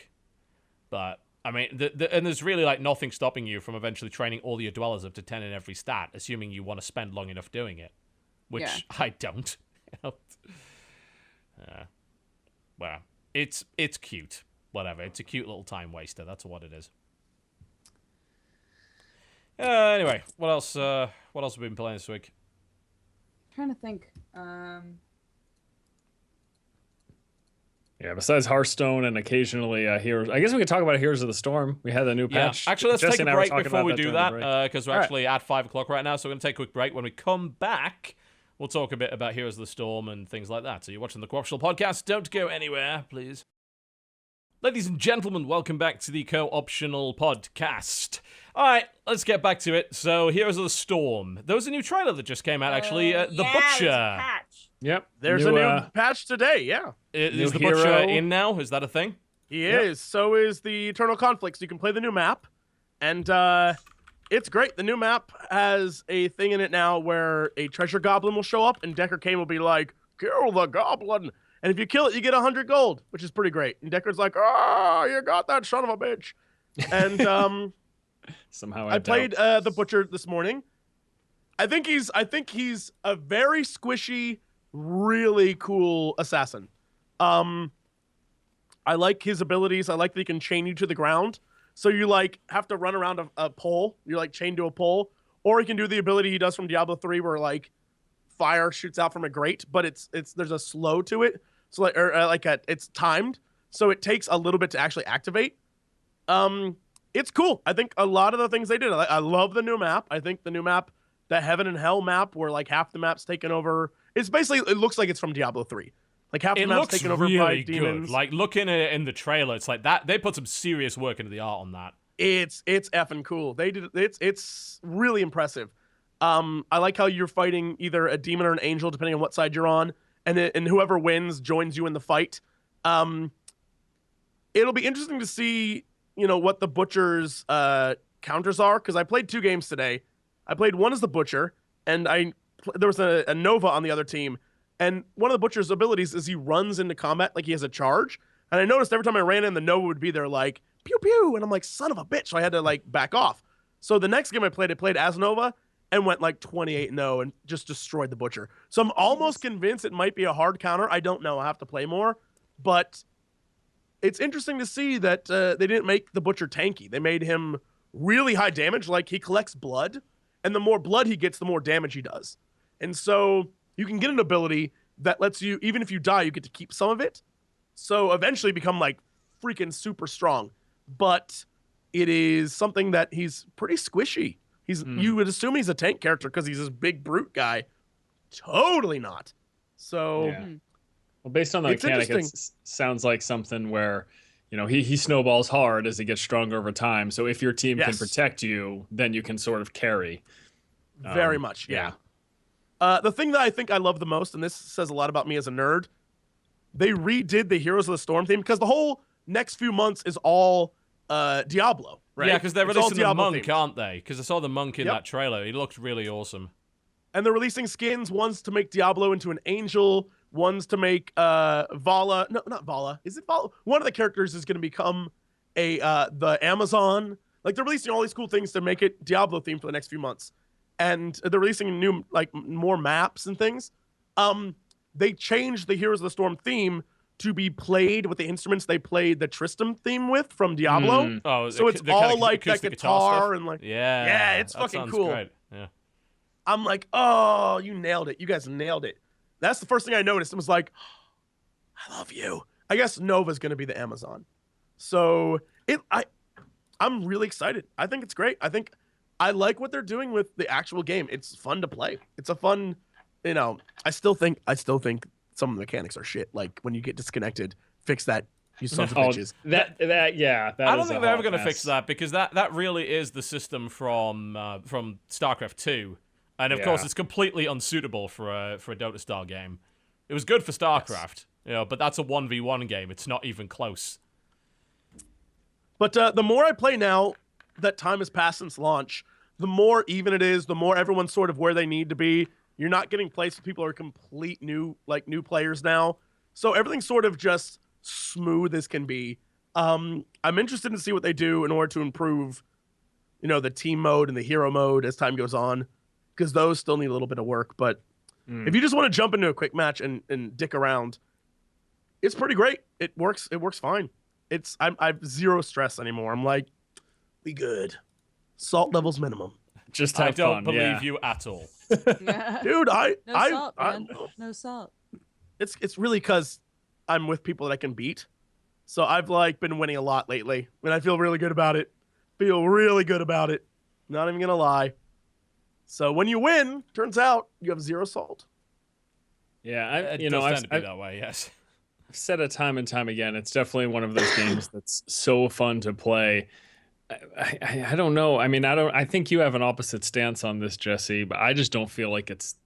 But, I mean, and there's really like nothing stopping you from eventually training all your dwellers up to 10 in every stat, assuming you want to spend long enough doing it. Which I don't. Well, it's cute. Whatever. It's a cute little time waster. That's what it is. Anyway, what else have we been playing this week? I'm trying to think. Yeah, besides Hearthstone and occasionally Heroes. I guess we could talk about Heroes of the Storm. We had the new patch. Actually, let's Jesse take a and I were break talking before about we that do during the that, break. because we're actually at 5 o'clock right now, so we're going to take a quick break. When we come back, we'll talk a bit about Heroes of the Storm and things like that. So you're watching the Co-Optional Podcast. Don't go anywhere, please. Ladies and gentlemen, welcome back to the Co-Optional Podcast. All right, let's get back to it. So, Heroes of the Storm. There was a new trailer that just came out, actually. The Butcher. Yep. There's a new patch today, yeah. Is the Butcher in now? Is that a thing? He is. So is the Eternal Conflicts. You can play the new map, and it's great. The new map has a thing in it now where a treasure goblin will show up, and Decker Kane will be like, kill the goblin. And if you kill it, you get 100 gold, which is pretty great. And Decker's like, you got that son of a bitch. And somehow I played the Butcher this morning. I think he's a very squishy, really cool assassin. I like his abilities. I like that he can chain you to the ground. So you like have to run around a pole. You're like chained to a pole. Or he can do the ability he does from Diablo 3 where like fire shoots out from a grate, but it's there's a slow to it. So it's timed. So it takes a little bit to actually activate. It's cool. I think a lot of the things they did. I love the new map. I think the new map, the Heaven and Hell map, where like half the map's taken over. It's basically, it looks like it's from Diablo 3. Like half the map's taken over by demons. Good. Like looking at it in the trailer, it's like that. They put some serious work into the art on that. It's effing cool. They did. It's really impressive. I like how you're fighting either a demon or an angel, depending on what side you're on, and whoever wins joins you in the fight. It'll be interesting to see, what the Butcher's counters are, because I played 2 games today. I played one as the Butcher, and there was a Nova on the other team, and one of the Butcher's abilities is he runs into combat like he has a charge. And I noticed every time I ran in, the Nova would be there like, pew pew, and I'm like, son of a bitch. So I had to like back off. So the next game I played as Nova and went like 28-0 and just destroyed the Butcher. So I'm almost convinced it might be a hard counter. I don't know. I have to play more, but it's interesting to see that they didn't make the Butcher tanky. They made him really high damage. Like, he collects blood, and the more blood he gets, the more damage he does. And so you can get an ability that lets you, even if you die, you get to keep some of it. So eventually become like freaking super strong. But it is something that he's pretty squishy. You would assume he's a tank character because he's this big brute guy. Totally not. So well, based on the mechanic, it sounds like something where, he snowballs hard as he gets stronger over time. So if your team can protect you, then you can sort of carry. Very much, yeah. The thing that I think I love the most, and this says a lot about me as a nerd, they redid the Heroes of the Storm theme because the whole next few months is all Diablo, right? Yeah, because they're releasing the monk, themed. aren't they? Because I saw the monk in that trailer. He looked really awesome. And they're releasing skins, one's to make Diablo into an angel, one's to make Vala. No, not Vala. Is it Vala? One of the characters is going to become the Amazon. Like, they're releasing all these cool things to make it Diablo themed for the next few months. And they're releasing new, like, more maps and things. They changed the Heroes of the Storm theme to be played with the instruments they played the Tristram theme with from Diablo. Oh, so it's all like that guitar and like it's that fucking cool. Great. Yeah, I'm like, oh, you nailed it. You guys nailed it. That's the first thing I noticed. It was like, I love you. I guess Nova's gonna be the Amazon. So I'm really excited. I think it's great. I like what they're doing with the actual game. It's fun to play. It's a fun, I still think some of the mechanics are shit. Like, when you get disconnected, fix that, you sons of bitches. That I don't think they're ever going to fix that, because that really is the system from StarCraft 2, and of course it's completely unsuitable for a Dota style game. It was good for StarCraft, but that's a 1v1 game. It's not even close. But the more I play now, that time has passed since launch, the more even it is, the more everyone's sort of where they need to be. You're not getting placed with people who are complete new players now. So everything's sort of just smooth as can be. I'm interested to see what they do in order to improve, the team mode and the hero mode as time goes on, because those still need a little bit of work. But if you just want to jump into a quick match and dick around, it's pretty great. It works fine. I have zero stress anymore. I'm like, we good. Salt levels minimum. Just have fun. I don't believe you at all. Dude, No salt. It's really because I'm with people that I can beat. So I've been winning a lot lately, and I feel really good about it. Not even gonna lie. So when you win, turns out you have zero salt. Yeah, I've that way. Yes, I've said it time and time again. It's definitely one of those games that's so fun to play. I don't know. I mean, I think you have an opposite stance on this, Jesse, but I just don't feel like it's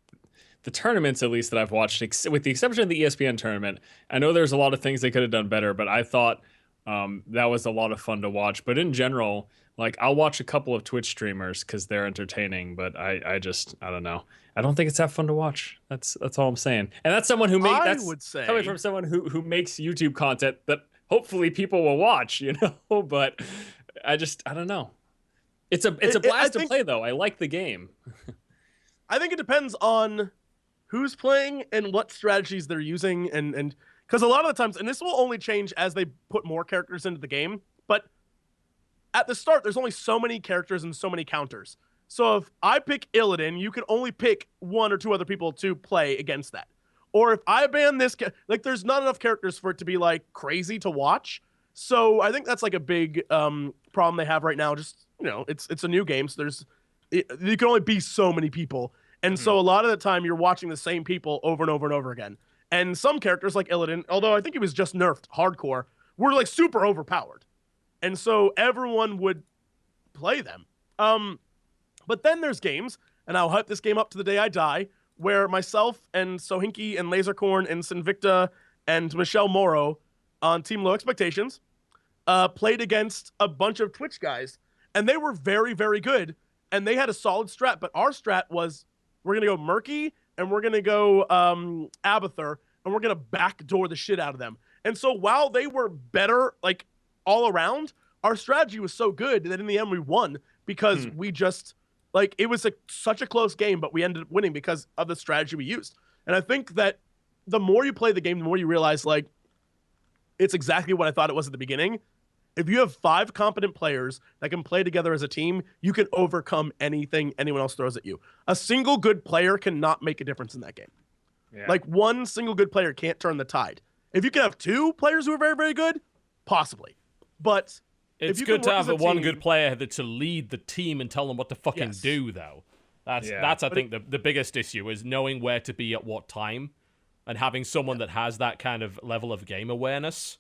the tournaments, at least that I've watched, with the exception of the ESPN tournament. I know there's a lot of things they could have done better, but I thought that was a lot of fun to watch. But in general, like, I'll watch a couple of Twitch streamers because they're entertaining, but I don't know. I don't think it's that fun to watch. That's all I'm saying. And that's someone who coming from someone who makes YouTube content that hopefully people will watch, but I don't know. It's a blast to play, though. I like the game. I think it depends on who's playing and what strategies they're using, and because a lot of the times, and this will only change as they put more characters into the game, but at the start, there's only so many characters and so many counters. So if I pick Illidan, you can only pick one or two other people to play against that. Or if I ban this, there's not enough characters for it to be crazy to watch. So I think that's a big problem they have right now. Just, it's a new game, so you can only be so many people. And so a lot of the time you're watching the same people over and over and over again. And some characters like Illidan, although I think he was just nerfed hardcore, were super overpowered. And so everyone would play them. But then there's games, and I'll hype this game up to the day I die, where myself and Sohinki and Lasercorn and Sinvicta and Michelle Morrow on Team Low Expectations played against a bunch of Twitch guys. And they were very, very good. And they had a solid strat. But our strat was, we're going to go Murky, and we're going to go Abathur, and we're going to backdoor the shit out of them. And so while they were better, all around, our strategy was so good that in the end we won because we just, like, it was such a close game, but we ended up winning because of the strategy we used. And I think that the more you play the game, the more you realize, like, it's exactly what I thought it was at the beginning. If you have 5 competent players that can play together as a team, you can overcome anything anyone else throws at you. A single good player cannot make a difference in that game. Yeah. Like, one single good player can't turn the tide. If you can have 2 players who are very, very good, possibly. But it's good to have one good player to lead the team and tell them what to fucking do, though. That's I think, the biggest issue is knowing where to be at what time, and having someone that has that kind of level of game awareness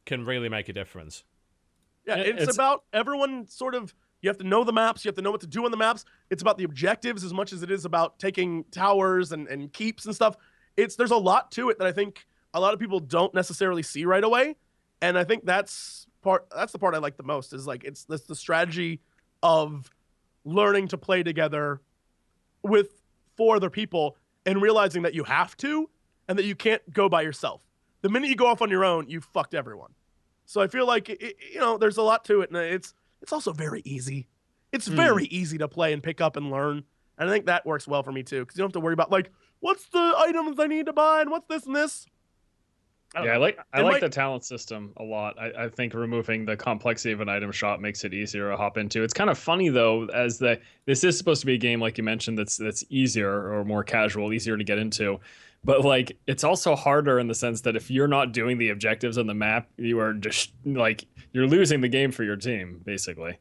can really make a difference. Yeah, it's about everyone sort of, you have to know the maps, you have to know what to do on the maps. It's about the objectives as much as it is about taking towers and keeps and stuff. There's a lot to it that I think a lot of people don't necessarily see right away. And I think that's the part I like the most, is like, it's the strategy of learning to play together with 4 other people and realizing that you have to, and that you can't go by yourself. The minute you go off on your own, you fucked everyone. So I feel like, there's a lot to it, and it's also very easy. It's very easy to play and pick up and learn. And I think that works well for me too, because you don't have to worry about, like, what's the items I need to buy and what's this and this. I like the talent system a lot. I think removing the complexity of an item shop makes it easier to hop into. It's kind of funny though, as this is supposed to be a game, like you mentioned, that's easier or more casual, easier to get into. But like, it's also harder in the sense that if you're not doing the objectives on the map, you are just like, you're losing the game for your team, basically.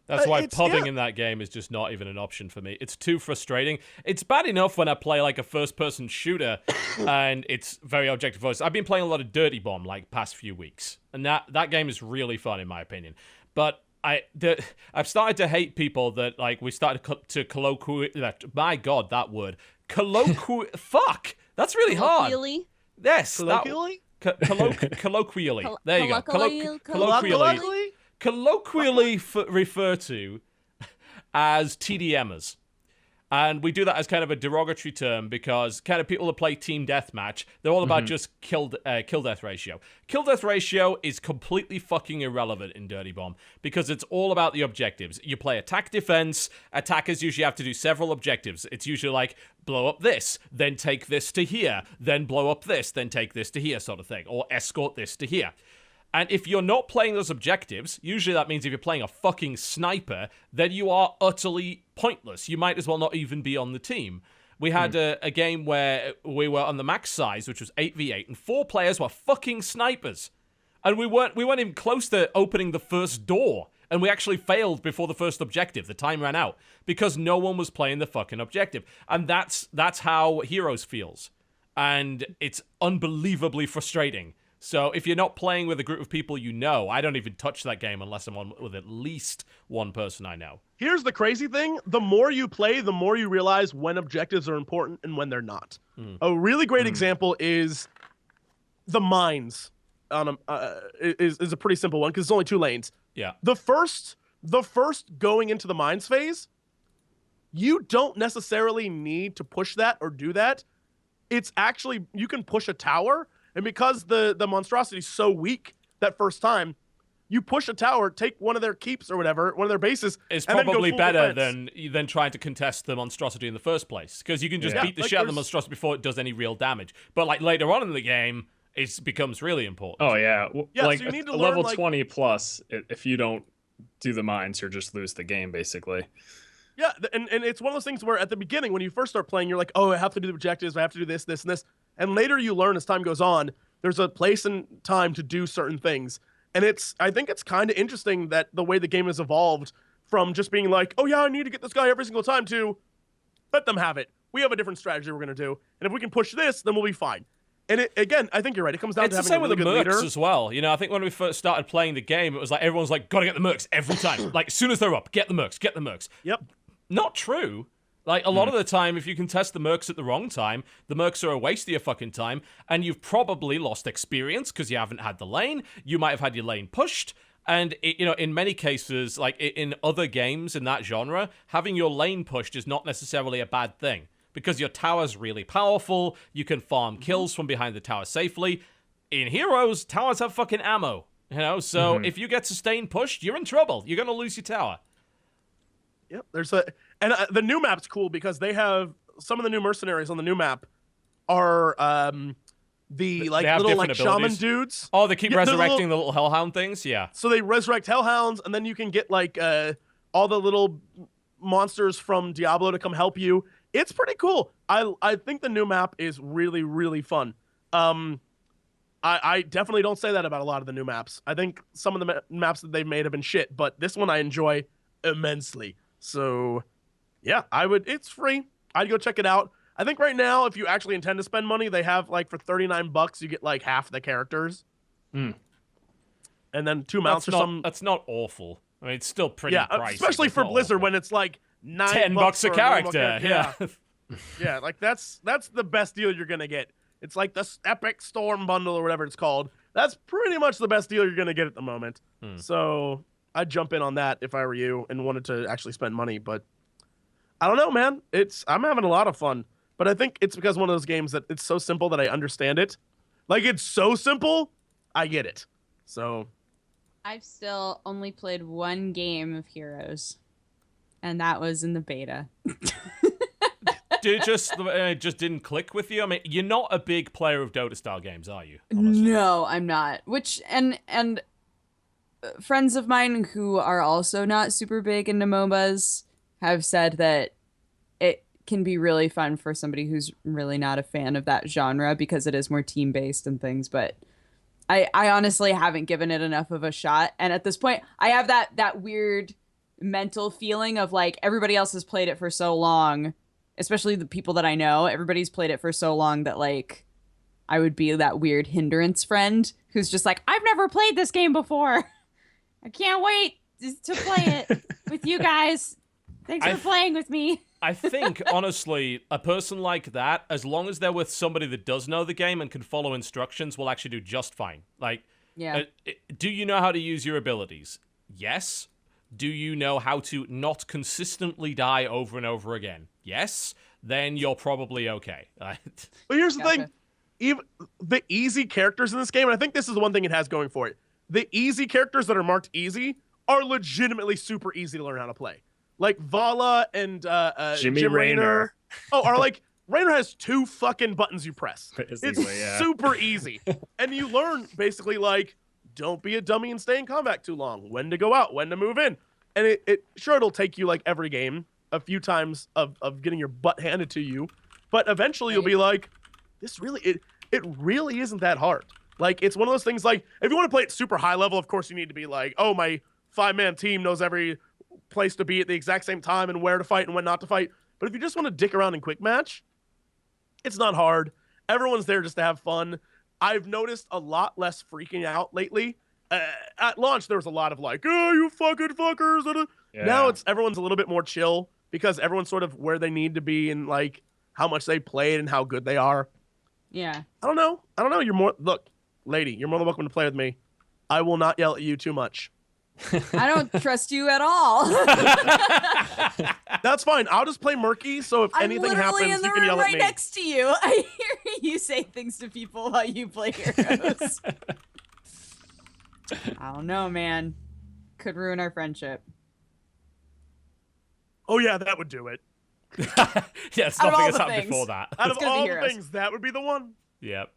That's why pubbing in that game is just not even an option for me. It's too frustrating. It's bad enough when I play like a first-person shooter and it's very objective focused. I've been playing a lot of Dirty Bomb like past few weeks, and that game is really fun in my opinion. But I've started to hate people that, like, we started to colloquially. My God, that word fuck. That's really hard. Yes, colloquially. Colloquially. There you go. Colloquially referred to as TDMers. And we do that as kind of a derogatory term because kind of people that play team deathmatch, they're all about just kill death ratio. Kill death ratio is completely fucking irrelevant in Dirty Bomb because it's all about the objectives. You play attack defense. Attackers usually have to do several objectives. It's usually like blow up this, then take this to here, then blow up this, then take this to here sort of thing, or escort this to here. And if you're not playing those objectives, usually that means if you're playing a fucking sniper, then you are utterly pointless. You might as well not even be on the team. We had a game where we were on the max size, which was 8v8, and 4 players were fucking snipers. And we weren't even close to opening the first door. And we actually failed before the first objective. The time ran out because no one was playing the fucking objective. And that's how Heroes feels. And it's unbelievably frustrating. So if you're not playing with a group of people you know, I don't even touch that game unless I'm on with at least one person I know. Here's the crazy thing. The more you play, the more you realize when objectives are important and when they're not. A really great example is the mines. Is a pretty simple one because it's only 2 lanes. Yeah. The first going into the mines phase, you don't necessarily need to push that or do that. It's actually, you can push a tower. And because the monstrosity is so weak that first time, you push a tower, take one of their keeps or whatever, one of their bases. It's probably better than trying to contest the monstrosity in the first place. Because you can just beat the shit out of the monstrosity before it does any real damage. But like later on in the game, it becomes really important. Oh, yeah. Like so you need to level learn, 20 plus, if you don't do the mines, you just lose the game, basically. Yeah, and it's one of those things where at the beginning, when you first start playing, you're like, oh, I have to do the objectives, I have to do this, this, and this. And later you learn as time goes on, there's a place and time to do certain things. And I think it's kind of interesting that the way the game has evolved from just being like, oh yeah, I need to get this guy every single time to let them have it. We have a different strategy we're going to do. And if we can push this, then we'll be fine. And again, I think you're right. It comes down to having a really good leader. It's the same with the mercs as well. You know, I think when we first started playing the game, it was like everyone's like, gotta get the mercs every time. Like, as soon as they're up, get the mercs. Yep. Not true. Like, a lot of the time, if you can test the mercs at the wrong time, the mercs are a waste of your fucking time, and you've probably lost experience because you haven't had the lane. You might have had your lane pushed. And, in many cases, like in other games in that genre, having your lane pushed is not necessarily a bad thing. Because your tower's really powerful, you can farm kills from behind the tower safely. In Heroes, towers have fucking ammo. You know, so if you get sustained pushed, you're in trouble. You're going to lose your tower. Yep. The new map's cool because they have some of the new mercenaries on the new map are the like have little different like shaman abilities. dudes. Oh, they keep Yeah, they're resurrecting the little hellhound things? Yeah. So they resurrect hellhounds, and then you can get like all the little monsters from Diablo to come help you. It's pretty cool. I think the new map is really, really fun. I definitely don't say that about a lot of the new maps. I think some of the maps that they've made have been shit, but this one I enjoy immensely. So, yeah, it's free. I'd go check it out. I think right now, if you actually intend to spend money, they have like for $39, you get like half the characters. And then 2 mounts That's not awful. I mean, it's still pretty pricey. Especially for Blizzard when it's like $10 a character. Yeah. Yeah, like that's the best deal you're going to get. It's like the Epic Storm bundle or whatever it's called. That's pretty much the best deal you're going to get at the moment. So I'd jump in on that if I were you and wanted to actually spend money. But I don't know, man. I'm having a lot of fun. But I think it's because one of those games that it's so simple that I understand it. Like, it's so simple, I get it. So I've still only played one game of Heroes, and that was in the beta. It just didn't click with you? I mean, you're not a big player of Dota-style games, are you? Honestly? No, I'm not. And friends of mine who are also not super big into MOBAs have said that it can be really fun for somebody who's really not a fan of that genre because it is more team-based and things, but I honestly haven't given it enough of a shot. And at this point, I have that weird mental feeling of like everybody else has played it for so long, especially the people that I know, everybody's played it for so long that like I would be that weird hindrance friend who's just like, I've never played this game before. I can't wait to play it with you guys. Thanks for playing with me. I think, honestly, a person like that, as long as they're with somebody that does know the game and can follow instructions, will actually do just fine. Like, do you know how to use your abilities? Yes. Do you know how to not consistently die over and over again? Yes. Then you're probably okay. But here's the thing. Even the easy characters in this game, and I think this is the one thing it has going for it. The easy characters that are marked easy are legitimately super easy to learn how to play. Like Vala and Jimmy Jim Raynor. Are like Raynor has 2 fucking buttons you press. Basically, it's super easy. And you learn basically like don't be a dummy and stay in combat too long. When to go out, when to move in. And it'll take you like every game a few times of getting your butt handed to you. But eventually you'll be like, this really it really isn't that hard. Like it's one of those things like if you want to play it super high level, of course you need to be like, oh, my 5-man team knows every place to be at the exact same time and where to fight and when not to fight. But if you just want to dick around in quick match, it's not hard. Everyone's there just to have fun. I've noticed a lot less freaking out lately. At launch, there was a lot of like, oh, you fucking fuckers. Yeah. Now everyone's a little bit more chill because everyone's sort of where they need to be and like how much they played and how good they are. Yeah. I don't know. Look, lady, you're more than welcome to play with me. I will not yell at you too much. I don't trust you at all. That's fine. I'll just play murky. So if anything happens, you can yell at me. I'm literally in the room right next to you. I hear you say things to people while you play Heroes. I don't know, man. Could ruin our friendship. Oh yeah, that would do it. Yes, nothing has happened before that. Out of all the things, that would be the one. Yep.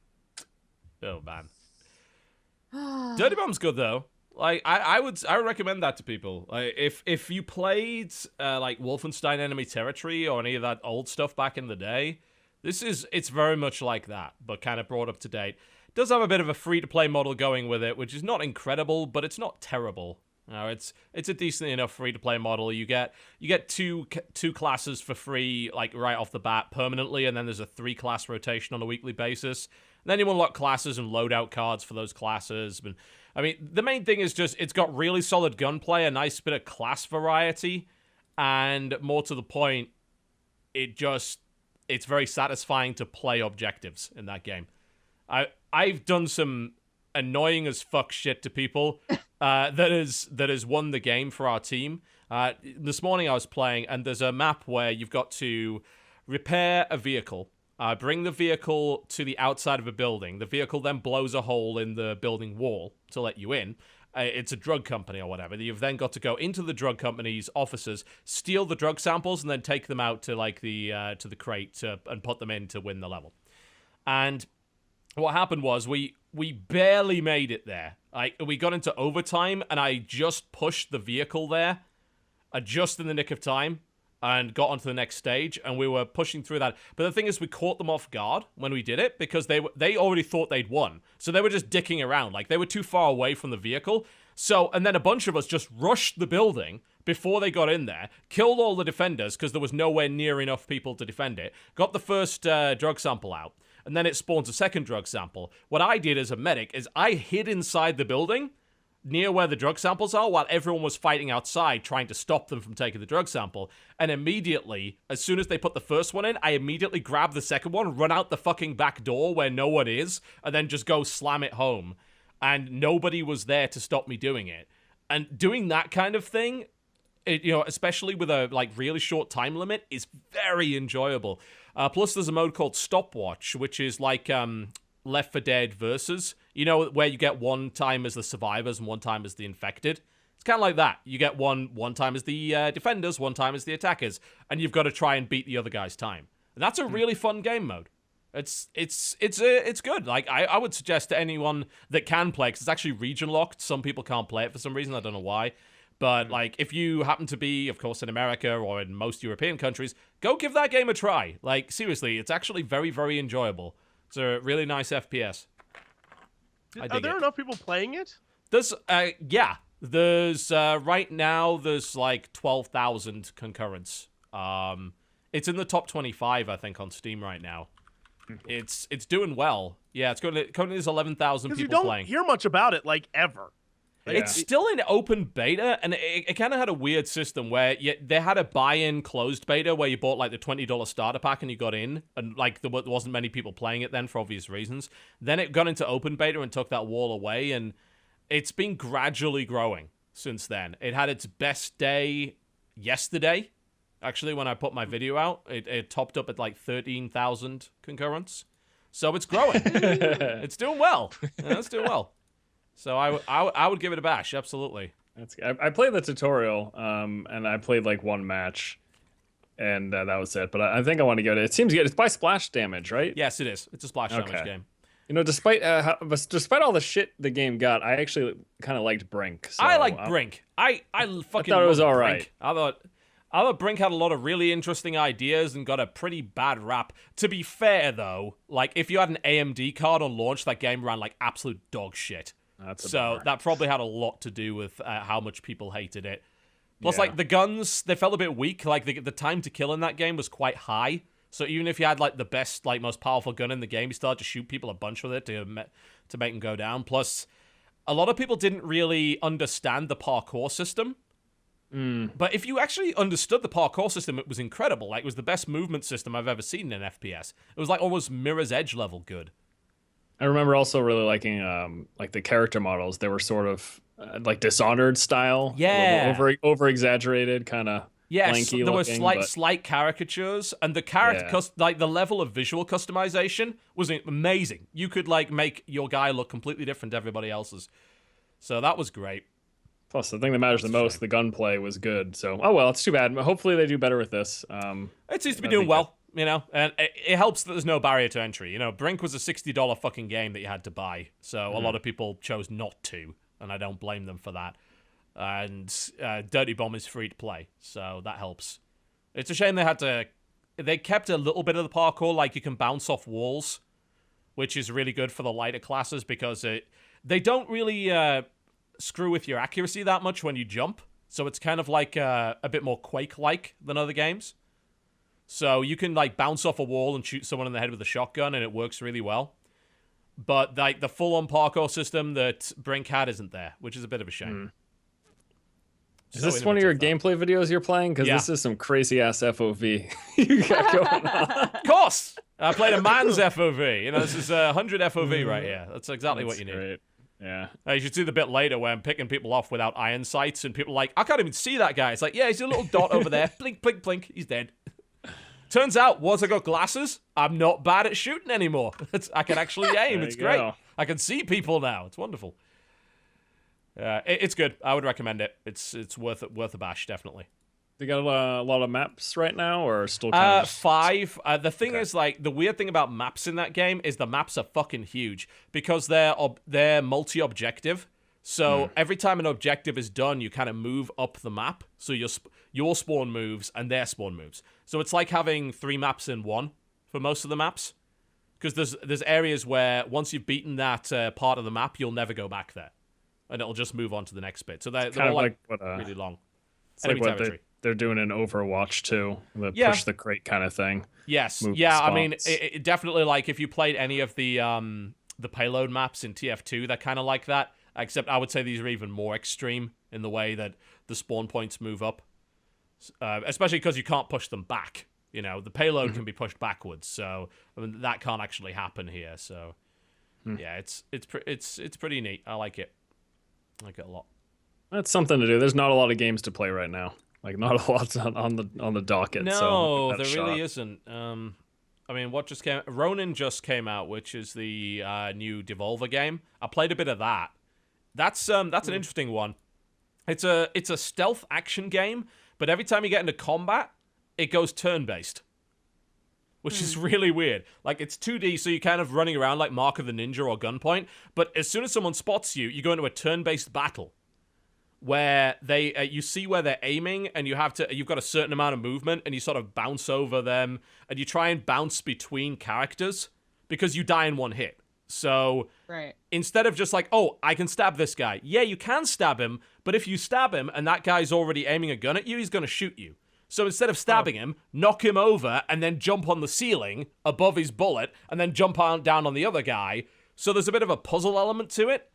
Oh man. Dirty Bomb's good though. Like I would recommend that to people. Like if you played like Wolfenstein Enemy Territory or any of that old stuff back in the day, it's very much like that, but kind of brought up to date. It does have a bit of a free-to-play model going with it, which is not incredible, but it's not terrible. You know, it's a decent enough free-to-play model. You get two classes for free, like right off the bat permanently, and then there's a 3-class rotation on a weekly basis. And then you unlock classes and loadout cards for those classes. But I mean, the main thing is just it's got really solid gunplay, a nice bit of class variety, and more to the point, it's very satisfying to play objectives in that game. I've done some annoying as fuck shit to people that has won the game for our team. This morning I was playing, and there's a map where you've got to repair a vehicle. bring the vehicle to the outside of a building. The vehicle then blows a hole in the building wall to let you in. It's a drug company or whatever. You've then got to go into the drug company's offices, steal the drug samples, and then take them out to like the crate and put them in to win the level. And what happened was we barely made it there. We got into overtime, and I just pushed the vehicle there, just in the nick of time, and got onto the next stage, and we were pushing through that. But the thing is, we caught them off guard when we did it, because they already thought they'd won. So they were just dicking around. Like, they were too far away from the vehicle. So, and then a bunch of us just rushed the building before they got in there, killed all the defenders, because there was nowhere near enough people to defend it, got the first drug sample out, and then it spawns a second drug sample. What I did as a medic is I hid inside the building, near where the drug samples are, while everyone was fighting outside trying to stop them from taking the drug sample. And immediately, as soon as they put the first one in, I immediately grab the second one, run out the fucking back door where no one is, and then just go slam it home. And nobody was there to stop me doing it. And doing that kind of thing, especially with a really short time limit, is very enjoyable. Plus, there's a mode called Stopwatch, which is like Left 4 Dead Versus, where you get one time as the survivors and one time as the infected. It's kind of like that. You get one time as the defenders, one time as the attackers, and you've got to try and beat the other guy's time. And that's a really fun game mode. It's good. Like, I would suggest to anyone that can play, because it's actually region locked. Some people can't play it for some reason. I don't know why. But like, if you happen to be, of course, in America or in most European countries, go give that game a try. Like, seriously, it's actually very, very enjoyable. It's a really nice FPS. Are there enough people playing it? There's, There's, right now, there's like 12,000 concurrents. It's in the top 25, I think, on Steam right now. It's doing well. Yeah, currently there's 11,000 people playing. You don't hear much about it, like, ever. It's still in open beta, and it kind of had a weird system where they had a buy-in closed beta where you bought like the $20 starter pack and you got in, and like there wasn't many people playing it then for obvious reasons. Then it got into open beta and took that wall away, and it's been gradually growing since then. It had its best day yesterday, actually, when I put my video out. It topped up at like 13,000 concurrents. So it's growing. It's doing well. Yeah, it's doing well. So I would give it a bash, absolutely. I played the tutorial, and I played like one match, and that was it. But I think I want to go to it. It seems good. It's by splash damage, right? Yes, it is. It's a splash damage game. Despite all the shit the game got, I actually kind of liked Brink. So I like Brink. I fucking thought it was all Brink. right. I thought Brink had a lot of really interesting ideas and got a pretty bad rap. To be fair, though, like if you had an AMD card on launch, that game ran like absolute dog shit. That probably had a lot to do with how much people hated it. Plus, like, the guns, they felt a bit weak. Like, the time to kill in that game was quite high. So even if you had, like, the best, like, most powerful gun in the game, you still had to shoot people a bunch with it to make them go down. Plus, a lot of people didn't really understand the parkour system. But if you actually understood the parkour system, it was incredible. Like, it was the best movement system I've ever seen in an FPS. It was, like, almost Mirror's Edge level good. I remember also really liking like the character models. They were sort of like Dishonored style, over exaggerated, kind of lanky. There were looking, slight caricatures, and the character like the level of visual customization was amazing. You could like make your guy look completely different to everybody else's, so that was great. Plus, the thing that matters the most, the gunplay was good. So, it's too bad. Hopefully, they do better with this. It seems to be doing well. And it helps that there's no barrier to entry. Brink was a $60 fucking game that you had to buy, so a lot of people chose not to, and I don't blame them for that. And Dirty Bomb is free to play, so that helps. It's a shame they kept a little bit of the parkour, like you can bounce off walls, which is really good for the lighter classes because they don't really screw with your accuracy that much when you jump, so it's kind of like a bit more Quake-like than other games. So you can like bounce off a wall and shoot someone in the head with a shotgun, and it works really well. But like the full-on parkour system that Brink had isn't there, which is a bit of a shame. Is this one of your gameplay videos you're playing? Because this is some crazy-ass FOV you got going on. Of course! I played a man's FOV. This is 100 FOV right here. That's exactly what you need. Great. Yeah. You should see the bit later where I'm picking people off without iron sights, and people are like, I can't even see that guy. It's like, yeah, he's a little dot over there. Blink, blink, blink. He's dead. Turns out, once I got glasses, I'm not bad at shooting anymore. I can actually aim. It's great. Go. I can see people now. It's wonderful. It's good. I would recommend it. It's worth a bash, definitely. They got a lot of maps right now, or still kind of 5. The thing is, like, the weird thing about maps in that game is the maps are fucking huge because they're multi-objective. So every time an objective is done, you kind of move up the map. So your spawn moves and their spawn moves. So it's like having 3 maps in one for most of the maps. Because there's areas where once you've beaten that part of the map, you'll never go back there. And it'll just move on to the next bit. So they're all like really long. It's like what they're doing in Overwatch too. The push the crate kind of thing. Yes. Yeah, I mean, it definitely, like, if you played any of the payload maps in TF2, they're kind of like that. Except I would say these are even more extreme in the way that the spawn points move up. Especially because you can't push them back. You know, the payload can be pushed backwards. So, I mean, that can't actually happen here. So, yeah, it's pretty neat. I like it. I like it a lot. That's something to do. There's not a lot of games to play right now. Like, not a lot on the docket. No, so there really isn't. I mean, what just came? Ronin just came out, which is the new Devolver game. I played a bit of that. That's an interesting one. It's a stealth action game, but every time you get into combat, it goes turn-based, which is really weird. Like, it's 2D, so you're kind of running around like Mark of the Ninja or Gunpoint, but as soon as someone spots you, you go into a turn-based battle where you see where they're aiming, and you've got a certain amount of movement, and you sort of bounce over them, and you try and bounce between characters because you die in one hit. So instead of just like, oh, I can stab this guy. Yeah, you can stab him, but if you stab him and that guy's already aiming a gun at you, he's going to shoot you. So instead of stabbing him, knock him over and then jump on the ceiling above his bullet and then jump down on the other guy. So there's a bit of a puzzle element to it.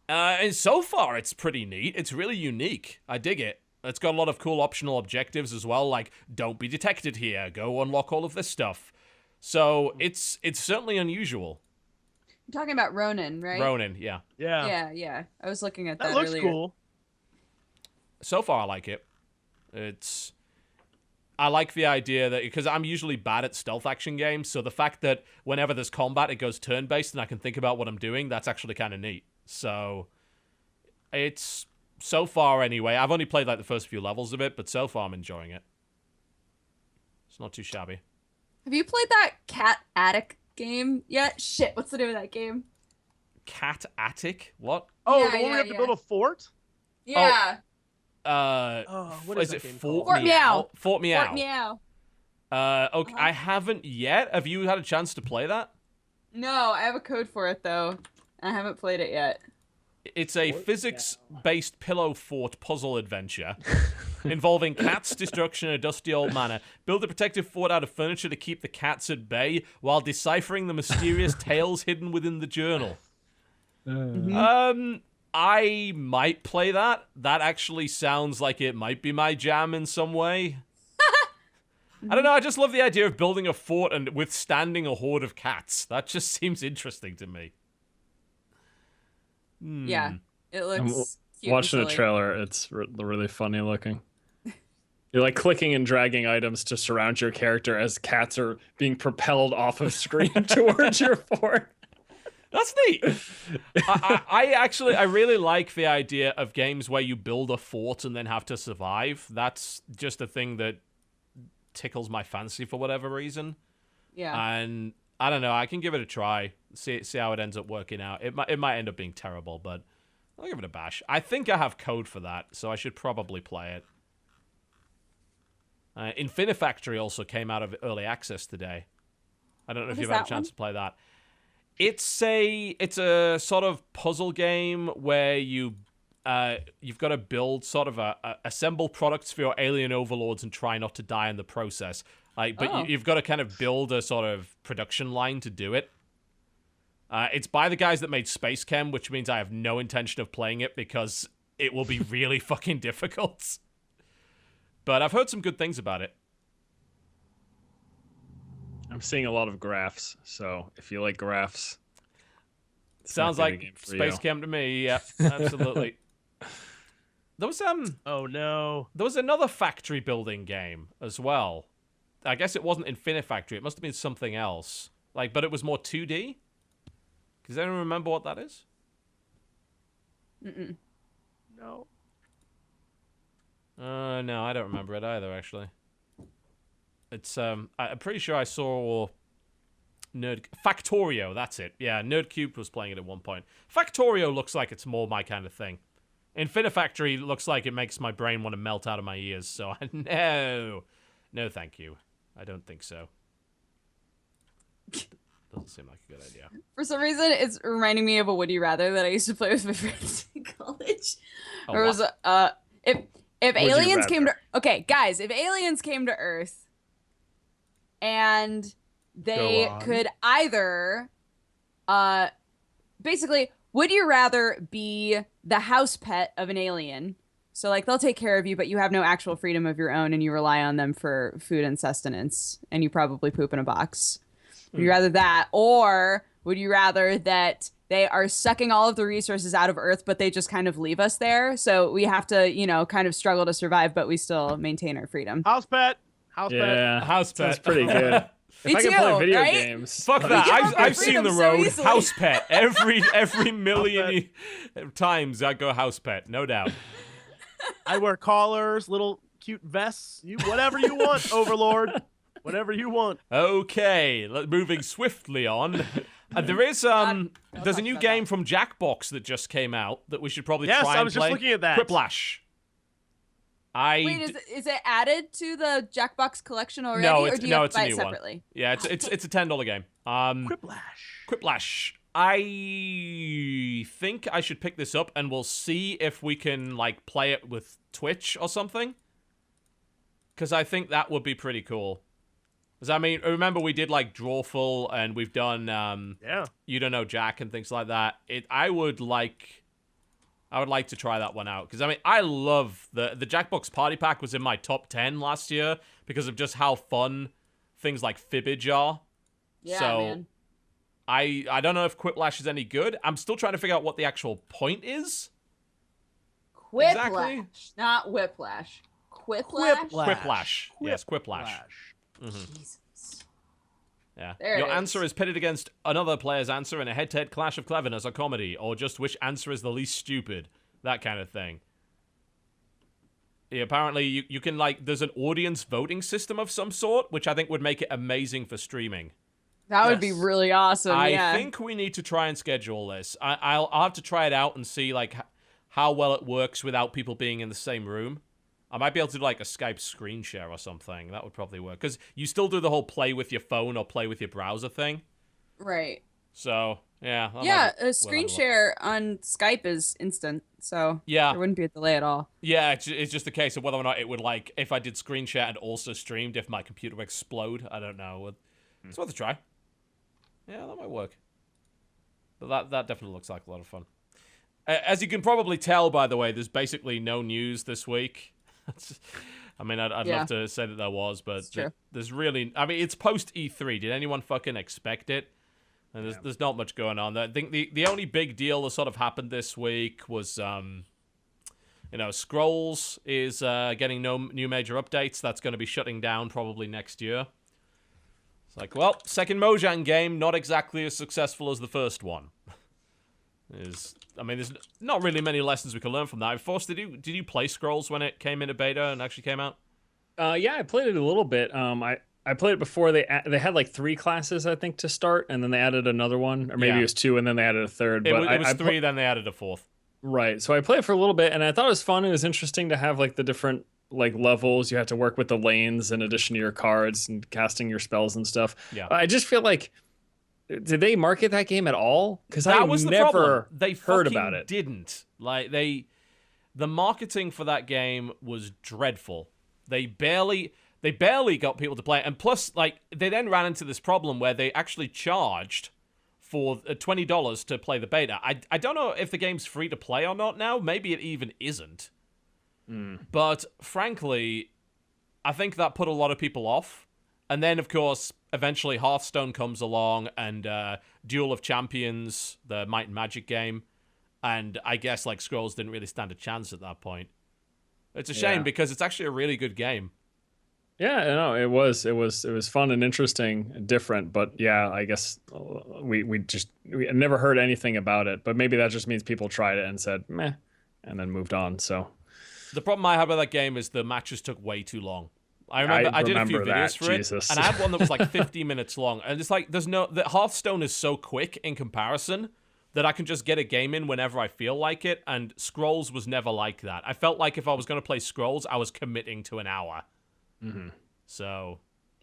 And so far, it's pretty neat. It's really unique. I dig it. It's got a lot of cool optional objectives as well, like, don't be detected here. Go unlock all of this stuff. So it's certainly unusual. You're talking about Ronin, right? Ronin, yeah. Yeah. I was looking at that looks earlier. cool. So far, I like it. I like the idea that, because I'm usually bad at stealth action games, so the fact that whenever there's combat, it goes turn-based and I can think about what I'm doing, that's actually kind of neat. So, it's, so far anyway, I've only played like the first few levels of it, but so far I'm enjoying it. It's not too shabby. Have you played that Cat Attic game yet? Shit, what's the name of that game? Cat Attic? What? Oh, Yeah, the one we have to build a fort? Yeah. What is it? that game Fort called? Meow. Fort Meow. Fort Meow. Okay, I haven't yet. Have you had a chance to play that? No, I have a code for it though. I haven't played it yet. It's a physics-based pillow fort puzzle adventure involving cats, destruction, and a dusty old manor. Build a protective fort out of furniture to keep the cats at bay while deciphering the mysterious tales hidden within the journal. I might play that. That actually sounds like it might be my jam in some way. I don't know, I just love the idea of building a fort and withstanding a horde of cats. That just seems interesting to me. Yeah, it looks cute. Watching and a silly. trailer, it's really funny looking. You're like clicking and dragging items to surround your character as cats are being propelled off of screen towards your fort. That's neat. I really like the idea of games where you build a fort and then have to survive. That's just a thing that tickles my fancy for whatever reason. Yeah. And I don't know, I can give it a try. See how it ends up working out. It might end up being terrible, but I'll give it a bash. I think I have code for that, so I should probably play it. Infinifactory also came out of early access today. I don't know if you've had a chance to play that. It's a sort of puzzle game where you've got to build sort of assemble products for your alien overlords and try not to die in the process. You've got to kind of build a sort of production line to do it. It's by the guys that made Space Chem, which means I have no intention of playing it because it will be really fucking difficult. But I've heard some good things about it. I'm seeing a lot of graphs, so if you like graphs, sounds like Space Chem to me. Yeah, absolutely. There was Oh no. There was another factory building game as well I guess it wasn't Infinifactory. It must have been something else. Like, but it was more 2D. Does anyone remember what that is? No. No, I don't remember it either. Actually, it's I'm pretty sure I saw Factorio. That's it. Yeah, Nerdcube was playing it at one point. Factorio looks like it's more my kind of thing. Infinifactory looks like it makes my brain want to melt out of my ears. So no, thank you. I don't think so. Doesn't seem like a good idea. For some reason, it's reminding me of a Would You Rather that I used to play with my friends in college. Oh, Or it was if You aliens came to Rather? guys, if aliens came to Earth and they Go on. could either basically, would you rather be the house pet of an alien? So like they'll take care of you, but you have no actual freedom of your own and you rely on them for food and sustenance, and you probably poop in a box. Would you rather that, or would you rather that they are sucking all of the resources out of Earth, but they just kind of leave us there? So we have to, kind of struggle to survive, but we still maintain our freedom. House pet. House pet. Yeah, House Sounds pet. pretty good. Me If I could too, play video right? games, Fuck that. give up our I've seen the freedom so road. easily. House pet. Every million times I go house pet, no doubt. I wear collars, little cute vests. Whatever you want, Overlord. Whatever you want. Okay, moving swiftly on. There is there's a new game from Jackbox that just came out that we should probably Yes, try I and was play. just looking at that. Quiplash. Wait, is it added to the Jackbox collection already, No, or it's do you have it's to a buy new it separately? one. Yeah, it's a $10 game. Quiplash. Quiplash. I think I should pick this up and we'll see if we can like play it with Twitch or something. Because I think that would be pretty cool. Because I mean, remember we did like Drawful and we've done Yeah. You Don't Know Jack and things like that. I would like to try that one out. Because I mean, I love the Jackbox Party Pack was in my top 10 last year because of just how fun things like Fibbage are. Yeah, So, man. I don't know if Quiplash is any good. I'm still trying to figure out what the actual point is. Quiplash, exactly. not Whiplash. Quiplash. Quiplash. Yes, Quiplash. Jesus. Yeah. There Your it is. answer is pitted against another player's answer in a head-to-head clash of cleverness or comedy, or just which answer is the least stupid. That kind of thing. Yeah, apparently, you can, like, there's an audience voting system of some sort, which I think would make it amazing for streaming. That would be Yes. really awesome. I think we need to try and schedule this. I'll have to try it out and see, like, how well it works without people being in the same room. I might be able to do, like, a Skype screen share or something. That would probably work. Because you still do the whole play with your phone or play with your browser thing. Right. So, yeah. that Yeah, might be- a screen well, share on Skype is instant, so Yeah. there wouldn't be a delay at all. Yeah, it's just a case of whether or not it would, like, if I did screen share and also streamed, if my computer would explode. I don't know. It's worth a try. Yeah, that might work. But that definitely looks like a lot of fun. As you can probably tell, by the way, there's basically no news this week. I mean, I'd Yeah. love to say that there was, but It's true. there's really... I mean, it's post E3. Did anyone fucking expect it? And there's not much going on. I think the only big deal that sort of happened this week was, Scrolls is getting no new major updates. That's going to be shutting down probably next year. It's like, well, second Mojang game, not exactly as successful as the first one. There's not really many lessons we can learn from that. Force, did you play Scrolls when it came into beta and actually came out? Yeah, I played it a little bit. I played it before they had like 3 classes, I think, to start, and then they added another one, or maybe Yeah. it was 2, and then they added a third. It But was 3, then they added a 4th. Right. So I played it for a little bit, and I thought it was fun. It was interesting to have like the different like levels. You have to work with the lanes in addition to your cards and casting your spells and stuff. Yeah. I just feel like, did they market that game at all? Because I That was the never problem. They heard fucking about it. didn't. Like the marketing for that game was dreadful. They barely got people to play it. And plus, like, they then ran into this problem where they actually charged for $20 to play the beta. I don't know if the game's free to play or not now. Maybe it even isn't. But frankly, I think that put a lot of people off. And then, of course, eventually Hearthstone comes along and Duel of Champions, the Might and Magic game. And I guess, like, Scrolls didn't really stand a chance at that point. It's a shame Yeah. because it's actually a really good game. Yeah, no, it was fun and interesting, and different, but yeah, I guess we never heard anything about it. But maybe that just means people tried it and said meh, and then moved on. So The problem I had with that game is the matches took way too long. I remember I did a few remember videos that, for Jesus. it, and I had one that was like 50 minutes long, and it's like the Hearthstone is so quick in comparison that I can just get a game in whenever I feel like it, and Scrolls was never like that. I felt like if I was going to play Scrolls, I was committing to an hour. Mm-hmm. So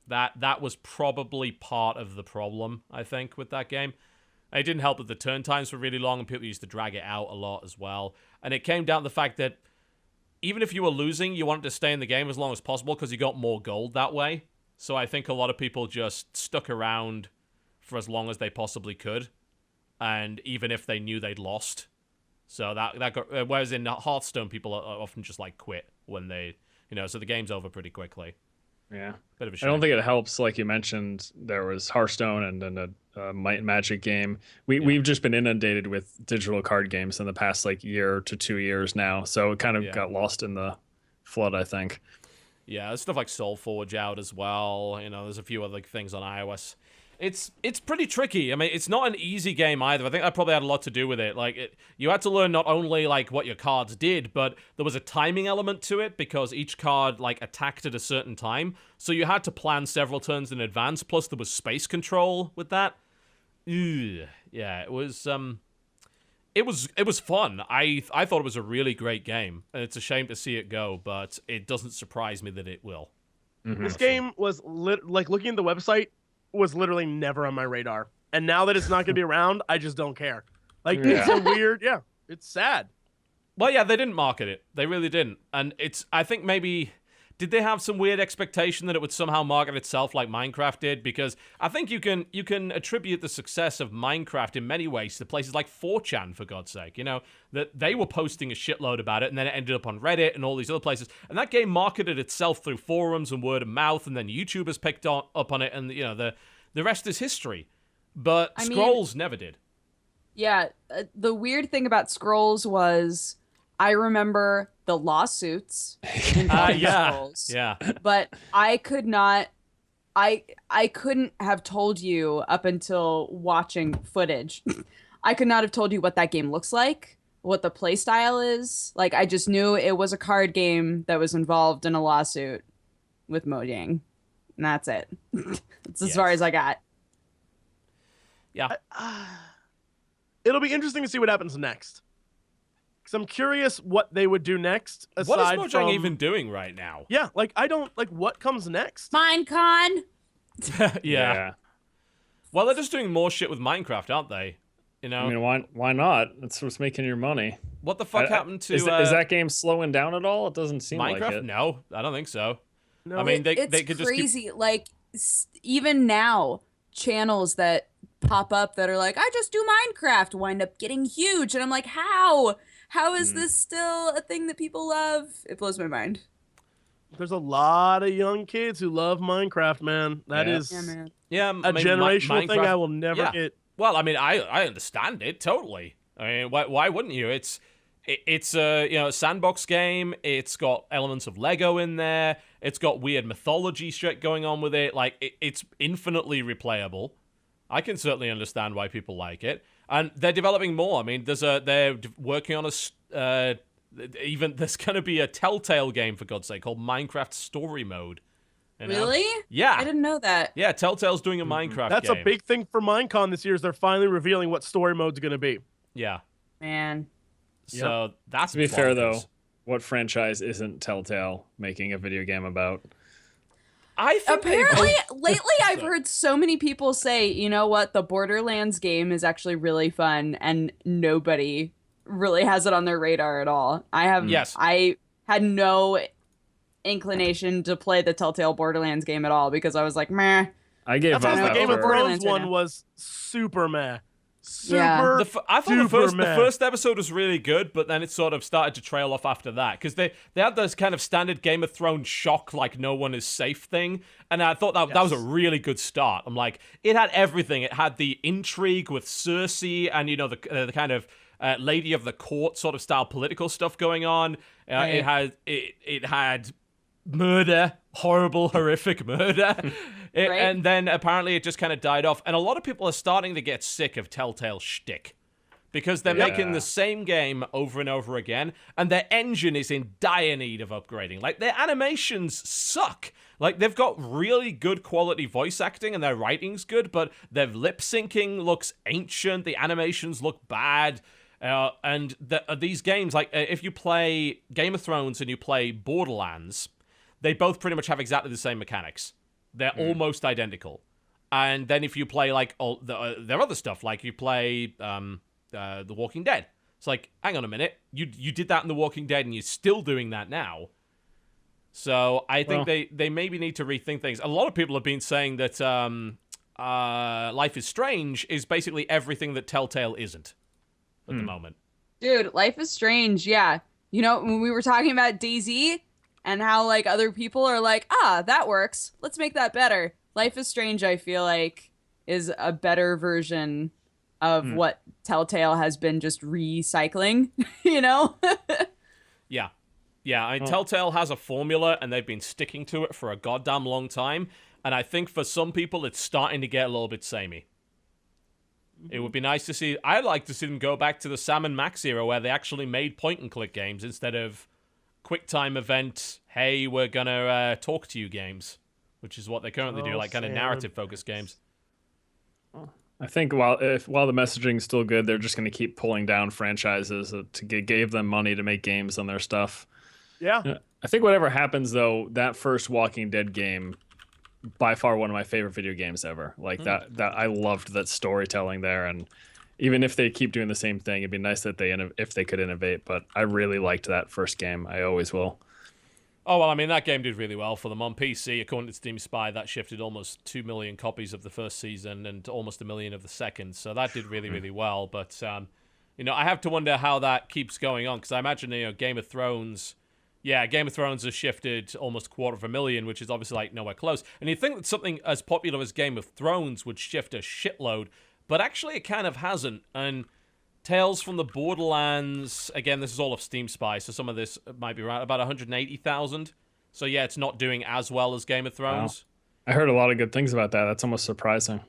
that was probably part of the problem, I think, with that game. It didn't help that the turn times were really long and people used to drag it out a lot as well. And it came down to the fact that even if you were losing, you wanted to stay in the game as long as possible because you got more gold that way. So I think a lot of people just stuck around for as long as they possibly could, and even if they knew they'd lost. So that got, whereas in Hearthstone, people are often just like quit when they, so the game's over pretty quickly. Yeah, Bit of a I shame. don't think it helps. Like you mentioned, there was Hearthstone and then a Might and Magic game. We've just been inundated with digital card games in the past like year to 2 years now, so it kind of got lost in the flood, I think. Yeah, there's stuff like SoulForge out as well. There's a few other things on iOS. It's pretty tricky. I mean, it's not an easy game either. I think that probably had a lot to do with it. Like, you had to learn not only like what your cards did, but there was a timing element to it because each card like attacked at a certain time. So you had to plan several turns in advance. Plus, there was space control with that. Ew. Yeah, it was fun. I thought it was a really great game, and it's a shame to see it go, but it doesn't surprise me that it will. Mm-hmm. This game was like looking at the website was literally never on my radar, and now that it's not going to be around, I just don't care. Like it's a weird, it's sad. Well, yeah, they didn't market it. They really didn't, and I think maybe. Did they have some weird expectation that it would somehow market itself like Minecraft did? Because I think you can attribute the success of Minecraft in many ways to places like 4chan, for God's sake. That they were posting a shitload about it, and then it ended up on Reddit and all these other places. And that game marketed itself through forums and word of mouth, and then YouTubers picked up on it, and the rest is history. But Scrolls never did. Yeah, the weird thing about Scrolls was I remember the lawsuits involving Scrolls. Yeah. But I could not I couldn't have told you up until watching footage. I could not have told you what that game looks like, what the play style is. Like, I just knew it was a card game that was involved in a lawsuit with Mojang. And that's it. It's as far as I got. Yeah. It'll be interesting to see what happens next. Because I'm curious what they would do next. What is Aside Mojang from, even doing right now? Yeah, like I don't like what comes next. Minecon. Yeah. Well, they're just doing more shit with Minecraft, aren't they? I mean, why not? That's what's making your money. What the fuck happened to is that game slowing down at all? It doesn't seem Minecraft? like it. No, I don't think so. No. I mean, they It's could crazy. just keep... Like, even now, channels that pop up that are like, I just do Minecraft, wind up getting huge. And I'm like, how? How is this still a thing that people love? It blows my mind. There's a lot of young kids who love Minecraft, man. That is a generational thing I will never get. Well, I mean, I understand it totally. I mean, why wouldn't you? It's a sandbox game. It's got elements of Lego in there. It's got weird mythology shit going on with it. Like it's infinitely replayable. I can certainly understand why people like it, and they're developing more. I mean, they're working on even there's going to be a Telltale game, for God's sake, called Minecraft Story Mode. Really? Yeah. I didn't know that. Yeah, Telltale's doing a Minecraft That's game. a big thing for Minecon this year is they're finally revealing what story mode's going to be. Yeah. Man. So that's To be fair, though, bonkers. what franchise isn't Telltale making a video game about? I think Apparently, lately I've heard so many people say, you know what, the Borderlands game is actually really fun, and nobody really has it on their radar at all. I had no inclination to play the Telltale Borderlands game at all because I was like, meh. I gave up. That's because the Game of Thrones Borderlands right one now. was super meh. Yeah. I thought the first episode was really good, but then it sort of started to trail off after that because they had this kind of standard Game of Thrones shock, like no one is safe thing, and I thought that was a really good start. I'm like, it had everything. It had the intrigue with Cersei, and the kind of lady of the court sort of style political stuff going on. Right. It had murder, horrible, horrific murder. Right. And then apparently it just kind of died off. And a lot of people are starting to get sick of Telltale shtick. Because they're making the same game over and over again, and their engine is in dire need of upgrading. Like, their animations suck. Like, they've got really good quality voice acting, and their writing's good, but their lip syncing looks ancient, the animations look bad, and these games, like, if you play Game of Thrones and you play Borderlands, they both pretty much have exactly the same mechanics. They're almost identical. And then if you play, like, their other stuff, like you play... The Walking Dead. It's like, hang on a minute, you did that in The Walking Dead and you're still doing that now. So I think they maybe need to rethink things. A lot of people have been saying that Life is Strange is basically everything that Telltale isn't at the moment. Dude, Life is Strange, yeah. You know, when we were talking about DayZ and how, like, other people are like, that works. Let's make that better. Life is Strange, I feel like, is a better version of what Telltale has been just recycling, you know? Yeah. I mean, Telltale has a formula, and they've been sticking to it for a goddamn long time, and I think for some people, it's starting to get a little bit samey. It would be nice to see... I'd like to see them go back to the Sam and Max era, where they actually made point-and-click games instead of quick-time event, hey, we're gonna talk to you games, which is what they currently do, like kind of narrative-focused games. I think while the messaging's still good, they're just going to keep pulling down franchises to give them money to make games on their stuff. Yeah. I think whatever happens, though, that first Walking Dead game, by far one of my favorite video games ever. Like that I loved that storytelling there, and even if they keep doing the same thing, it'd be nice that if they could innovate. But I really liked that first game. I always will. Oh, well, I mean, that game did really well for them. On PC, according to Steam Spy, that shifted almost 2 million copies of the first season and almost 1 million of the second, so that did really, really well. But, you know, I have to wonder how that keeps going on, because I imagine, you know, Game of Thrones has shifted almost 250,000, which is obviously, like, nowhere close. And you'd think that something as popular as Game of Thrones would shift a shitload, but actually it kind of hasn't, and... Tales from the Borderlands, again, this is all of Steam Spy, so some of this might be right, about 180,000. So yeah, it's not doing as well as Game of Thrones. Wow. I heard a lot of good things about that. That's almost surprising.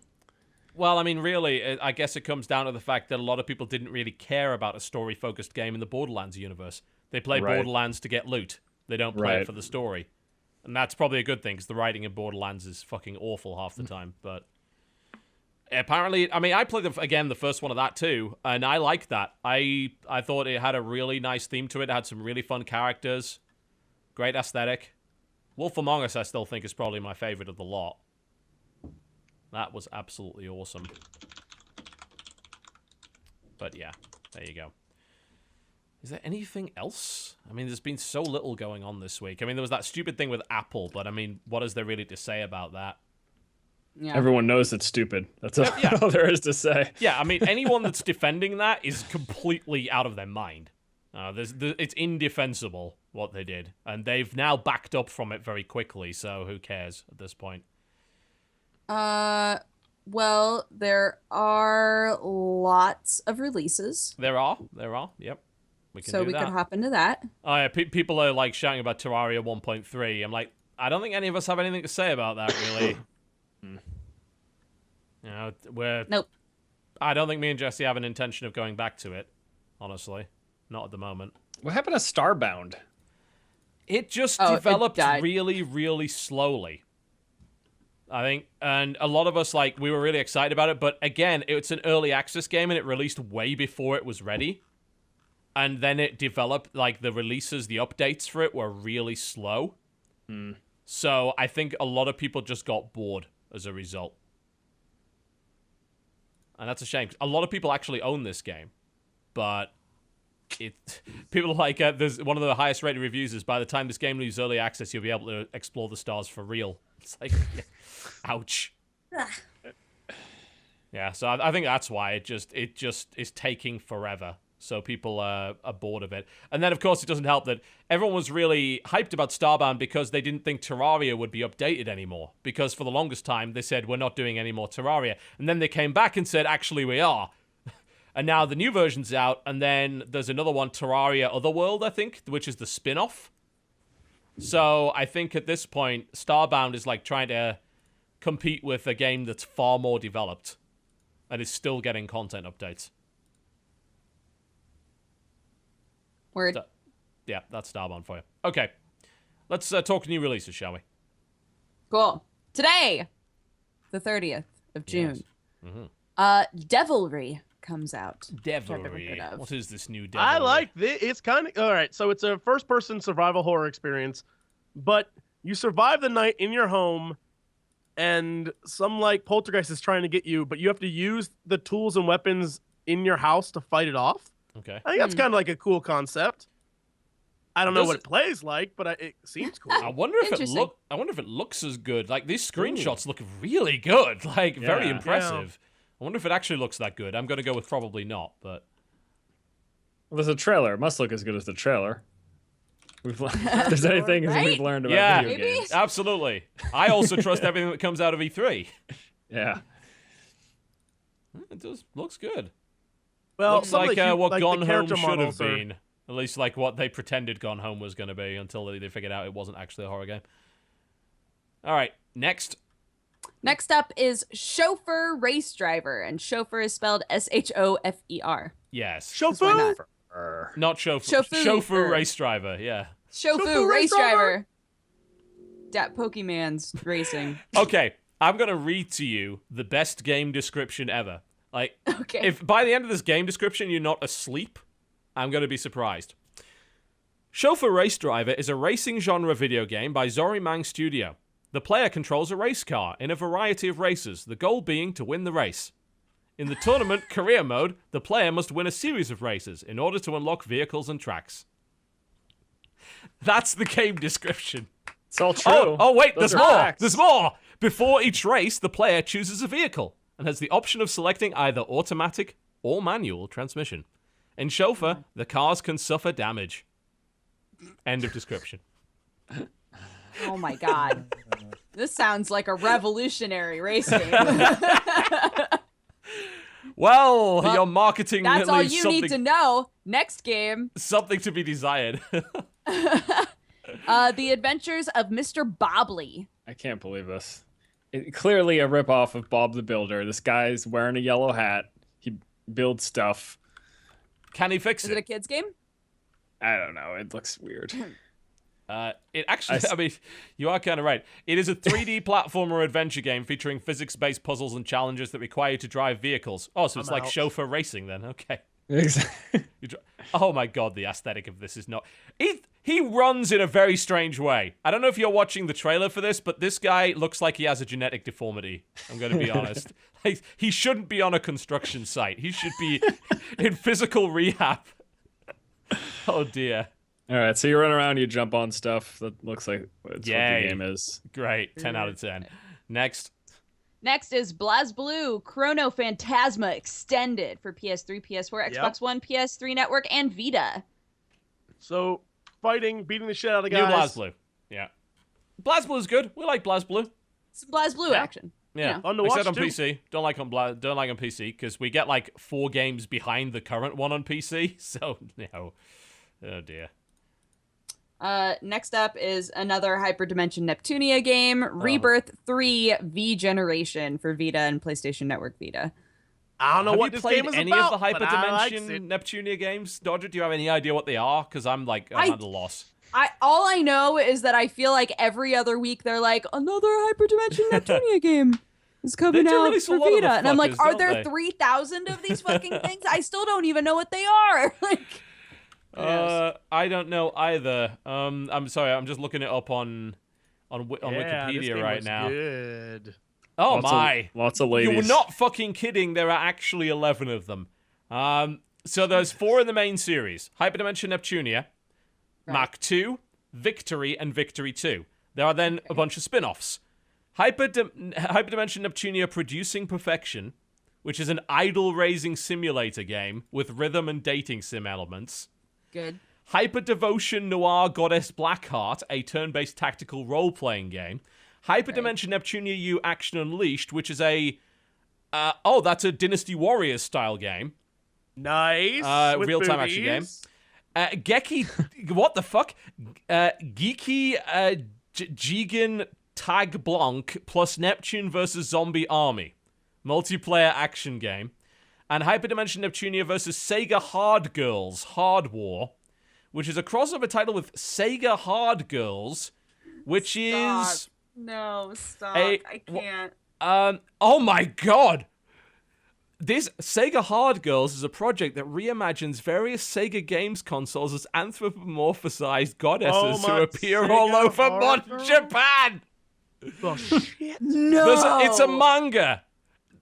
Well, I mean, really, I guess it comes down to the fact that a lot of people didn't really care about a story-focused game in the Borderlands universe. They play Borderlands to get loot. They don't play it for the story. And that's probably a good thing, because the writing in Borderlands is fucking awful half the time, but... Apparently, I mean, I played the first one of that too, and I liked that. I thought it had a really nice theme to it. It had some really fun characters, great aesthetic. Wolf Among Us, I still think, is probably my favorite of the lot. That was absolutely awesome. But yeah, there you go. Is there anything else? I mean, there's been so little going on this week. I mean, there was that stupid thing with Apple, but I mean, what is there really to say about that? Yeah. Everyone knows it's stupid. That's all there is to say. Yeah, I mean, anyone that's defending that is completely out of their mind. It's indefensible what they did, and they've now backed up from it very quickly, so who cares at this point? Well, there are lots of releases. There are, yep. We could hop into that. Oh, yeah, people are, like, shouting about Terraria 1.3. I'm like, I don't think any of us have anything to say about that, really. You know, Nope. I don't think me and Jesse have an intention of going back to it, honestly. Not at the moment. What happened to Starbound? It just developed really, really slowly. I think, and a lot of us, like, we were really excited about it, but again, it's an early access game and it released way before it was ready. And then it developed, like, the releases, the updates for it were really slow. So I think a lot of people just got bored as a result. And that's a shame. A lot of people actually own this game, but people like there's one of the highest rated reviews is by the time this game leaves early access, you'll be able to explore the stars for real. It's like, ouch. Yeah, so I think that's why it just is taking forever. So people are bored of it. And then, of course, it doesn't help that everyone was really hyped about Starbound because they didn't think Terraria would be updated anymore. Because for the longest time, they said, we're not doing any more Terraria. And then they came back and said, actually, we are. And now the new version's out. And then there's another one, Terraria Otherworld, I think, which is the spin-off. So I think at this point, Starbound is like trying to compete with a game that's far more developed and is still getting content updates. Word. Yeah, that's Starbound for you. Okay, let's talk new releases, shall we? Cool. Today, the 30th of June, Devilry comes out. Devilry. What is this new Devilry? I like this. It's kind of all right. So it's a first-person survival horror experience, but you survive the night in your home, and some like poltergeist is trying to get you, but you have to use the tools and weapons in your house to fight it off. Okay. I think that's kind of like a cool concept. I don't know what it plays like, but it seems cool. I wonder if it looks as good. Like these screenshots look really good. Like very impressive. I wonder if it actually looks that good. I'm going to go with probably not, but Well, there's a trailer. It must look as good as the trailer. If there's anything we've learned about video games. Absolutely. I also trust everything that comes out of E3. Yeah. It does looks good. Well, looks like what Gone Home should have models been. At least like what they pretended Gone Home was going to be until they figured out it wasn't actually a horror game. All right, next. Next up is Chauffeur Race Driver, and chauffeur is spelled Shofer. Yes. Chauffeur? Not chauffeur. Chauffeur Race Driver, yeah. Chauffeur Race Driver. Dat Pokemon's racing. Okay, I'm going to read to you the best game description ever. Like, Okay. if by the end of this game description you're not asleep, I'm going to be surprised. Chauffeur Race Driver is a racing genre video game by Zorimang Studio. The player controls a race car in a variety of races, the goal being to win the race. In the tournament career mode, the player must win a series of races in order to unlock vehicles and tracks. That's the game description. It's all true. Oh wait, Those there's are more! facts. There's more! Before each race, the player chooses a vehicle and has the option of selecting either automatic or manual transmission. In Chauffeur, the cars can suffer damage. End of description. Oh my god. This sounds like a revolutionary race game. Well, your marketing That's all leaves you need to know. Next game. something to be desired. The Adventures of Mr. Bobley. I can't believe this. Clearly a ripoff of Bob the Builder. This guy's wearing a yellow hat. He builds stuff. Can he fix Is it? it a kid's game? I don't know. It looks weird. It actually, I mean, you are kind of right. It is a 3D platformer adventure game featuring physics-based puzzles and challenges that require you to drive vehicles. Oh, so it's like chauffeur racing then. Okay. Exactly. Oh my god, the aesthetic of this is not... He runs in a very strange way. I don't know if you're watching the trailer for this, but this guy looks like he has a genetic deformity. I'm going to be honest. Like, he shouldn't be on a construction site. He should be in physical rehab. Oh dear. All right, so you run around, you jump on stuff. That looks like what the game is. Great. 10 out of 10. Next. Next is BlazBlue Chrono Phantasma Extended for PS3, PS4, Xbox One, PS3 Network, and Vita. So, fighting, beating the shit out of New guys. BlazBlue. Yeah. BlazBlue is good. We like BlazBlue. It's BlazBlue action. Yeah. Fun to Except watch, on too. PC. Don't like on PC because we get like 4 games behind the current one on PC. So, no. Oh dear. Next up is another Hyperdimension Neptunia game, Rebirth 3 V Generation for Vita and PlayStation Network Vita. I don't know Have what you this played game is any about, of the but I likes Hyperdimension it. Neptunia games, Dodger? Do you have any idea what they are? Because I'm like, I'm at a loss. All I know is that I feel like every other week they're like, another Hyperdimension Neptunia game is coming They do out release a for lot of the Vita. And I'm like, fuckers, are don't there they? 3,000 of these fucking things? I still don't even know what they are. Like, I don't know either. I'm sorry, I'm just looking it up on this Wikipedia game right was now. Good. Oh Lots my! Lots of ladies. You're not fucking kidding. There are actually 11 of them. So there's 4 in the main series: Hyperdimension Neptunia, Mach 2, Victory, and Victory 2. There are then a bunch of spin-offs. Hyperdimension Neptunia Producing Perfection, which is an idol-raising simulator game with rhythm and dating sim elements. good. Hyper Devotion Noir Goddess Blackheart, a turn-based tactical role-playing game. Hyperdimension Neptunia U Action Unleashed, which is a... that's a Dynasty Warriors style game. Nice. With Real-time action game. boobies. Geki, what the fuck? Geeky Jigen Tag Blanc plus Neptune versus Zombie Army. Multiplayer action game. And Hyperdimension Neptunia versus Sega Hard Girls Hard War, which is a crossover title with Sega Hard Girls, which is... No, stop. I can't. Oh my god! This Sega Hard Girls is a project that reimagines various Sega games consoles as anthropomorphized goddesses who appear Sega all over Hard modern Girls? Japan! Oh, shit. No. It's a manga.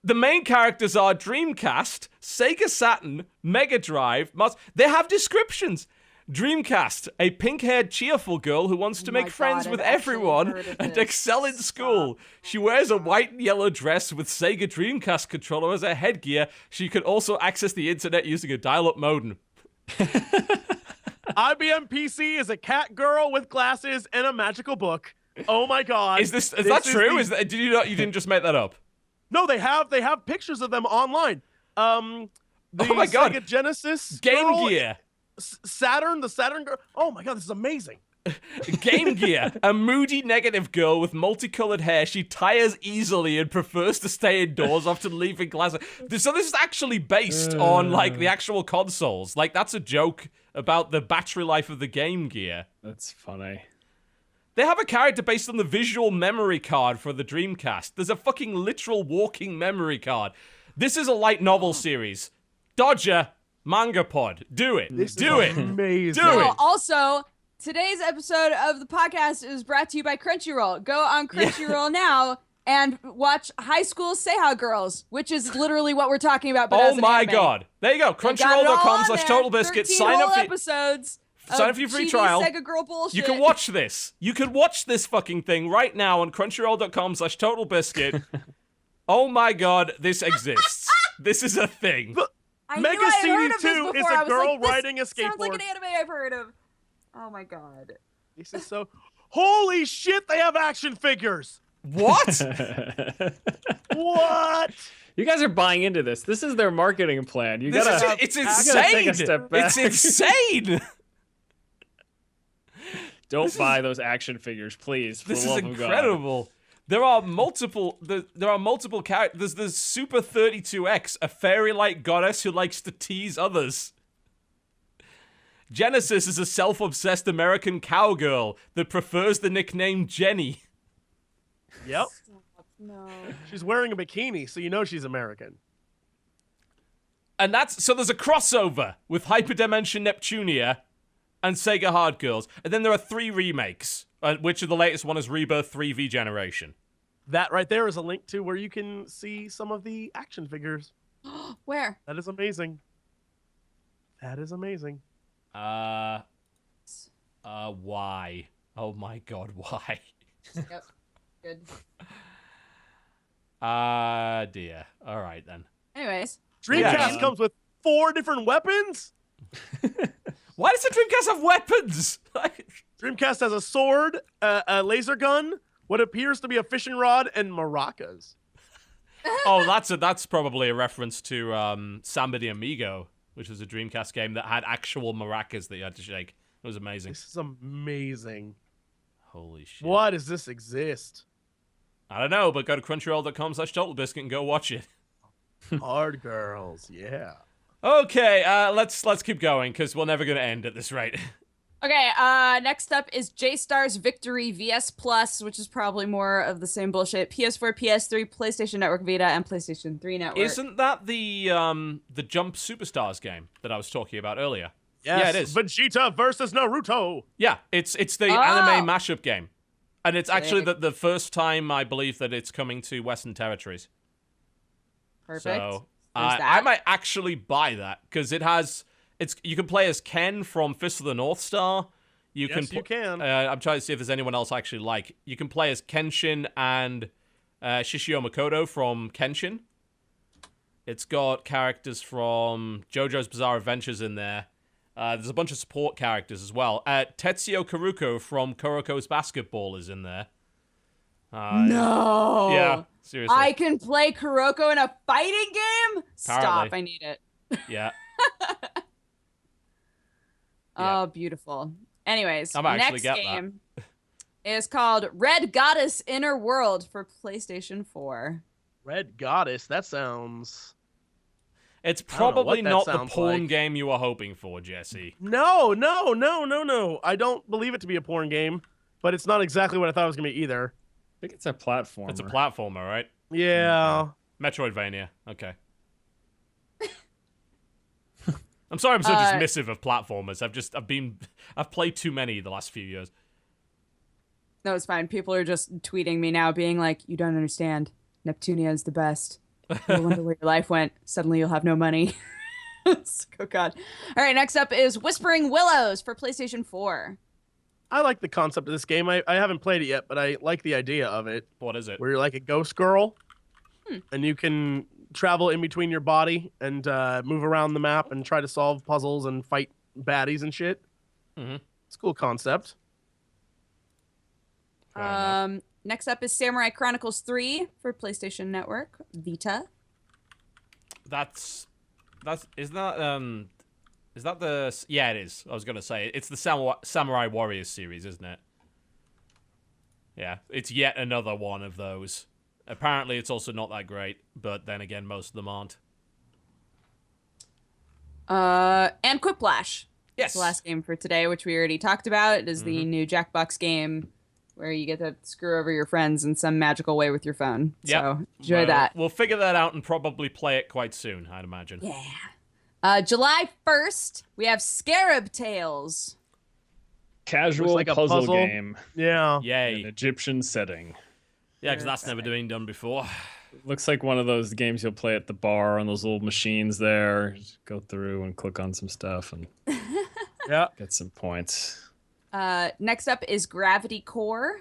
The main characters are Dreamcast, Sega Saturn, Mega Drive. They have descriptions. Dreamcast, a pink-haired, cheerful girl who wants to my make friends God, with I've actually everyone heard of and this. excel in school. She wears a white and yellow dress with Sega Dreamcast controller as a headgear. She can also access the internet using a dial-up modem. IBM PC is a cat girl with glasses and a magical book. Oh my god. Is that true? The- You didn't just make that up? No, they have pictures of them online. The Oh my God. Sega Genesis Game girl, Gear. Saturn, the Saturn girl. Oh my god, this is amazing. Game Gear, a moody negative girl with multicolored hair. She tires easily and prefers to stay indoors, often leaving glasses. So this is actually based on like the actual consoles. Like that's a joke about the battery life of the Game Gear. That's funny. They have a character based on the visual memory card for the Dreamcast. There's a fucking literal walking memory card. This is a light novel series. Dodger, Manga Pod. Do it. Do it. Amazing. Do it. Oh, also, today's episode of the podcast is brought to you by Crunchyroll. Go on Crunchyroll now and watch High School Seiha Girls, which is literally what we're talking about. But Oh as an my anime. god. There you go. They got it all on there. Crunchyroll.com/TotalBiscuit. 13 Sign up whole for episodes. sign up for your free cheesy trial. Sega girl bullshit. You can watch this. You can watch this fucking thing right now on Crunchyroll.com/TotalBiscuit. Oh my god, this exists. This is a thing. I knew Mega I had heard CD2 of this is before. a I was girl like, this riding a sounds like an skateboard. anime I've heard of. Oh my god. This is so. Holy shit! They have action figures. What? What? You guys are buying into this. This is their marketing plan. You This gotta. is it's you gotta take insane. a step back. It's insane. Don't buy those action figures, please. For This the is love of God. incredible. There are multiple characters. There's Super 32X, a fairy-like goddess who likes to tease others. Genesis is a self-obsessed American cowgirl that prefers the nickname Jenny. Yep. No. She's wearing a bikini, so you know she's American. And so there's a crossover with Hyperdimension Neptunia and Sega Hard Girls. And then there are 3 remakes, which the latest one is Rebirth 3 V Generation. That right there is a link to where you can see some of the action figures. Where? That is amazing. That is amazing. Why? Oh my god, why? Yep. Good. Dear. All right then. Anyways. Dreamcast Yeah. comes with 4 different weapons. Why does the Dreamcast have weapons? Dreamcast has a sword, a laser gun, what appears to be a fishing rod, and maracas. Oh, that's probably a reference to Samba de Amigo, which was a Dreamcast game that had actual maracas that you had to shake. It was amazing. This is amazing. Holy shit. Why does this exist? I don't know, but go to crunchyroll.com/TotalBiscuit and go watch it. Hard girls, yeah. Okay, let's keep going because we're never gonna end at this rate. Okay, next up is J-Star's Victory VS Plus, which is probably more of the same bullshit. PS4, PS3, PlayStation Network Vita, and PlayStation 3 Network. Isn't that the Jump Superstars game that I was talking about earlier? Yes, Yeah, it is. Vegeta versus Naruto. Yeah, it's the Oh. anime mashup game. And it's actually Sick. the first time I believe that it's coming to Western territories. Perfect. So There's I that. might actually buy that because you can play as Ken from Fist of the North Star. You Yes, you can. I'm trying to see if there's anyone else I actually like. You can play as Kenshin and Shishio Makoto from Kenshin. It's got characters from JoJo's Bizarre Adventures in there. There's a bunch of support characters as well. Tetsuo Karuko from Kuroko's Basketball is in there. No. Yeah, seriously. I can play Kuroko in a fighting game? Stop, Apparently. I need it. Yeah. Oh, beautiful. Anyways, I might actually next get that. game is called Red Goddess Inner World for PlayStation 4. Red Goddess. That sounds. It's I don't know what probably that not the sounds porn like. game you were hoping for, Jesse. No. I don't believe it to be a porn game, but it's not exactly what I thought it was gonna be either. I think it's a platformer. It's a platformer, right? Yeah. Metroidvania. Okay. I'm sorry I'm so dismissive of platformers. I've played too many the last few years. No, it's fine. People are just tweeting me now being like, you don't understand. Neptunia is the best. You'll wonder where your life went. Suddenly you'll have no money. Oh, God. All right, next up is Whispering Willows for PlayStation 4. I like the concept of this game. I haven't played it yet, but I like the idea of it. What is it? Where you're like a ghost girl, and you can travel in between your body and move around the map and try to solve puzzles and fight baddies and shit. Mm-hmm. It's a cool concept. Next up is Samurai Chronicles 3 for PlayStation Network Vita. Is that the... Yeah, it is. I was going to say. It's the Samurai Warriors series, isn't it? Yeah, it's yet another one of those. Apparently, it's also not that great, but then again, most of them aren't. And Quiplash. Yes. That's the last game for today, which we already talked about. It is the new Jackbox game where you get to screw over your friends in some magical way with your phone. Yep. So enjoy that. We'll figure that out and probably play it quite soon, I'd imagine. Yeah. July 1st, we have Scarab Tales. Casual Looks like a puzzle puzzle. game. Yeah. In Yay. an Egyptian setting. Yeah, because that's never been done before. Looks like one of those games you'll play at the bar on those little machines there. Just go through and click on some stuff and Yeah. get some points. Next up is Gravity Core.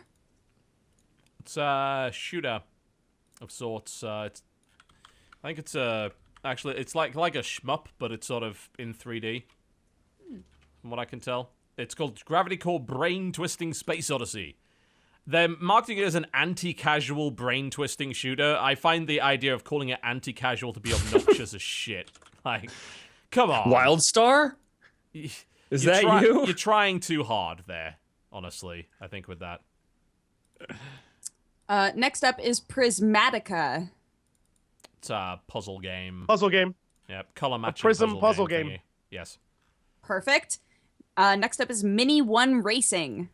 It's a shooter of sorts. I think it's actually it's like a shmup, but it's sort of in 3D. From what I can tell, it's called Gravity Core Brain Twisting Space Odyssey. They're marketing it as an anti-casual brain twisting shooter. I find the idea of calling it anti-casual to be obnoxious as shit. Like, come on. Wildstar? Is that you? You're trying too hard there, honestly, I think, with that. Next up is Prismatica. It's a puzzle game. Puzzle game. Yep, color matching prism puzzle game. thingy. Yes. Perfect. Next up is Mini One Racing.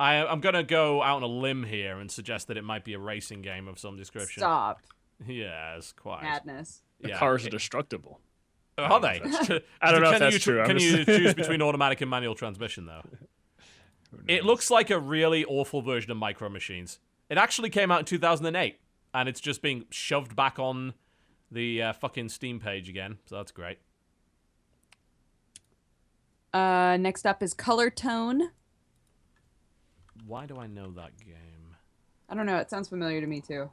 I'm going to go out on a limb here and suggest that it might be a racing game of some description. Stop. Yes, quite. Madness. The Yeah, cars are destructible. Are they? I don't know if that's true. Can you choose between automatic and manual transmission, though? It looks like a really awful version of Micro Machines. It actually came out in 2008, and it's just being shoved back on the fucking Steam page again, so that's great. Next up is Color Tone. Why do I know that game? I don't know. It sounds familiar to me, too.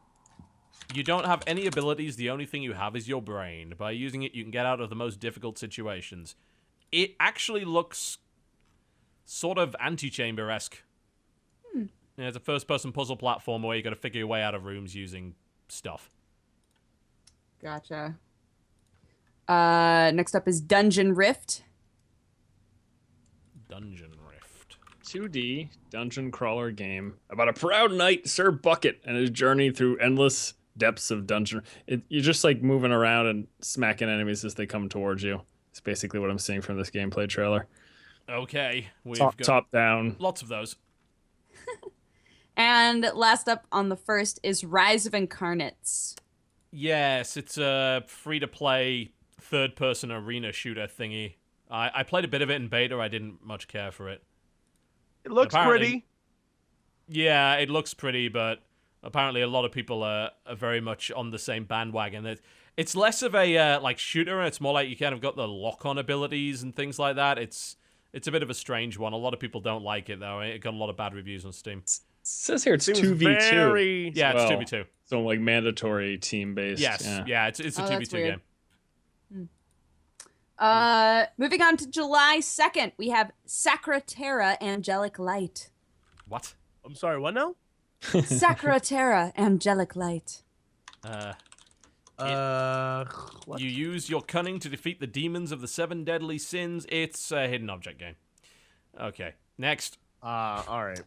You don't have any abilities. The only thing you have is your brain. By using it, you can get out of the most difficult situations. It actually looks sort of Antichamber-esque. Yeah, it's a first-person puzzle platform where you got to figure your way out of rooms using stuff. Gotcha. Next up is Dungeon Rift. Dungeon Rift. 2D dungeon crawler game about a proud knight, Sir Bucket, and his journey through endless depths of dungeon. You're just like moving around and smacking enemies as they come towards you. It's basically what I'm seeing from this gameplay trailer. Okay, we've Top, got top down. lots of those. And last up on the first is Rise of Incarnates. Yes, it's a free-to-play third-person arena shooter thingy. I played a bit of it in beta. I didn't much care for it. It looks pretty. Yeah, it looks pretty, but apparently a lot of people are very much on the same bandwagon. It's less of a like shooter, and it's more like you kind of got the lock-on abilities and things like that. It's a bit of a strange one. A lot of people don't like it, though. It got a lot of bad reviews on Steam. It says here it's Seems 2v2. very- Yeah, Well, it's 2v2. So like mandatory team-based. Yes, yeah, it's a Oh, that's 2v2 weird. game. Moving on to July 2nd, we have Sacraterra Angelic Light. What? I'm sorry, what now? Sacraterra Angelic Light. What? You use your cunning to defeat the demons of the 7 deadly sins. It's a hidden object game. Okay, next. All right.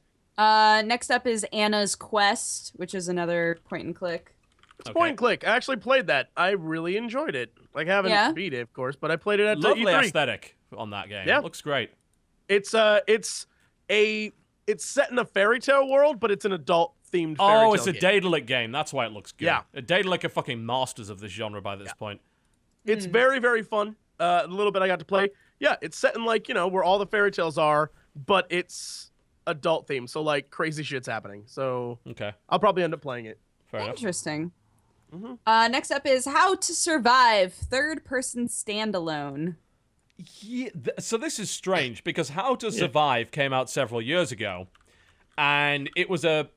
Next up is Anna's Quest, which is another point and click. It's point and click. I actually played that. I really enjoyed it. Like, I haven't beat it, of course, but I played it at Lovely E3. aesthetic on that game. Yeah. Looks great. It's set in a fairy tale world, but it's an adult themed. Oh, it's a Daedalic game. That's why it looks good. Yeah. Daedalic are fucking masters of this genre by this point. It's very, very fun. The little bit I got to play. Yeah, it's set in like, where all the fairy tales are, but it's adult themed. So like crazy shit's happening. So Okay. I'll probably end up playing it. Fair enough. Interesting. Next up is How to Survive, third-person standalone. Yeah, so this is strange because How to Survive came out several years ago, and it was a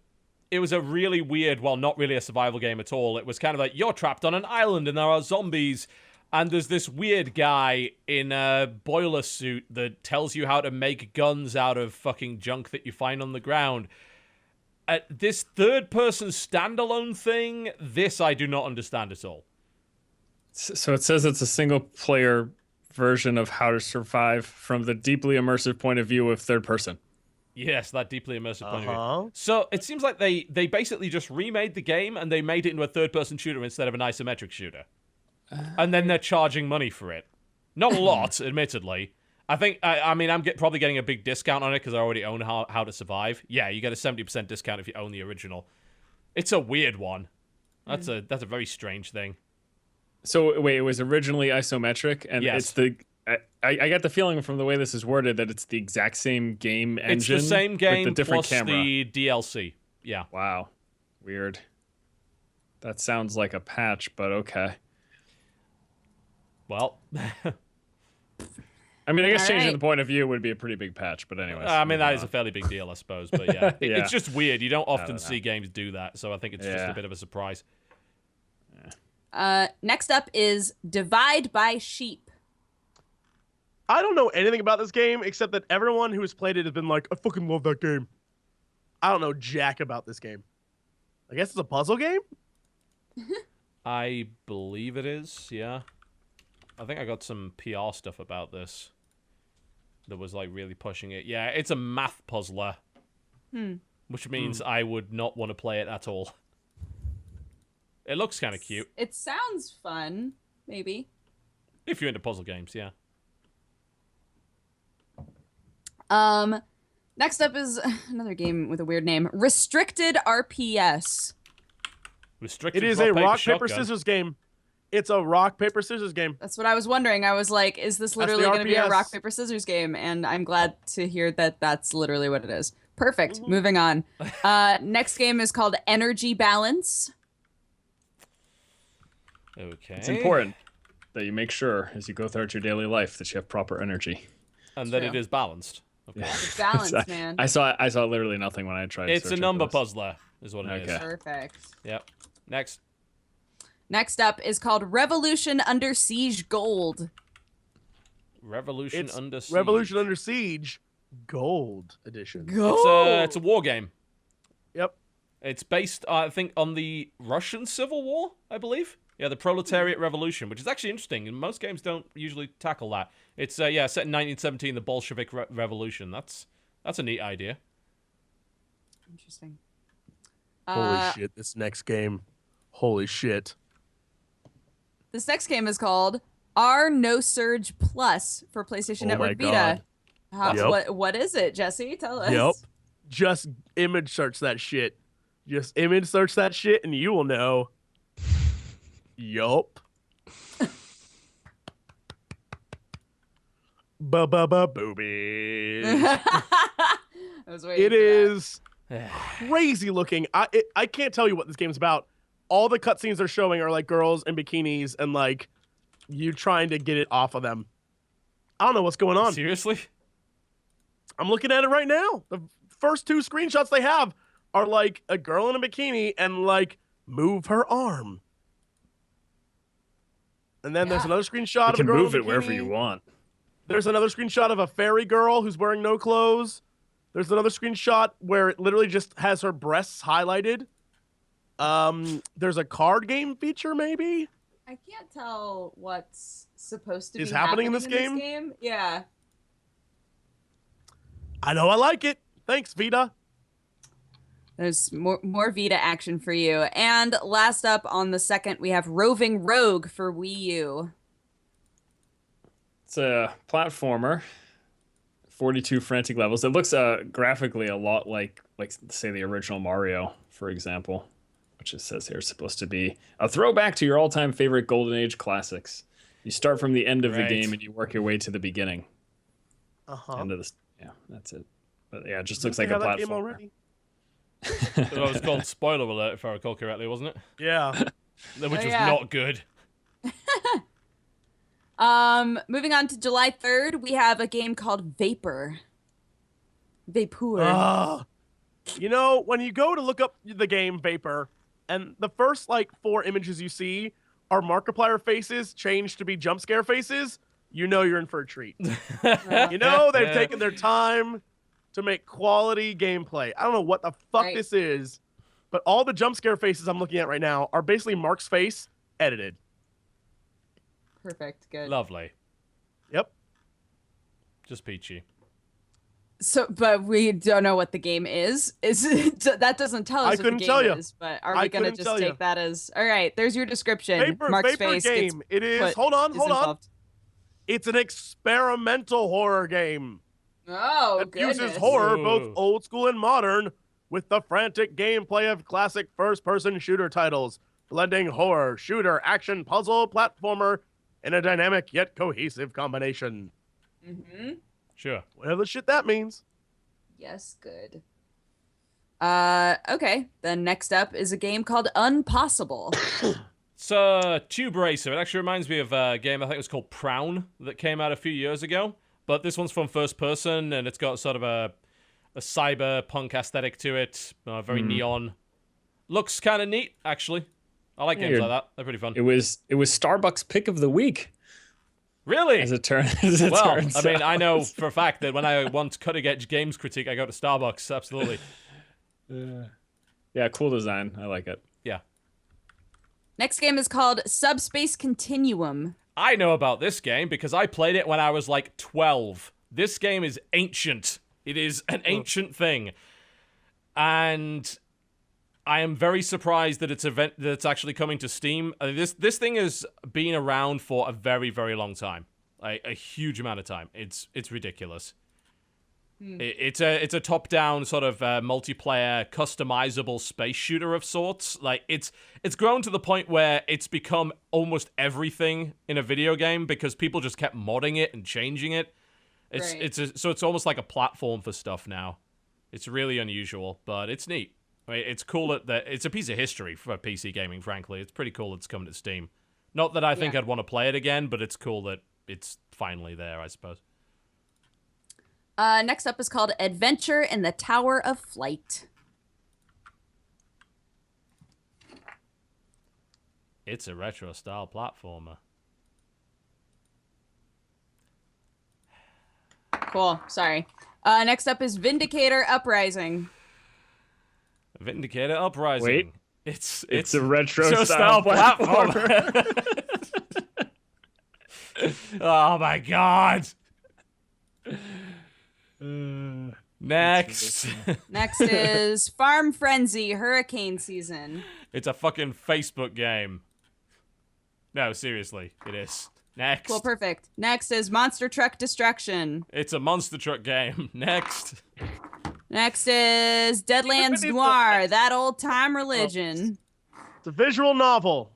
really weird, well, not really a survival game at all. It was kind of like, you're trapped on an island and there are zombies, and there's this weird guy in a boiler suit that tells you how to make guns out of fucking junk that you find on the ground. This third-person standalone thing, this I do not understand at all. So it says it's a single-player version of How to Survive from the deeply immersive point of view of third person. Yes, that deeply immersive point of view. So it seems like they basically just remade the game and they made it into a third-person shooter instead of an isometric shooter. And then they're charging money for it. Not a lot, admittedly. I think, I'm probably getting a big discount on it because I already own How to Survive. Yeah, you get a 70% discount if you own the original. It's a weird one. That's a very strange thing. So wait, it was originally isometric, and Yes. it's I get the feeling from the way this is worded that it's the exact same game engine. It's the same game with the different plus camera. the DLC. Yeah. Wow, weird. That sounds like a patch, but okay. Well, I mean, I guess changing right. the point of view would be a pretty big patch, but anyways. that is a fairly big deal, I suppose. But yeah, Yeah. it's just weird. You don't often know. see games do that, so I think it's just a bit of a surprise. Next up is Divide by Sheep. I don't know anything about this game except that everyone who has played it has been like, I fucking love that game. I don't know jack about this game. I guess it's a puzzle game? I believe it is, yeah. I think I got some PR stuff about this that was like really pushing it. Yeah, it's a math puzzler. Which means I would not want to play it at all. It looks kind of cute. It sounds fun, maybe. If you're into puzzle games, yeah. Next up is another game with a weird name, Restricted RPS. Restricted It is rock, a rock, shotgun. paper, scissors game. It's a rock, paper, scissors game. That's what I was wondering. I was like, is this literally the going to be a RPS. rock, paper, scissors game? And I'm glad to hear that that's literally what it is. Perfect. Moving on. Next game is called Energy Balance. Okay. It's important that you make sure as you go throughout your daily life that you have proper energy. And that True. it is balanced. Of course. It's balanced, man. I saw literally nothing when I tried. It's a searching number for this. puzzler, is what it is. Okay. Perfect. Yep. Next. Next up is called Revolution Under Siege Gold. Revolution It's Under Siege. Revolution Under Siege Gold Edition. It's a war game. Yep. It's based, I think, on the Russian Civil War, I believe. Yeah, the Proletariat Revolution, which is actually interesting, and most games don't usually tackle that. It's, set in 1917, the Bolshevik Revolution. That's a neat idea. Interesting. Holy shit, this next game. Holy shit. This next game is called R No Surge Plus for PlayStation Oh Network my Vita. God. What is it, Jesse? Tell us. Yep. Just image search that shit. Just image search that shit and you will know. Yup. Boobies. I was waiting It for that. is crazy looking. I can't tell you what this game's about. All the cutscenes they're showing are like girls in bikinis and like you trying to get it off of them. I don't know what's going on. Seriously? I'm looking at it right now. The first two screenshots they have are like a girl in a bikini and like move her arm. And then there's another screenshot You of a can girl move in a it wherever bikini. you want. There's another screenshot of a fairy girl who's wearing no clothes. There's another screenshot where it literally just has her breasts highlighted. There's a card game feature, maybe? I can't tell what's supposed to Is be happening in happening this in this game. Yeah. I know I like it. Thanks, Vita. There's more Vita action for you. And last up on the second, we have Roving Rogue for Wii U. It's a platformer, 42 frantic levels. It looks graphically a lot like say the original Mario, for example, which it says here is supposed to be a throwback to your all-time favorite Golden Age classics. You start from the end of the game and you work your way to the beginning. End of this. Yeah, that's it. But yeah, it just looks like a platformer. Already? It was called Spoiler Alert, if I recall correctly, wasn't it? Yeah. Which was not good. Moving on to July 3rd, we have a game called Vapor. You know, when you go to look up the game Vapor, and the first, 4 images you see are Markiplier faces changed to be jump scare faces, you know you're in for a treat. You know they've taken their time to make quality gameplay. I don't know what the fuck this is, but all the jump scare faces I'm looking at right now are basically Mark's face edited. Perfect. Good. Lovely. Yep. Just peachy. So, but we don't know what the game is. That doesn't tell us what the game is, but are we going to just take that as, all right, there's your description. Mark's face game. It is, hold on. It's an experimental horror game. Oh, that uses horror, both old school and modern, with the frantic gameplay of classic first-person shooter titles, blending horror, shooter, action, puzzle, platformer, in a dynamic yet cohesive combination. Mm-hmm. Sure. Whatever the shit that means. Yes, good. Okay. Then next up is a game called Unpossible. It's a tube racer. It actually reminds me of a game, I think it was called Prown, that came out a few years ago. But this one's from first person, and it's got sort of a cyberpunk aesthetic to it. Very neon. Looks kind of neat, actually. I like games like that. They're pretty fun. It was Starbucks pick of the week. Really? As it turns I mean, I know for a fact that when I want cutting-edge games critique, I go to Starbucks. Absolutely. Yeah, cool design. I like it. Yeah. Next game is called Subspace Continuum. I know about this game because I played it when I was 12. This game is ancient. It is an ancient thing. And I am very surprised that it's actually coming to Steam. This thing has been around for a very, very long time. A huge amount of time. It's ridiculous. It's a top-down sort of multiplayer, customizable space shooter of sorts. It's grown to the point where it's become almost everything in a video game because people just kept modding it and changing it. So it's almost like a platform for stuff now. It's really unusual, but it's neat. I mean, it's cool that it's a piece of history for PC gaming, frankly. It's pretty cool it's coming to Steam. Not that I think I'd want to play it again, but it's cool that it's finally there, I suppose. Next up is called Adventure in the Tower of Flight. It's a retro-style platformer. Cool. Sorry. Next up is Vindicator Uprising. Vindicator Uprising. Wait. It's a retro-style platformer. Oh my god. Next. Next is Farm Frenzy Hurricane Season. It's a fucking Facebook game. No, seriously, it is. Next. Cool, perfect. Next is Monster Truck Destruction. It's a monster truck game. Next. Next is Deadlands Noir, That Old Time Religion. It's a visual novel.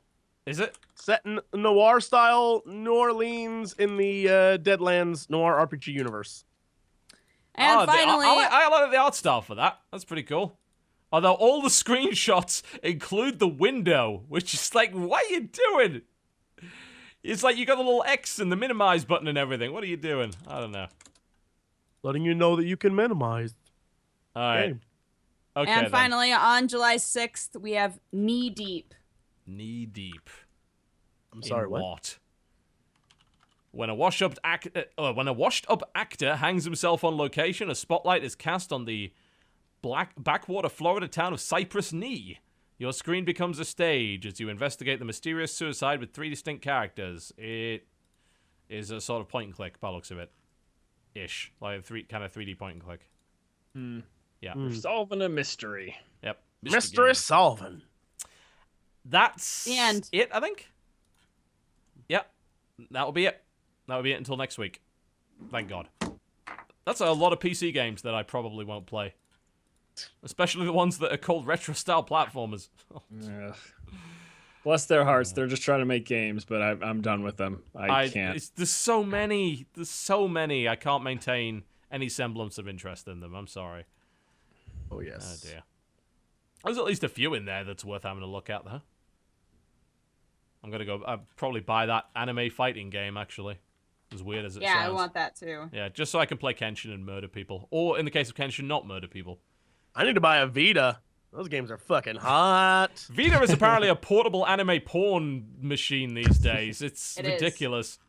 Is it? Set in noir style New Orleans in the Deadlands Noir RPG universe. And finally, I like the art style for that. That's pretty cool. Although all the screenshots include the window, which is like, what are you doing? It's like you got the little X and the minimize button and everything. What are you doing? I don't know. Letting you know that you can minimize. All right. Game. Okay. and finally, on July 6th, we have Knee Deep. Knee deep. I'm sorry, in what? When a washed-up actor hangs himself on location, a spotlight is cast on the backwater Florida town of Cypress Knee. Your screen becomes a stage as you investigate the mysterious suicide with 3 distinct characters. It is a sort of point and click by the looks of it. Ish. Like a 3D point and click. Yeah. We're solving a mystery. Yep. Mystery solving. That's The end. it, I think. Yep. That'll be it. That'll be it until next week. Thank God. That's a lot of PC games that I probably won't play. Especially the ones that are called retro-style platformers. Ugh. Bless their hearts. They're just trying to make games, but I'm done with them. I can't. There's so many. There's so many. I can't maintain any semblance of interest in them. I'm sorry. Oh, yes. Oh, dear. There's at least a few in there that's worth having a look at, though. I'm going to go... I'd probably buy that anime fighting game, actually. As weird as it sounds. Yeah, I want that too. Yeah, just so I can play Kenshin and murder people. Or, in the case of Kenshin, not murder people. I need to buy a Vita. Those games are fucking hot. Vita is apparently a portable anime porn machine these days. It's ridiculous.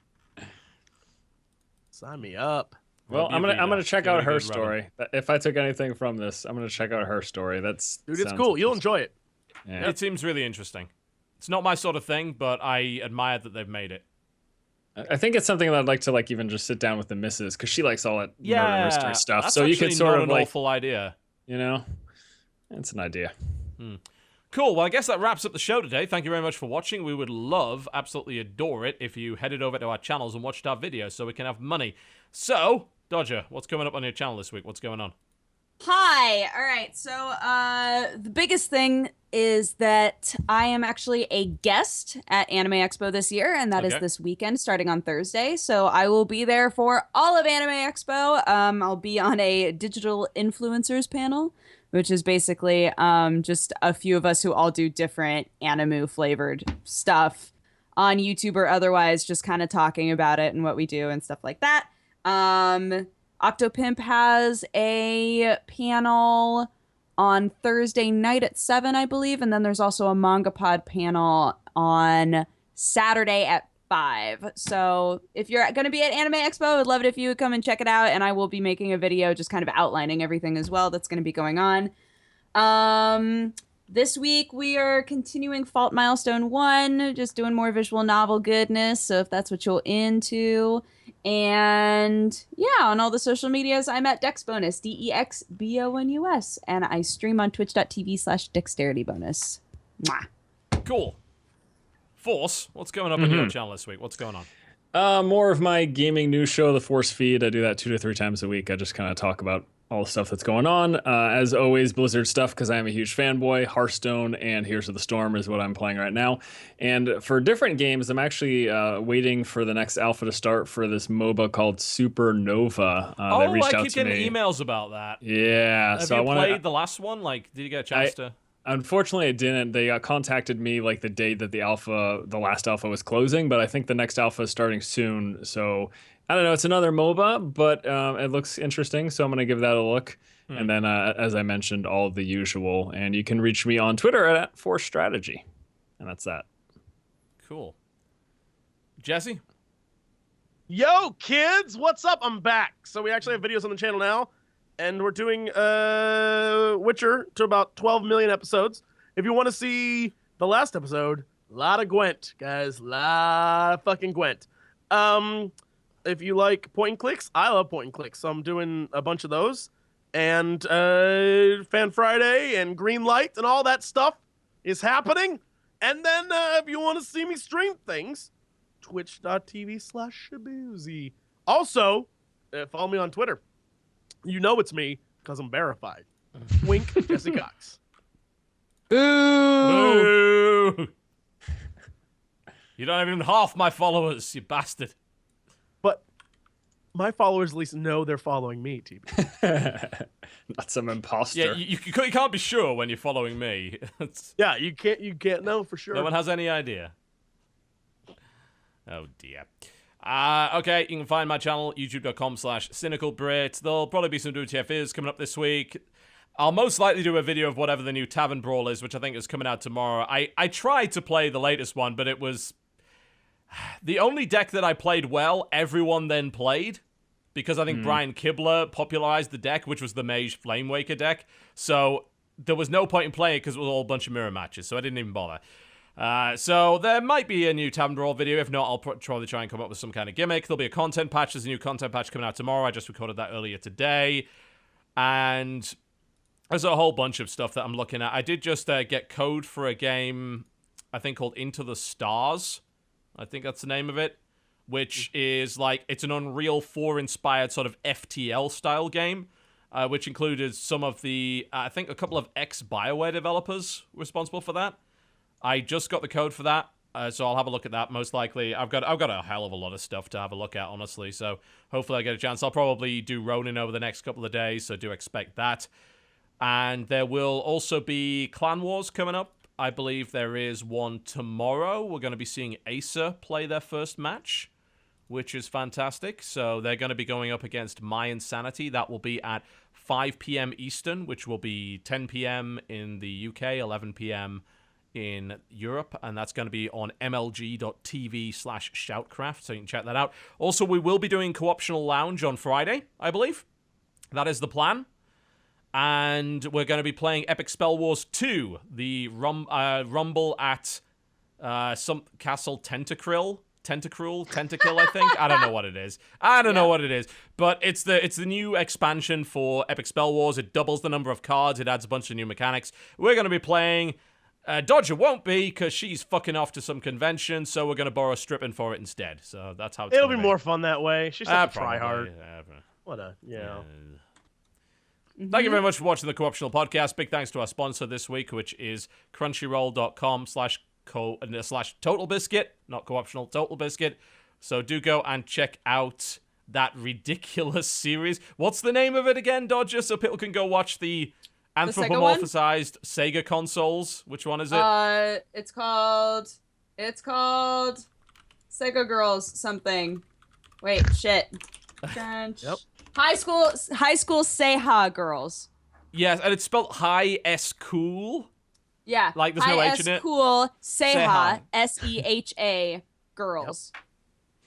Sign me up. Well, I'm gonna check out her story. If I took anything from this, I'm gonna check out her story. Dude, it's cool. You'll enjoy it. Yeah. It seems really interesting. It's not my sort of thing, but I admire that they've made it. I think it's something that I'd like to even just sit down with the missus because she likes all that murder mystery stuff. That's so you could sort not of an awful idea. You know, it's an idea. Cool. Well, I guess that wraps up the show today. Thank you very much for watching. We would love, absolutely adore it, if you headed over to our channels and watched our videos so we can have money. So, Dodger, what's coming up on your channel this week? What's going on? Hi. All right. So the biggest thing is that I am actually a guest at Anime Expo this year, and that is this weekend starting on Thursday. So I will be there for all of Anime Expo. I'll be on a digital influencers panel, which is basically just a few of us who all do different anime flavored stuff on YouTube or otherwise, just kind of talking about it and what we do and stuff like that. Octopimp has a panel on Thursday night at 7, I believe. And then there's also a Manga Pod panel on Saturday at 5. So if you're going to be at Anime Expo, I'd love it if you would come and check it out. And I will be making a video just kind of outlining everything as well that's going to be going on. This week we are continuing Fault Milestone 1, just doing more visual novel goodness. So if that's what you're into. And yeah, on all the social medias, I'm at DexBonus, DEXBONUS, and I stream on twitch.tv/dexteritybonus. Mwah. Cool. Force, what's going up on your channel this week? What's going on? More of my gaming news show, the Force feed. I do that 2 to 3 times a week. I just kind of talk about all the stuff that's going on. As always, Blizzard stuff because I am a huge fanboy. Hearthstone and Heroes of the Storm is what I'm playing right now. And for different games, I'm actually waiting for the next alpha to start for this MOBA called Supernova. I keep getting emails about that. Yeah. Have you played the last one? Like, did you get a chance to? Unfortunately, I didn't. They contacted me like the day that the last alpha was closing, but I think the next alpha is starting soon. So I don't know. It's another MOBA, but it looks interesting, so I'm going to give that a look. And then, as I mentioned, all of the usual. And you can reach me on Twitter at ForceSC2Strategy. And that's that. Cool. Jesse? Yo, kids, what's up? I'm back. So we actually have videos on the channel now, and we're doing Witcher to about 12 million episodes. If you want to see the last episode, a lot of Gwent, guys. A lot of fucking Gwent. If you like point and clicks, I love point and clicks, so I'm doing a bunch of those. And Fan Friday and Green Light and all that stuff is happening. And then if you want to see me stream things, twitch.tv/Shabuzi. Also, follow me on Twitter. You know it's me because I'm verified. Wink, JesseCox. Boo! You don't have even half my followers, you bastard. But my followers at least know they're following me, TB. Not some imposter. Yeah, you can't be sure when you're following me. Yeah, you can't know for sure. No one has any idea. Oh dear. Okay, you can find my channel, youtube.com/cynicalbrit. There'll probably be some WTF coming up this week. I'll most likely do a video of whatever the new Tavern Brawl is, which I think is coming out tomorrow. I tried to play the latest one, but it was the only deck that I played well, everyone then played. Because I think Brian Kibler popularized the deck, which was the Mage Flamewaker deck. So there was no point in playing it because it was all a bunch of mirror matches, so I didn't even bother. So there might be a new Tavern Brawl video. If not, I'll probably try and come up with some kind of gimmick. There'll be a content patch. There's a new content patch coming out tomorrow. I just recorded that earlier today. And there's a whole bunch of stuff that I'm looking at. I did just get code for a game, I think, called Into the Stars. I think that's the name of it. Which is like, it's an Unreal 4 inspired sort of FTL style game. Which included some of the, I think a couple of ex-BioWare developers responsible for that. I just got the code for that, so I'll have a look at that. Most likely, I've got a hell of a lot of stuff to have a look at, honestly. So hopefully I get a chance. I'll probably do Ronin over the next couple of days, so do expect that. And there will also be Clan Wars coming up. I believe there is one tomorrow. We're going to be seeing Acer play their first match, which is fantastic. So they're going to be going up against My Insanity. That will be at 5 p.m. Eastern, which will be 10 p.m. in the UK, 11 p.m. in Europe, and that's going to be on mlg.tv/shoutcraft, so you can check that out. Also, we will be doing Co-optional Lounge on Friday, I believe. That is the plan. And we're going to be playing Epic Spell Wars 2, the Rumble at some Castle Tentacle, I think. I don't know what it is. I don't know what it is. But it's the new expansion for Epic Spell Wars. It doubles the number of cards. It adds a bunch of new mechanics. We're going to be playing... Dodger won't be, because she's fucking off to some convention, so we're going to borrow Strippin' for it instead. So that's how it'll be more fun that way. She's such a tryhard. What a, Thank you very much for watching the Co-optional Podcast. Big thanks to our sponsor this week, which is crunchyroll.com/TotalBiscuit, not Co-optional, TotalBiscuit. So do go and check out that ridiculous series. What's the name of it again, Dodger, so people can go watch the anthropomorphized Sega consoles. Which one is it? It's called Sega Girls something. Wait, shit. Yep. High school Seiha Girls. Yes, and it's spelled high S cool. Yeah. Like there's no H in it. Cool Seiha Seha Girls. Yep.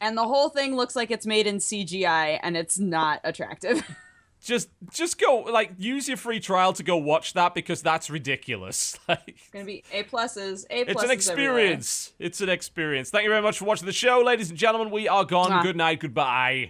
And the whole thing looks like it's made in CGI, and it's not attractive. Just go, like, use your free trial to go watch that, because that's ridiculous. Like, it's gonna be A pluses. It's an experience. Everywhere. It's an experience. Thank you very much for watching the show, ladies and gentlemen. We are gone. Good night. Goodbye.